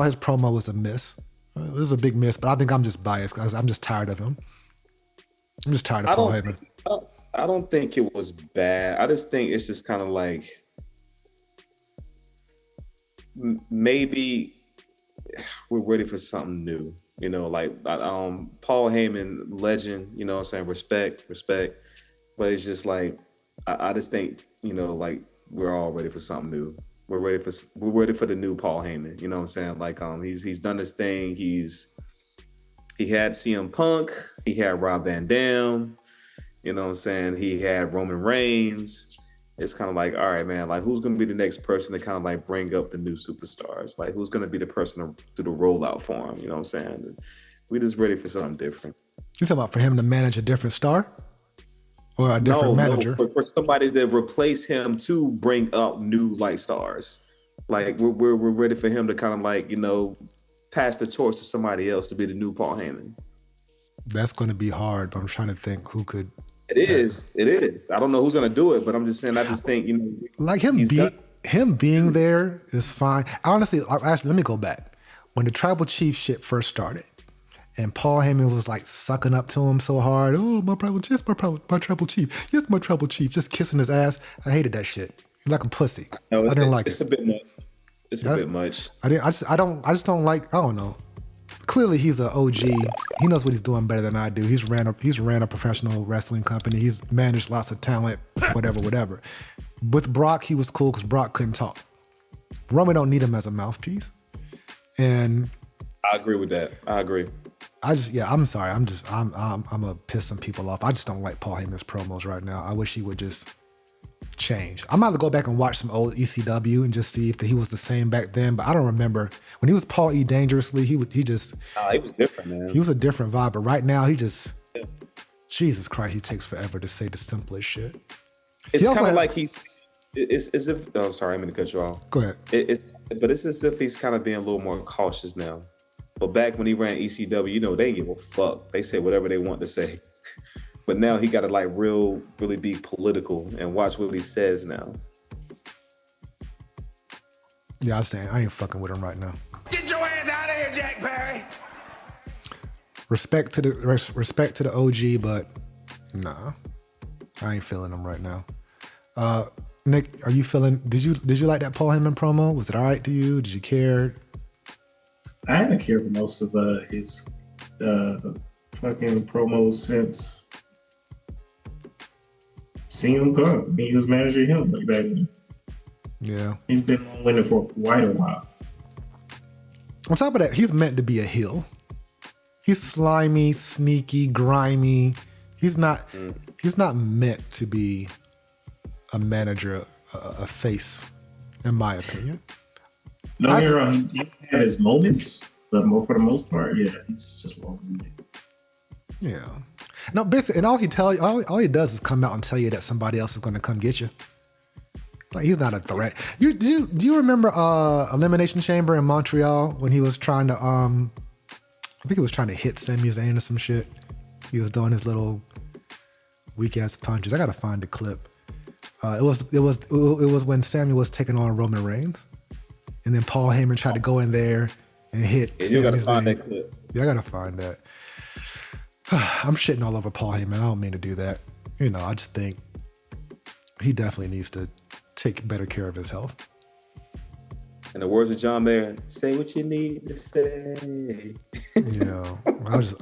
Speaker 4: his promo was a miss. It was a big miss, but I think I'm just biased because I'm just tired of him. I'm just tired of Paul Heyman.
Speaker 5: I don't think it was bad. I just think it's just kind of like maybe we're ready for something new. Like Paul Heyman, legend. You know what I'm saying? Respect. But it's just like I just think like we're all ready for something new. We're ready for the new Paul Heyman. You know what I'm saying? Like he's done this thing. He had CM Punk. He had Rob Van Dam. You know what I'm saying? He had Roman Reigns. It's kind of like, all right, man, like who's going to be the next person to kind of like bring up the new superstars? Like who's going to be the person to do the rollout for him? You know what I'm saying? We just ready for something different.
Speaker 4: You talking about for him to manage a different star or a different manager?
Speaker 5: No, for somebody to replace him to bring up new like stars. Like we're ready for him to kind of like, you know, pass the torch to somebody else to be the new Paul Heyman.
Speaker 4: That's going to be hard, but I'm trying to think who could.
Speaker 5: It is. I don't know who's going to do it, but I'm just saying. I just think, you know,
Speaker 4: like him being there is fine. Honestly, actually, let me go back. When the tribal chief shit first started, and Paul Heyman was like sucking up to him so hard. Oh, my tribal chief, my tribal chief. Yes, my tribal chief. Just kissing his ass. I hated that shit. He's like a pussy.
Speaker 5: No,
Speaker 4: I didn't like it.
Speaker 5: It's a bit much. It's a bit much.
Speaker 4: I just don't like. I don't know. Clearly, he's an OG. He knows what he's doing better than I do. He's ran a professional wrestling company. He's managed lots of talent. Whatever. With Brock, he was cool because Brock couldn't talk. Roman don't need him as a mouthpiece. And
Speaker 5: I agree with that. I agree.
Speaker 4: I'm sorry. I'm gonna piss some people off. I just don't like Paul Heyman's promos right now. I wish he would just change. I'm gonna go back and watch some old ECW and just see if he was the same back then. But I don't remember when he was Paul E. Dangerously. He was
Speaker 5: different, man.
Speaker 4: He was a different vibe. But right now, Jesus Christ, he takes forever to say the simplest shit.
Speaker 5: It's kind of like it's as if. Oh, sorry, I'm gonna cut you off.
Speaker 4: Go ahead.
Speaker 5: But it's as if he's kind of being a little more cautious now. But back when he ran ECW, you know, they didn't give a fuck. They said whatever they want to say. But now he got to like really be political and watch what he says now.
Speaker 4: Yeah, I understand. I ain't fucking with him right now.
Speaker 7: Get your ass out of here, Jack Perry.
Speaker 4: Respect to the OG, but nah, I ain't feeling him right now. Nick, are you feeling? Did you like that Paul Heyman promo? Was it all right to you? Did you care?
Speaker 6: I haven't cared for most of his fucking promos since CM Punk. I mean, he was managing him back then.
Speaker 4: Yeah.
Speaker 6: He's been winning for quite a while.
Speaker 4: On top of that, he's meant to be a heel. He's slimy, sneaky, grimy. He's not meant to be a manager, a face, in my opinion.
Speaker 6: No, you're wrong. He had his moments, but for the most part, yeah, he's just long.
Speaker 4: Yeah. No, basically, and all he does is come out and tell you that somebody else is going to come get you. Like, he's not a threat. Do you remember Elimination Chamber in Montreal when he was trying to I think he was trying to hit Sami Zayn or some shit. He was doing his little weak ass punches. I gotta find the clip. It was when Sami was taking on Roman Reigns, and then Paul Heyman tried to go in there and hit Sami
Speaker 5: Zayn.
Speaker 4: Find that clip. Yeah, I gotta find that. I'm shitting all over Paul Heyman. I don't mean to do that. You know, I just think he definitely needs to take better care of his health.
Speaker 5: In the words of John Mayer, say what you need to say.
Speaker 4: Yeah,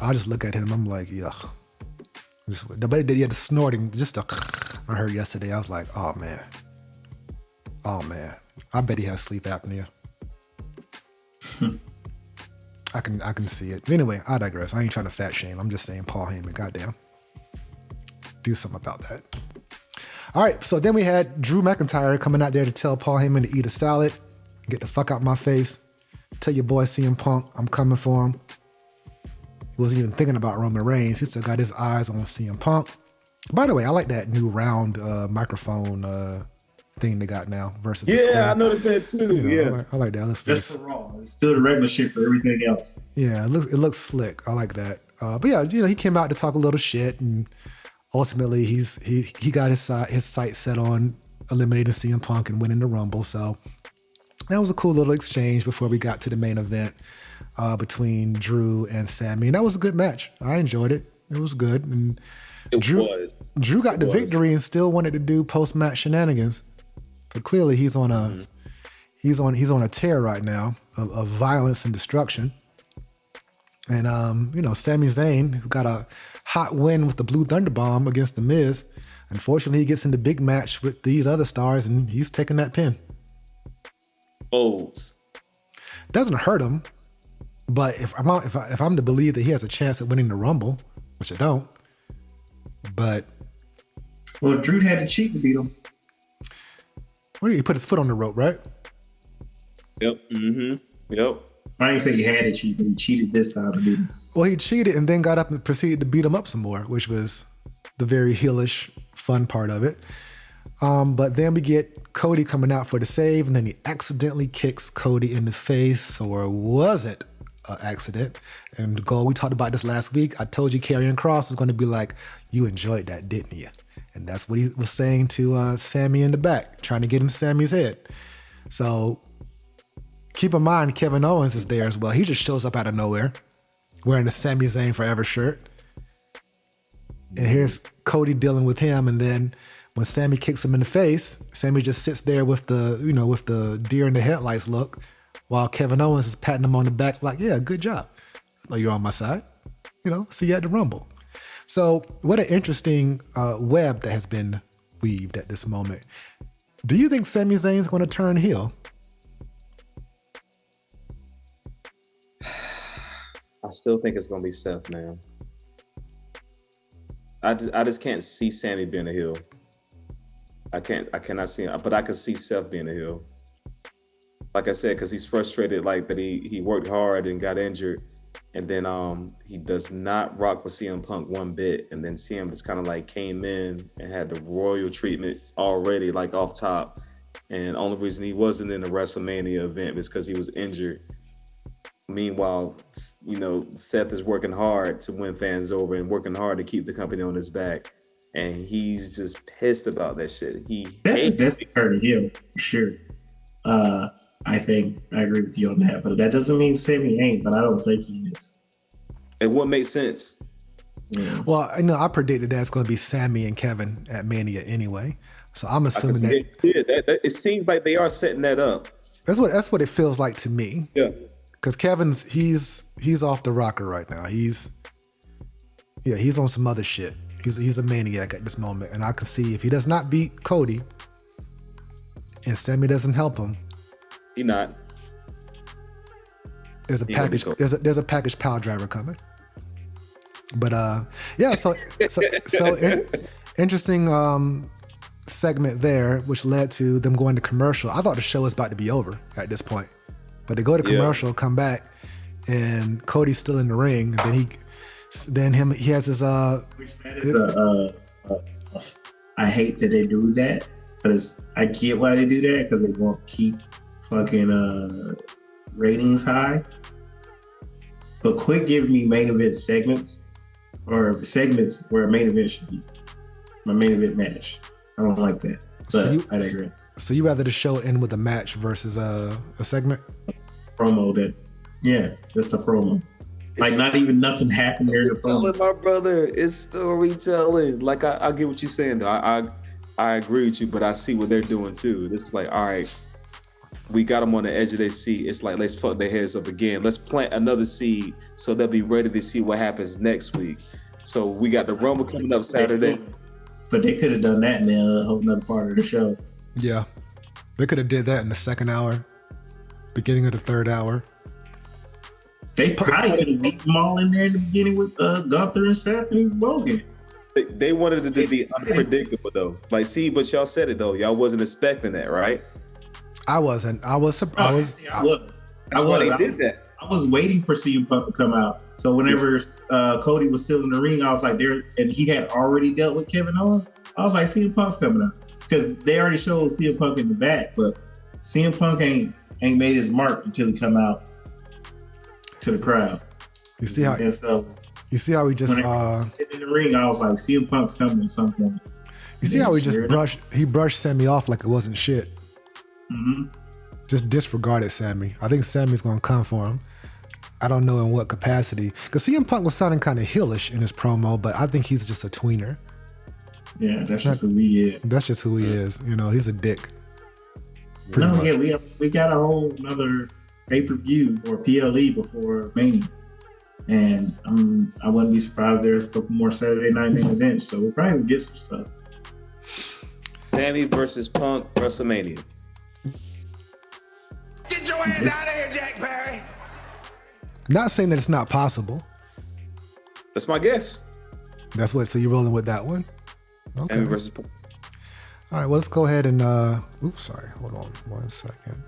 Speaker 4: I just look at him. I'm like, yuck. But the snorting, I heard yesterday. I was like, oh man. I bet he has sleep apnea. I can see it. Anyway, I digress. I ain't trying to fat shame. I'm just saying Paul Heyman, goddamn. Do something about that. All right, so then we had Drew McIntyre coming out there to tell Paul Heyman to eat a salad, get the fuck out my face, tell your boy CM Punk I'm coming for him. He wasn't even thinking about Roman Reigns. He still got his eyes on CM Punk. By the way, I like that new round microphone thing they got now versus the square.
Speaker 5: I noticed that too.
Speaker 4: You know, I like that. It looks
Speaker 6: just for Raw. It's still the regular shit for everything else.
Speaker 4: Yeah, it looks slick. I like that. But yeah, you know, he came out to talk a little shit, and ultimately he got his sights set on eliminating CM Punk and winning the Rumble. So that was a cool little exchange before we got to the main event between Drew and Sami, and that was a good match. I enjoyed it. It was good, and Drew got the victory and still wanted to do post-match shenanigans. So clearly he's on a tear right now of violence and destruction. And you know, Sami Zayn, who got a hot win with the Blue Thunder Bomb against The Miz, unfortunately he gets in the big match with these other stars and he's taking that pin. Doesn't hurt him, but if I'm to believe that he has a chance at winning the Rumble, which I don't, but
Speaker 6: Drew had to cheat to beat him.
Speaker 4: What did he put his foot on the rope, right?
Speaker 5: Yep. Mm-hmm. Yep.
Speaker 6: I didn't say he had to cheat, but he cheated this time to beat him.
Speaker 4: Well, he cheated and then got up and proceeded to beat him up some more, which was the very heelish, fun part of it. But then we get Cody coming out for the save, and then he accidentally kicks Cody in the face, or was it an accident? And we talked about this last week. I told you Karrion Kross was going to be like, you enjoyed that, didn't you? And that's what he was saying to Sami in the back, trying to get in Sami's head. So keep in mind, Kevin Owens is there as well. He just shows up out of nowhere wearing the Sami Zayn Forever shirt. And here's Cody dealing with him, and then when Sami kicks him in the face, Sami just sits there with the deer in the headlights look, while Kevin Owens is patting him on the back like, yeah, good job. I know you're on my side. See you at the Rumble. So what an interesting web that has been weaved at this moment. Do you think Sami Zayn's going to turn heel?
Speaker 5: I still think it's going to be Seth, man. I just can't see Sami being a heel. I cannot see him, but I can see Seth being a heel. Like I said, because he's frustrated, like that he worked hard and got injured, and then he does not rock with CM Punk one bit, and then CM just kind of like came in and had the royal treatment already, like off top, and the only reason he wasn't in the WrestleMania event was because he was injured. Meanwhile, Seth is working hard to win fans over and working hard to keep the company on his back. And he's just pissed about that shit.
Speaker 6: Seth is definitely turning heel, for sure. I think I agree with you on that. But that doesn't mean Sami ain't, but I don't think he is.
Speaker 5: It wouldn't make sense.
Speaker 4: Yeah. Well, I predicted that's going to be Sami and Kevin at Mania anyway. So I'm assuming that
Speaker 5: it seems like they are setting that up.
Speaker 4: That's what it feels like to me.
Speaker 5: Yeah.
Speaker 4: Because Kevin's he's off the rocker right now. He's on some other shit. He's a maniac at this moment, and I can see if he does not beat Cody, and Sami doesn't help him,
Speaker 5: He not.
Speaker 4: There's a package. There's a package pile driver coming. But interesting segment there, which led to them going to commercial. I thought the show was about to be over at this point, but they go to commercial, come back, and Cody's still in the ring, and then he has his
Speaker 6: I hate that they do that, because I get why they do that, because they want to keep fucking ratings high. But quit giving me main event segments, or segments where a main event should be my main event match. I don't like that, but I agree.
Speaker 4: So you rather the show end with a match versus a segment?
Speaker 6: Promo just a promo. Like not even nothing happened there.
Speaker 5: Telling my brother, it's storytelling. Like I get what you're saying. Though. I agree with you, but I see what they're doing too. This is like, all right, we got them on the edge of their seat. It's like, let's fuck their heads up again. Let's plant another seed so they'll be ready to see what happens next week. So we got the Rumble coming up Saturday.
Speaker 6: But they could have done that in the whole other part of the show.
Speaker 4: Yeah, they could have did that in the second hour, beginning of the third hour.
Speaker 6: They probably could have beat them all in there in the beginning with Gunther and Seth and Logan.
Speaker 5: They wanted it to be unpredictable though. Like, see, but y'all said it though. Y'all wasn't expecting that, right?
Speaker 4: I wasn't. I was surprised.
Speaker 6: I was. They did that. I was waiting for CM Punk to come out. So whenever Cody was still in the ring, I was like, there, and he had already dealt with Kevin Owens. I was like, CM Punk's coming out, because they already showed CM Punk in the back, but CM Punk ain't made his mark until he come out to the crowd.
Speaker 4: You see how we just
Speaker 6: in the ring, I was like, CM Punk's coming at some point.
Speaker 4: You see how he brushed Sami off like it wasn't shit.
Speaker 6: Mm-hmm.
Speaker 4: Just disregarded Sami. I think Sami's gonna come for him. I don't know in what capacity, because CM Punk was sounding kind of heelish in his promo, but I think he's just a tweener.
Speaker 6: Yeah, that's just who he is.
Speaker 4: That's just who he is. He's a dick.
Speaker 6: We got a whole another pay-per-view or PLE before Mania, and I wouldn't be surprised there's a couple more Saturday night main events, so we'll probably get some stuff.
Speaker 5: Sami versus Punk, WrestleMania.
Speaker 7: Get your ass out of here, Jack Perry.
Speaker 4: Not saying that it's not possible.
Speaker 5: That's my guess.
Speaker 4: That's what. So you're rolling with that one? Okay.
Speaker 5: Sami versus Punk.
Speaker 4: All right. Well, let's go ahead and. Oops. Sorry. Hold on 1 second.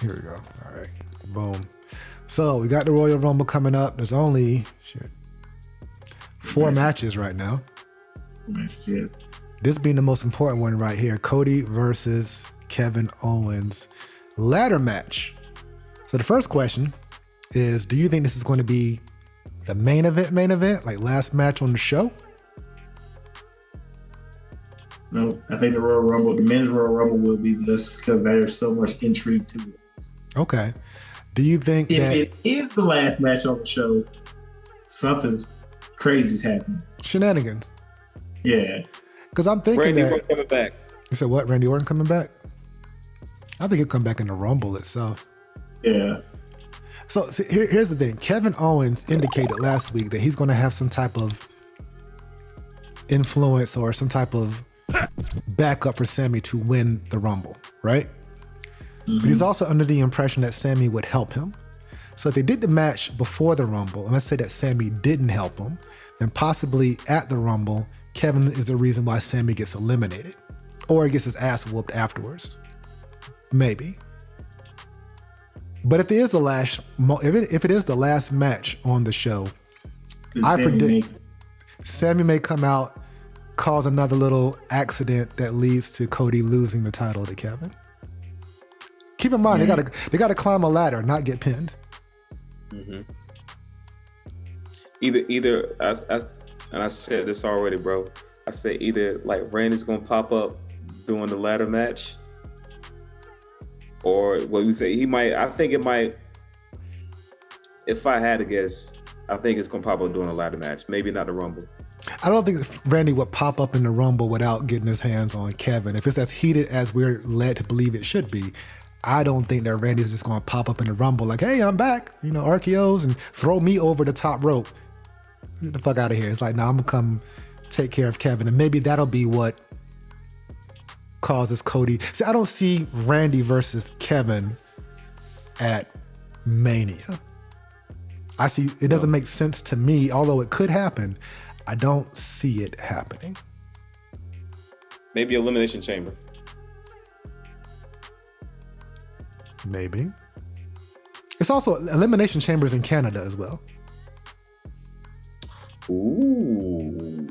Speaker 4: Here we go. All right. Boom. So we got the Royal Rumble coming up. There's only 4 matches right now. This being the most important one right here. Cody versus Kevin Owens ladder match. So the first question is, do you think this is going to be the main event, like last match on the show?
Speaker 6: No, I think the men's Royal Rumble will be just because there's so much intrigue to it.
Speaker 4: Okay. Do you think
Speaker 6: if
Speaker 4: that
Speaker 6: it is the last match on the show, something's crazy's happening?
Speaker 4: Shenanigans?
Speaker 6: Yeah.
Speaker 4: Because I'm thinking
Speaker 5: Randy
Speaker 4: that
Speaker 5: Orton coming back.
Speaker 4: You said what? Randy Orton coming back? I think he'll come back in the Rumble itself.
Speaker 6: Yeah.
Speaker 4: So here's the thing. Kevin Owens indicated last week that he's going to have some type of influence or some type of backup for Sami to win the Rumble, right? But he's also under the impression that Sami would help him. So if they did the match before the Rumble, and let's say that Sami didn't help him, then possibly at the Rumble, Kevin is the reason why Sami gets eliminated. Or he gets his ass whooped afterwards. Maybe. But if it is the last match on the show, I predict Sami may come out, cause another little accident that leads to Cody losing the title to Kevin. Keep in mind, they gotta climb a ladder, not get pinned.
Speaker 5: Mm-hmm. Either and I said this already, bro. I said either like Randy's gonna pop up doing the ladder match, or what you say he might. I think it might. If I had to guess, I think it's gonna pop up doing a ladder match. Maybe not the Rumble.
Speaker 4: I don't think Randy would pop up in the Rumble without getting his hands on Kevin. If it's as heated as we're led to believe it should be, I don't think that Randy's just going to pop up in the Rumble like, hey, I'm back, RKOs, and throw me over the top rope. Get the fuck out of here. It's like, no, I'm going to come take care of Kevin. And maybe that'll be what causes Cody. See, I don't see Randy versus Kevin at Mania. I see, it doesn't make sense to me, although it could happen. I don't see it happening.
Speaker 5: Maybe Elimination Chamber.
Speaker 4: Maybe. It's also Elimination Chambers in Canada as well.
Speaker 5: Ooh.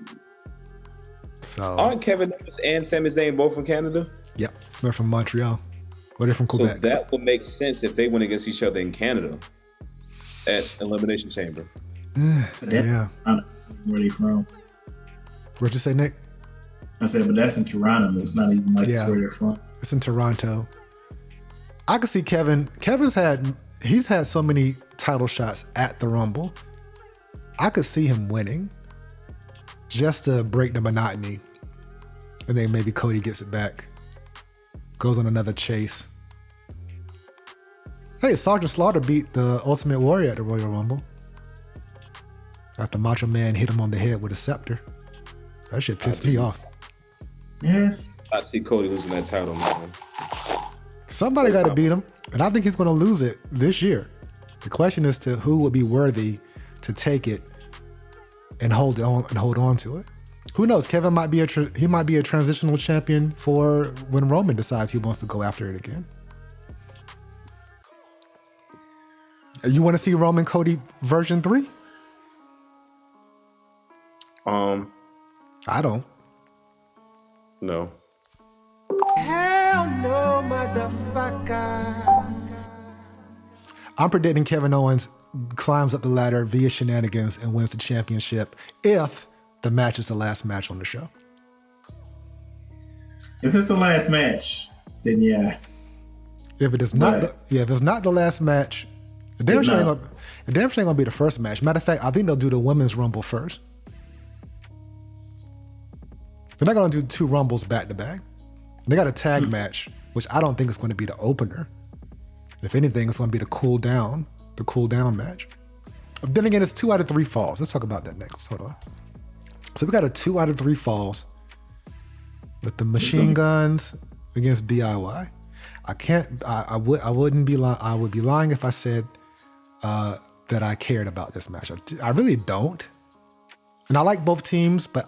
Speaker 4: So
Speaker 5: aren't Kevin Owens and Sami Zayn both from Canada?
Speaker 4: Yep. They're from Montreal. Or they're from Quebec.
Speaker 5: So that would make sense if they went against each other in Canada at Elimination Chamber.
Speaker 4: Yeah.
Speaker 6: Where they from?
Speaker 4: What'd you say, Nick?
Speaker 6: I said, but that's in Toronto. It's not even like it's where they're from.
Speaker 4: It's in Toronto. I could see Kevin. He's had so many title shots at the Rumble. I could see him winning just to break the monotony. And then maybe Cody gets it back. Goes on another chase. Hey, Sergeant Slaughter beat the Ultimate Warrior at the Royal Rumble. After Macho Man hit him on the head with a scepter. That shit pissed me off.
Speaker 6: Yeah.
Speaker 5: I'd see Cody losing that title, man.
Speaker 4: Somebody got to beat him. And I think he's going to lose it this year. The question is to who would be worthy to take it and hold on to it. Who knows? Kevin might be a transitional champion for when Roman decides he wants to go after it again. You want to see Roman Cody version 3? I don't.
Speaker 5: No.
Speaker 1: Hell no, motherfucker.
Speaker 4: I'm predicting Kevin Owens climbs up the ladder via Shenanigans and wins the championship if the match is the last match on the show.
Speaker 6: If it's the last match, then yeah.
Speaker 4: If it is not, if it's not the last match, the damn sure ain't gonna be the first match. Matter of fact, I think they'll do the women's rumble first. They're not gonna do 2 rumbles back to back. They got a tag match, which I don't think is going to be the opener. If anything, it's going to be the cool down match. Then again, it's 2 out of 3 falls. Let's talk about that next. Hold on. So we got a 2 out of 3 falls with the machine guns against DIY. I would be lying if I said that I cared about this match. I really don't. And I like both teams, but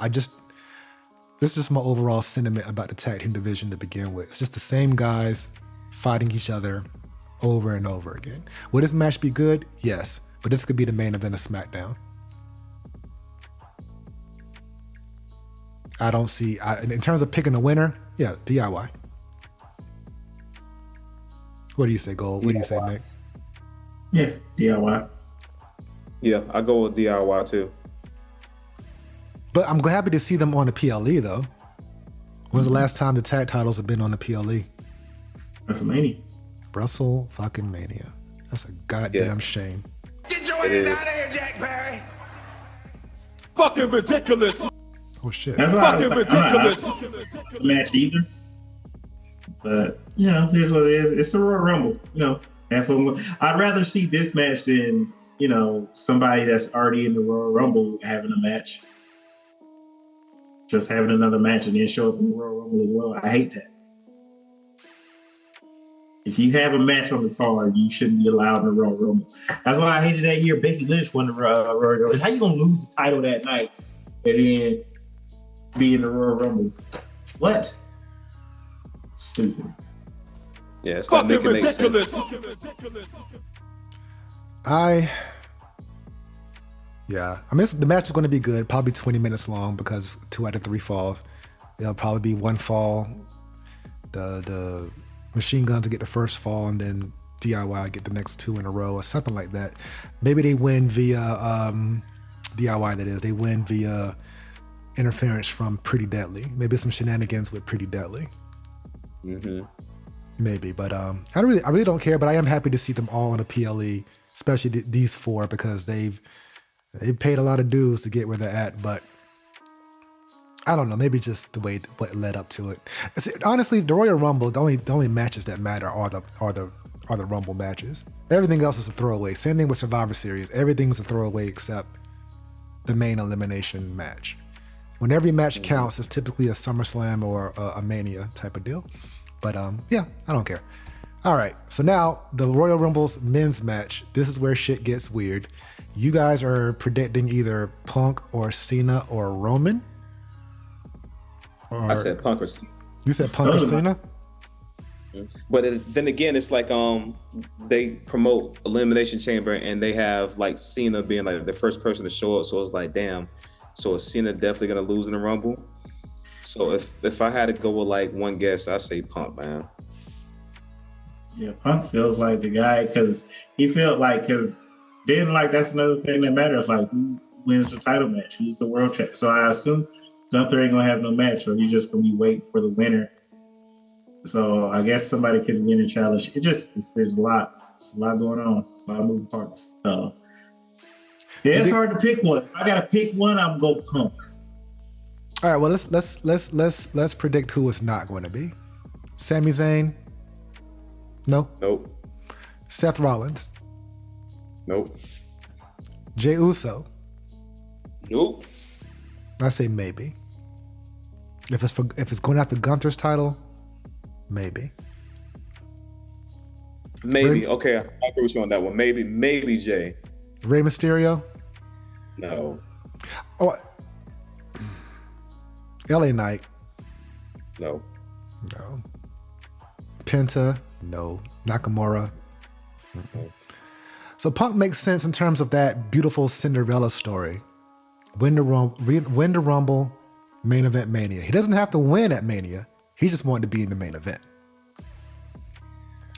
Speaker 4: this is just my overall sentiment about the tag team division to begin with. It's just the same guys fighting each other over and over again. Will this match be good? Yes, but this could be the main event of SmackDown. I don't see, in terms of picking a winner, yeah, DIY. What do you say, Gold? What do you say, Nick?
Speaker 6: Yeah, DIY.
Speaker 5: Yeah, I go with DIY too.
Speaker 4: But I'm happy to see them on the PLE though. When's the last time the tag titles have been on the PLE?
Speaker 6: WrestleMania.
Speaker 4: Russell fucking Mania. That's a goddamn shame.
Speaker 7: Get your ass out of here, Jack Perry.
Speaker 2: Fucking ridiculous.
Speaker 4: Oh shit.
Speaker 6: That's why
Speaker 2: Fucking ridiculous.
Speaker 6: I'm not match either. But here's what it is. It's a Royal Rumble. I'd rather see this match than somebody that's already in the Royal Rumble having a match. Just having another match and then show up in the Royal Rumble as well. I hate that. If you have a match on the card, you shouldn't be allowed in the Royal Rumble. That's why I hated that year Becky Lynch won the Royal Rumble. How you gonna lose the title that night and then be in the Royal Rumble? What? Stupid.
Speaker 5: Yeah, it's
Speaker 2: Fucking
Speaker 5: not making
Speaker 2: ridiculous.
Speaker 4: I mean, the match is going to be good. Probably 20 minutes long because 2 out of 3 falls. There'll probably be 1 fall. The Machine Guns will get the first fall, and then DIY get the next 2 in a row or something like that. Maybe they win via DIY. That is, they win via interference from Pretty Deadly. Maybe some shenanigans with Pretty Deadly.
Speaker 5: Mm-hmm.
Speaker 4: Maybe, but I really don't care. But I am happy to see them all on a PLE, especially these 4 because they've paid a lot of dues to get where they're at. But I don't know, maybe just the way what led up to it. Honestly, the Royal Rumble, the only matches that matter are the Rumble matches. Everything else is a throwaway. Same thing with Survivor Series. Everything's a throwaway except the main elimination match. When every match counts, it's typically a SummerSlam or a Mania type of deal. But yeah, I don't care. All right, so now the Royal Rumble's men's match. This is where shit gets weird. You guys are predicting either Punk or Cena or Roman?
Speaker 5: I said Punk or Cena.
Speaker 4: You said Punk or Cena?
Speaker 5: But then again, it's like they promote Elimination Chamber and they have like Cena being like the first person to show up. So it's like, damn. So is Cena definitely gonna lose in the Rumble? So if I had to go with like one guess, I say Punk, man.
Speaker 6: Yeah, Punk feels like the guy because then like that's another thing that matters. Like who wins the title match? Who's the world champ? So I assume Gunther ain't gonna have no match, so he's just gonna be waiting for the winner. So I guess somebody could win a challenge. There's a lot. It's a lot going on. It's a lot of moving parts. It's hard to pick one. If I gotta pick one, I'm gonna go Punk.
Speaker 4: All right, well let's predict who it's not going to be. Sami Zayn? No.
Speaker 5: Nope.
Speaker 4: Seth Rollins?
Speaker 5: Nope.
Speaker 4: Jey Uso?
Speaker 5: Nope.
Speaker 4: I say maybe. If it's going after Gunther's title, maybe.
Speaker 5: Maybe. Okay, I agree with you on that one. Maybe Jay.
Speaker 4: Rey Mysterio?
Speaker 5: No.
Speaker 4: Oh, LA Knight?
Speaker 5: No.
Speaker 4: No. Penta? No. Nakamura? Mm-mm. So Punk makes sense in terms of that beautiful Cinderella story. Win the Rumble, main event Mania. He doesn't have to win at Mania. He just wanted to be in the main event.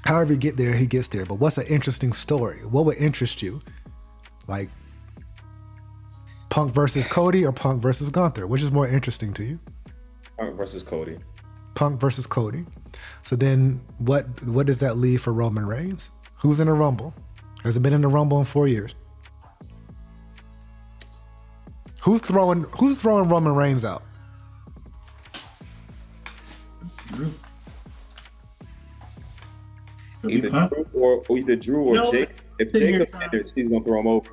Speaker 4: However he gets there. But what's an interesting story? What would interest you? Like Punk versus Cody or Punk versus Gunther? Which is more interesting to you?
Speaker 5: Punk versus Cody.
Speaker 4: Punk versus Cody. So then what does that leave for Roman Reigns? Who's in the Rumble? Hasn't been in the Rumble in 4 years. Who's throwing Roman Reigns out?
Speaker 5: Either Drew or Jake. If Jacob enters, he's gonna throw him over.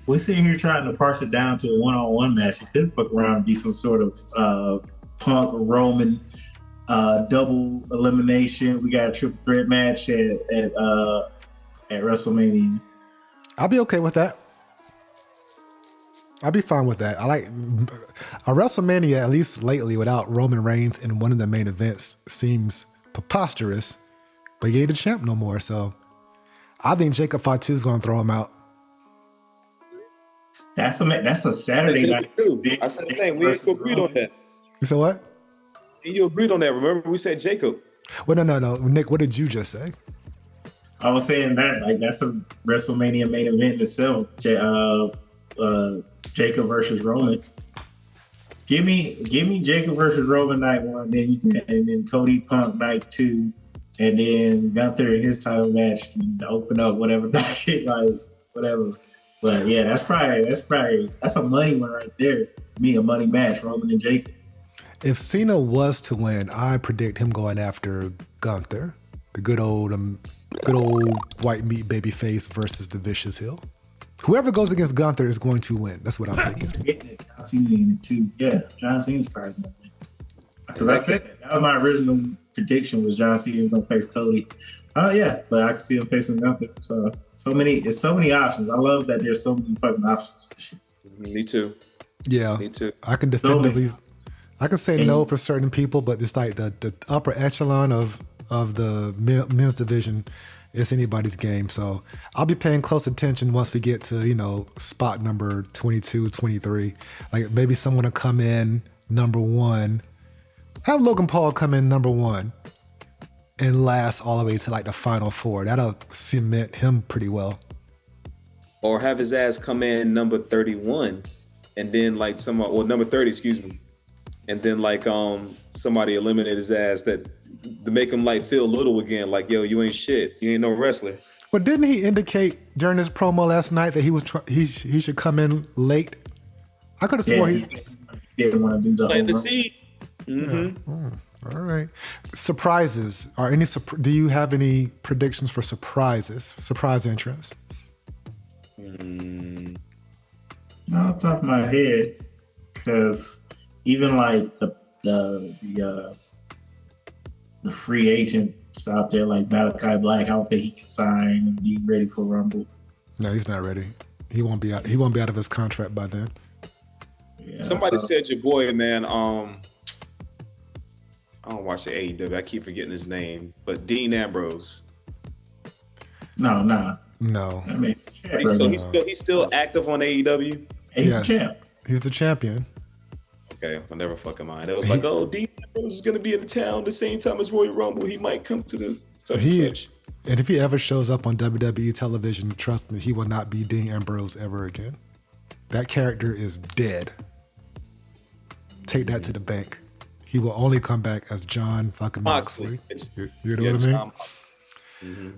Speaker 6: We're sitting here trying to parse it down to a one-on-one match. It could fuck around and be some sort of Punk or Roman double elimination. We got a triple threat match at WrestleMania.
Speaker 4: I'll be okay with that. I'll be fine with that. I like a WrestleMania, at least lately, without Roman Reigns in one of the main events seems preposterous, but he ain't the champ no more, so I think Jacob Fatu is going to throw him out.
Speaker 6: That's a Saturday night.
Speaker 5: I said the same. We agreed on that.
Speaker 4: You said what?
Speaker 5: You agreed on that. Remember, we said Jacob.
Speaker 4: Well, no. Nick, what did you just say?
Speaker 6: I was saying that like that's a WrestleMania main event in itself. Jacob versus Roman. Give me Jacob versus Roman night 1, and then Cody Punk night 2, and then Gunther and his title match can open up whatever night, like whatever. But yeah, that's a money one right there. Me, a money match, Roman and Jacob.
Speaker 4: If Cena was to win, I predict him going after Gunther, the good old white meat baby face versus the vicious heel. Whoever goes against Gunther is going to win. That's what I'm thinking.
Speaker 6: John Cena in it too. Yeah, John Cena's probably going to win. Because I said that was my original prediction was John Cena was going to face Cody. Yeah, but I can see him facing Gunther. So many options. I love that there's so many fucking options.
Speaker 5: Me too.
Speaker 4: Yeah,
Speaker 5: me too.
Speaker 4: I can defend at least. I can say no for certain people, but it's like the upper echelon of the men's division. It's anybody's game. So I'll be paying close attention once we get to, spot number 22, 23. Like maybe someone will come in number 1. Have Logan Paul come in number 1 and last all the way to like the final 4. That'll cement him pretty well.
Speaker 5: Or have his ass come in number 31 and then like number 30, excuse me. And then like somebody eliminate his ass to make him like feel little again, like, yo, you ain't shit. You ain't no wrestler.
Speaker 4: Well, didn't he indicate during his promo last night that he should come in late? I could have sworn he
Speaker 6: didn't want to do the
Speaker 5: plant the seed.
Speaker 4: All right. Surprises. Do you have any predictions for surprises? Surprise entrance?
Speaker 6: Off the top of my head, because even like the free agents out there like Malachi Black, I don't think he can sign and be ready for Rumble.
Speaker 4: No, he's not ready. He won't be out. He won't be out of his contract by then.
Speaker 5: Yeah, somebody said your boy, man. I don't watch the AEW. I keep forgetting his name, but Dean Ambrose.
Speaker 6: No.
Speaker 4: I
Speaker 6: mean,
Speaker 5: he's still active on AEW.
Speaker 6: He's a champ.
Speaker 4: He's the champion.
Speaker 5: Okay, I'll never fucking mind. It was like, Dean Ambrose is gonna be in the town the same time as Royal Rumble. He might come to the such and such.
Speaker 4: And if he ever shows up on WWE television, trust me, he will not be Dean Ambrose ever again. That character is dead. Take that to the bank. He will only come back as John fucking Moxley. You know what I mean? Mm-hmm.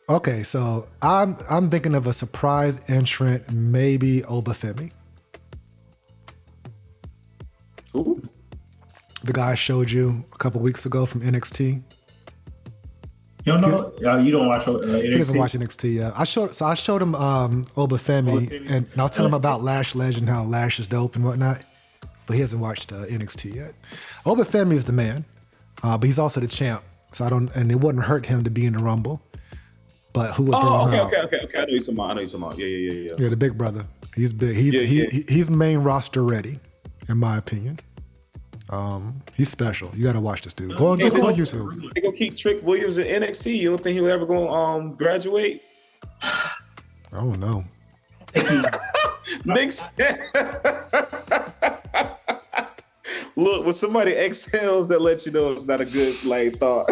Speaker 4: Okay, so I'm thinking of a surprise entrant, maybe Obafemi.
Speaker 5: Who?
Speaker 4: The guy I showed you a couple weeks ago from NXT.
Speaker 6: You don't know? You don't watch NXT?
Speaker 4: He doesn't watch NXT, yeah. I showed him Obafemi, and I was telling him about Lash Legend, how Lash is dope and whatnot. But he hasn't watched NXT yet. Obafemi is the man, but he's also the champ. So and it wouldn't hurt him to be in the Rumble. But who would throw him out?
Speaker 5: Okay. I know you're talking about. Yeah.
Speaker 4: Yeah, the big brother. He's big. He's main roster ready, in my opinion. He's special. You got to watch this dude. Go on YouTube.
Speaker 5: They gonna keep Trick Williams in NXT. You don't think he'll ever go graduate?
Speaker 4: I don't know.
Speaker 5: Nick said, look, when somebody exhales, that lets you know it's not a good thought.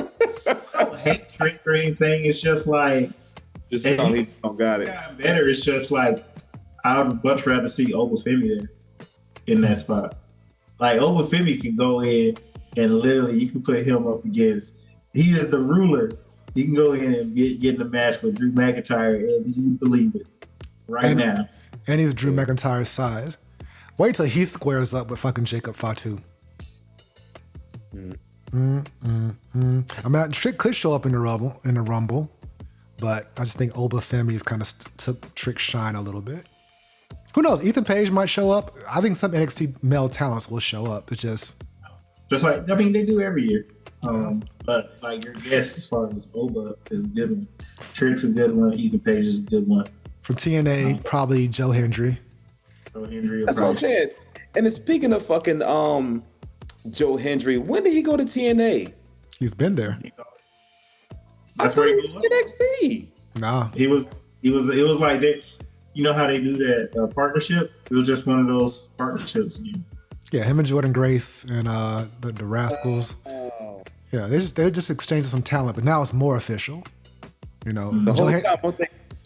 Speaker 6: I don't hate Trick or anything. It's just like
Speaker 5: he just don't got it.
Speaker 6: Better. It's just like I would much rather see Obafemi there in that spot. Like Obafemi can go in and literally you can put him up against. He is the ruler. He can go in and get in a match with Drew McIntyre, and you believe it now.
Speaker 4: And he's Drew McIntyre's size. Wait till he squares up with fucking Jacob Fatu. I mean, Trick could show up in the Rumble, but I just think Obafemi's kind of took Trick's shine a little bit. Who knows? Ethan Page might show up. I think some NXT male talents will show up. It's just
Speaker 6: like, I mean, they do every year. But like your guess as far as Oba is a good one. Trick's a good one. Ethan Page is a good one.
Speaker 4: From TNA, probably Joe Hendry.
Speaker 5: That's what I'm saying. And then speaking of fucking Joe Hendry, when did he go to TNA?
Speaker 4: He's been there.
Speaker 6: That's where he goes.
Speaker 5: NXT.
Speaker 4: Nah.
Speaker 6: It was like they, you know how they do that partnership? It was just one of those partnerships.
Speaker 4: Yeah, him and Jordan Grace and the Rascals. Yeah, they're just exchanging some talent, but now it's more official. You know,
Speaker 5: the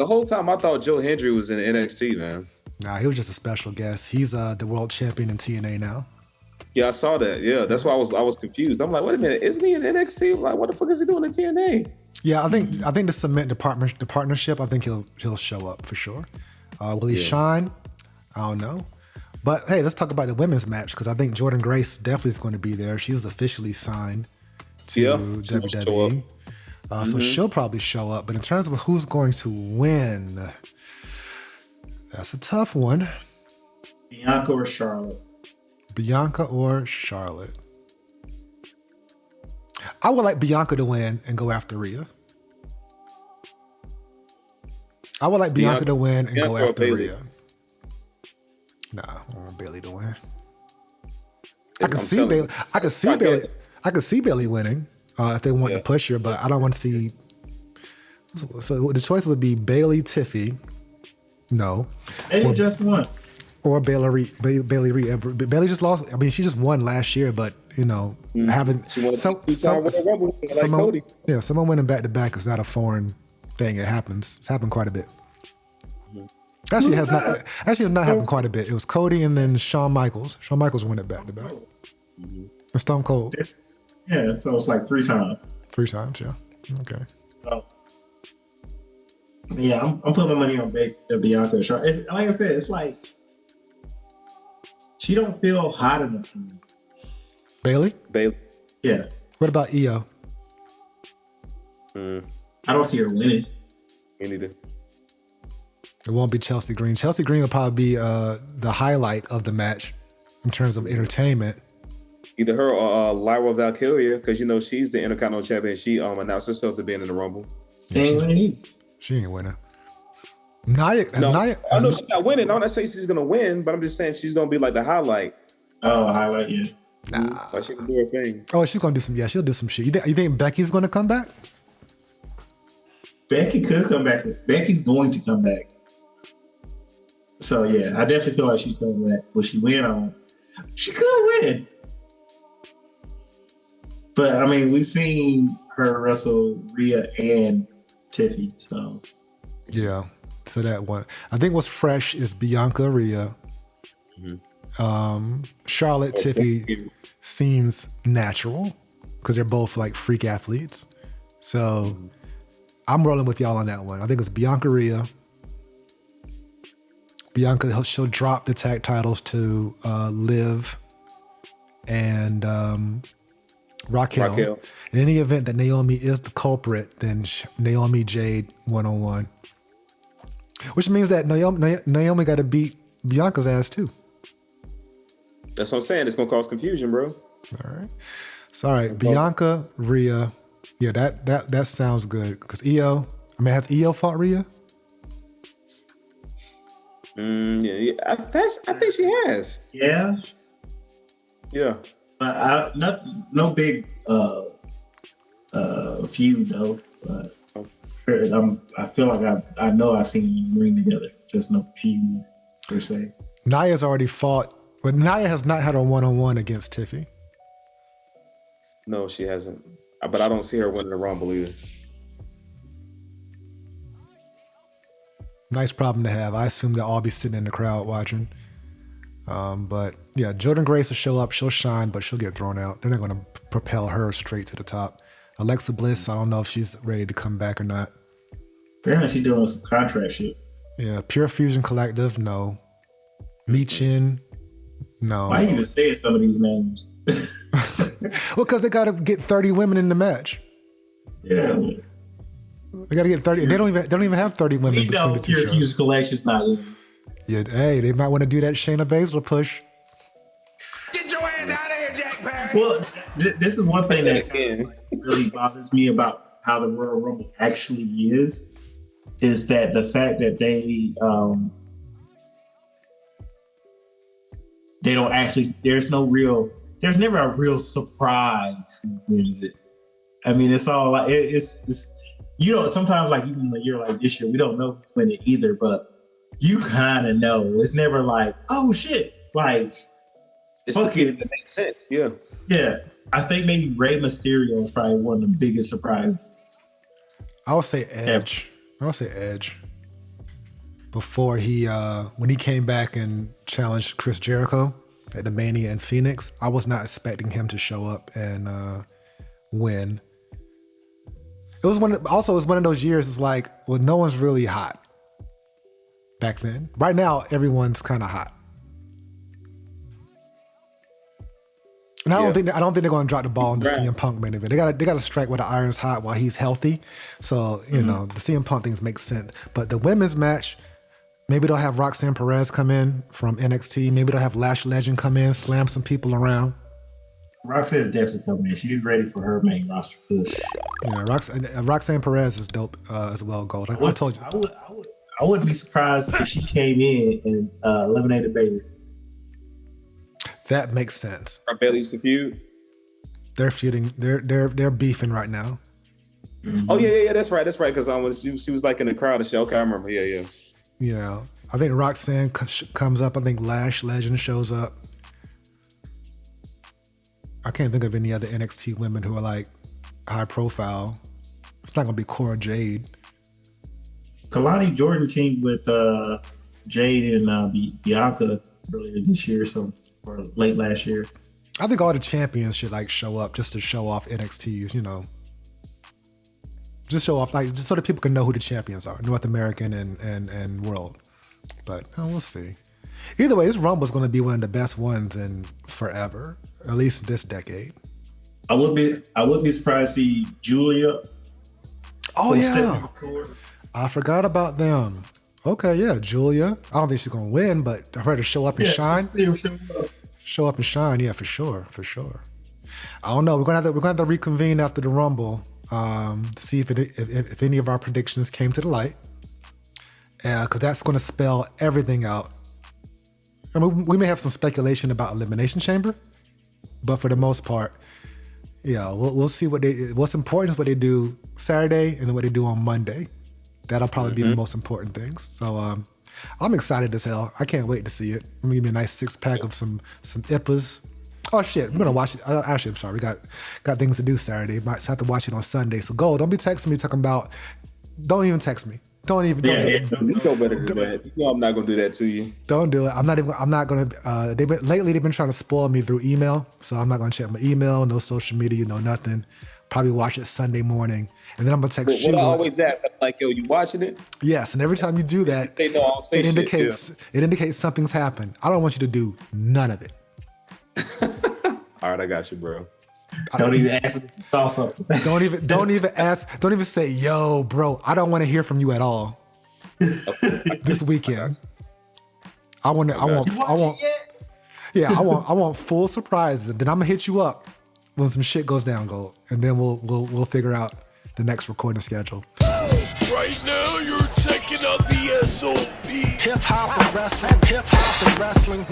Speaker 5: whole time I thought Joe Hendry was in NXT, man.
Speaker 4: Nah, he was just a special guest. He's the world champion in TNA now.
Speaker 5: Yeah, I saw that. Yeah, that's why I was confused. I'm like, wait a minute, isn't he in NXT? I'm like, what the fuck is he doing in TNA?
Speaker 4: Yeah, I think to cement the partnership, I think he'll show up for sure. Will he shine? I don't know. But hey, let's talk about the women's match because I think Jordan Grace definitely is going to be there. She's officially signed to WWE. So she'll probably show up. But in terms of who's going to win, that's a tough one.
Speaker 6: Bianca or Charlotte?
Speaker 4: Bianca or Charlotte? I would like Bianca to win and go after Rhea. I would like Bianca to win and go after Rhea. Nah, I want Bailey to win. I can see Bailey. I could see Bailey winning if they want to push her, but I don't want to see. So the choice would be Bailey, Tiffy. No,
Speaker 6: Bailey just won.
Speaker 4: Or Bailey Reed. Bailey just lost. I mean, she just won last year, but you know, having someone winning back to back is not a foreign thing. It happens. It's happened quite a bit. Actually, it has not happened quite a bit. It was Cody and then Shawn Michaels. Shawn Michaels won it back to back. And Stone Cold.
Speaker 6: Yeah, so it's like 3 times.
Speaker 4: 3 times, yeah. Okay.
Speaker 6: So, yeah, I'm putting my money on Bianca and Charlotte. Like I said, it's like she don't feel hot enough for me.
Speaker 5: Bailey?
Speaker 6: Yeah.
Speaker 4: What about Io?
Speaker 6: I don't see her winning.
Speaker 5: Me neither.
Speaker 4: It won't be Chelsea Green. Chelsea Green will probably be the highlight of the match in terms of entertainment.
Speaker 5: Either her or Lyra Valkyria, because you know she's the Intercontinental Champion. She announced herself to being in the Rumble.
Speaker 4: Yeah, she ain't winning. Nia,
Speaker 5: I know she's not winning. I'm not saying she's gonna win, but I'm just saying she's gonna be like the highlight.
Speaker 6: Oh, highlight, yeah.
Speaker 4: Nah.
Speaker 5: But she can do her thing.
Speaker 4: Oh, she's gonna do some. Yeah, she'll do some shit. You think Becky's gonna come back?
Speaker 6: Becky could come back. Becky's going to come back. So yeah, I definitely feel like she's coming back. Will she win on? She could win. But I mean, we've seen her wrestle Rhea and Tiffy, so
Speaker 4: yeah. So that one, I think what's fresh is Bianca Rhea. Charlotte Tiffy seems natural because they're both like freak athletes. So I'm rolling with y'all on that one. I think it's Bianca Rhea. Bianca, she'll drop the tag titles to Liv and Raquel. In any event that Naomi is the culprit, then Naomi Jade 1-on-1. Which means that Naomi got to beat Bianca's ass too.
Speaker 5: That's what I'm saying. It's gonna cause confusion, bro.
Speaker 4: All right. So all right, Bianca, Rhea. Yeah, that sounds good. Because has Io fought Rhea?
Speaker 5: Yeah. I think she has.
Speaker 6: Yeah.
Speaker 5: Yeah.
Speaker 6: No big feud though. But I feel like I know I've seen them in the ring together. Just no feud per se.
Speaker 4: Nia's already fought, but Nia has not had a 1-on-1 against Tiffy.
Speaker 5: No, she hasn't. But I don't see her winning the Rumble either.
Speaker 4: Nice problem to have. I assume they'll all be sitting in the crowd watching. But yeah, Jordan Grace will show up. She'll shine, but she'll get thrown out. They're not going to propel her straight to the top. Alexa Bliss, I don't know if she's ready to come back or not.
Speaker 6: Apparently she's doing some contract shit.
Speaker 4: Yeah, Pure Fusion Collective, no. Michin, no.
Speaker 6: Why are you even saying some of these names?
Speaker 4: Well, because they got to get 30 women in the match.
Speaker 6: Yeah.
Speaker 4: They got to get 30. They don't even have 30 women
Speaker 6: We
Speaker 4: between
Speaker 6: know
Speaker 4: the two
Speaker 6: Pure
Speaker 4: shows.
Speaker 6: Fusion Collection's not in.
Speaker 4: Yeah, hey, they might want to do that Shayna Baszler push.
Speaker 7: Get your ass out of here, Jack Perry.
Speaker 6: Well, this is one thing that really bothers me about how the Royal Rumble actually is that the fact that they don't actually, there's never a real surprise who wins it. I mean, it's all like, it's you know, sometimes like even when you're like this year, we don't know who's winning either, but you kind of know. It's never like, oh shit, like
Speaker 5: It's
Speaker 6: fuck it.
Speaker 5: that makes sense. Yeah.
Speaker 6: Yeah, I think maybe Rey Mysterio is probably one of the biggest surprises.
Speaker 4: I would say Edge. Before when he came back and challenged Chris Jericho at the Mania in Phoenix, I was not expecting him to show up and win. It was one of those years. It's like, well, no one's really hot back then. Right now, everyone's kind of hot. And I don't think they're going to drop the ball in the CM Punk main event. They got to strike where the iron's hot while he's healthy. So you know the CM Punk things make sense. But the women's match, maybe they'll have Roxanne Perez come in from NXT. Maybe they'll have Lash Legend come in, slam some people around.
Speaker 6: Roxanne is definitely coming in. She's ready for her main roster push.
Speaker 4: Yeah, Roxanne Perez is dope as well. Gold. I told you.
Speaker 6: I wouldn't be surprised if she came in and eliminated Bayley.
Speaker 4: That makes sense.
Speaker 5: Our Bayley used to feud.
Speaker 4: They're feuding. They're beefing right now.
Speaker 5: Mm-hmm. Oh yeah, that's right. Because she was like in the crowd and shit. Okay, I remember. Yeah.
Speaker 4: You know, I think Roxanne comes up. I think Lash Legend shows up. I can't think of any other NXT women who are like high profile. It's not gonna be Cora Jade.
Speaker 6: Kalani Jordan teamed with Jade and Bianca earlier this year, or late last year.
Speaker 4: I think all the champions should like show up just to show off NXTs, you know. Just show off, like, just so that people can know who the champions are, North American and world. But we'll see. Either way, this Rumble is going to be one of the best ones in forever, at least this decade.
Speaker 6: I would be surprised to see Julia.
Speaker 4: Oh yeah, I forgot about them. Okay, yeah, Julia. I don't think she's going to win, but for her to show up and shine. Show up and shine, yeah, for sure. I don't know. We're gonna have to reconvene after the Rumble to see if any of our predictions came to the light, because that's going to spell everything out. I mean, we may have some speculation about Elimination Chamber, but for the most part, yeah, we'll see what's important is what they do Saturday and then what they do on Monday. That'll probably be the most important things. So I'm excited as hell. I can't wait to see it. I'm gonna give me a nice 6-pack of some IPAs. Oh shit, we're gonna watch it. Actually, I'm sorry, we got things to do Saturday. Might have to watch it on Sunday. So don't be texting me talking about. Don't even text me. Don't
Speaker 5: you know better than that. You know I'm not gonna do that to you.
Speaker 4: Don't do it. I'm not gonna. Lately they've been trying to spoil me through email, so I'm not gonna check my email, no social media, no nothing. Probably watch it Sunday morning, and then I'm gonna text you.
Speaker 5: What I always ask, I'm like, yo, you watching it?
Speaker 4: Yes, and every time you do that, it indicates something's happened. I don't want you to do none of it.
Speaker 5: All right, I got you, bro.
Speaker 6: Don't even ask if you saw something.
Speaker 4: Don't even ask. Don't even say, yo, bro, I don't want to hear from you at all this weekend. I want full surprises. Then I'm gonna hit you up when some shit goes down, Gold, and then we'll figure out the next recording schedule.
Speaker 2: Right now, you're checking out the SOP.
Speaker 1: Hip hop and wrestling.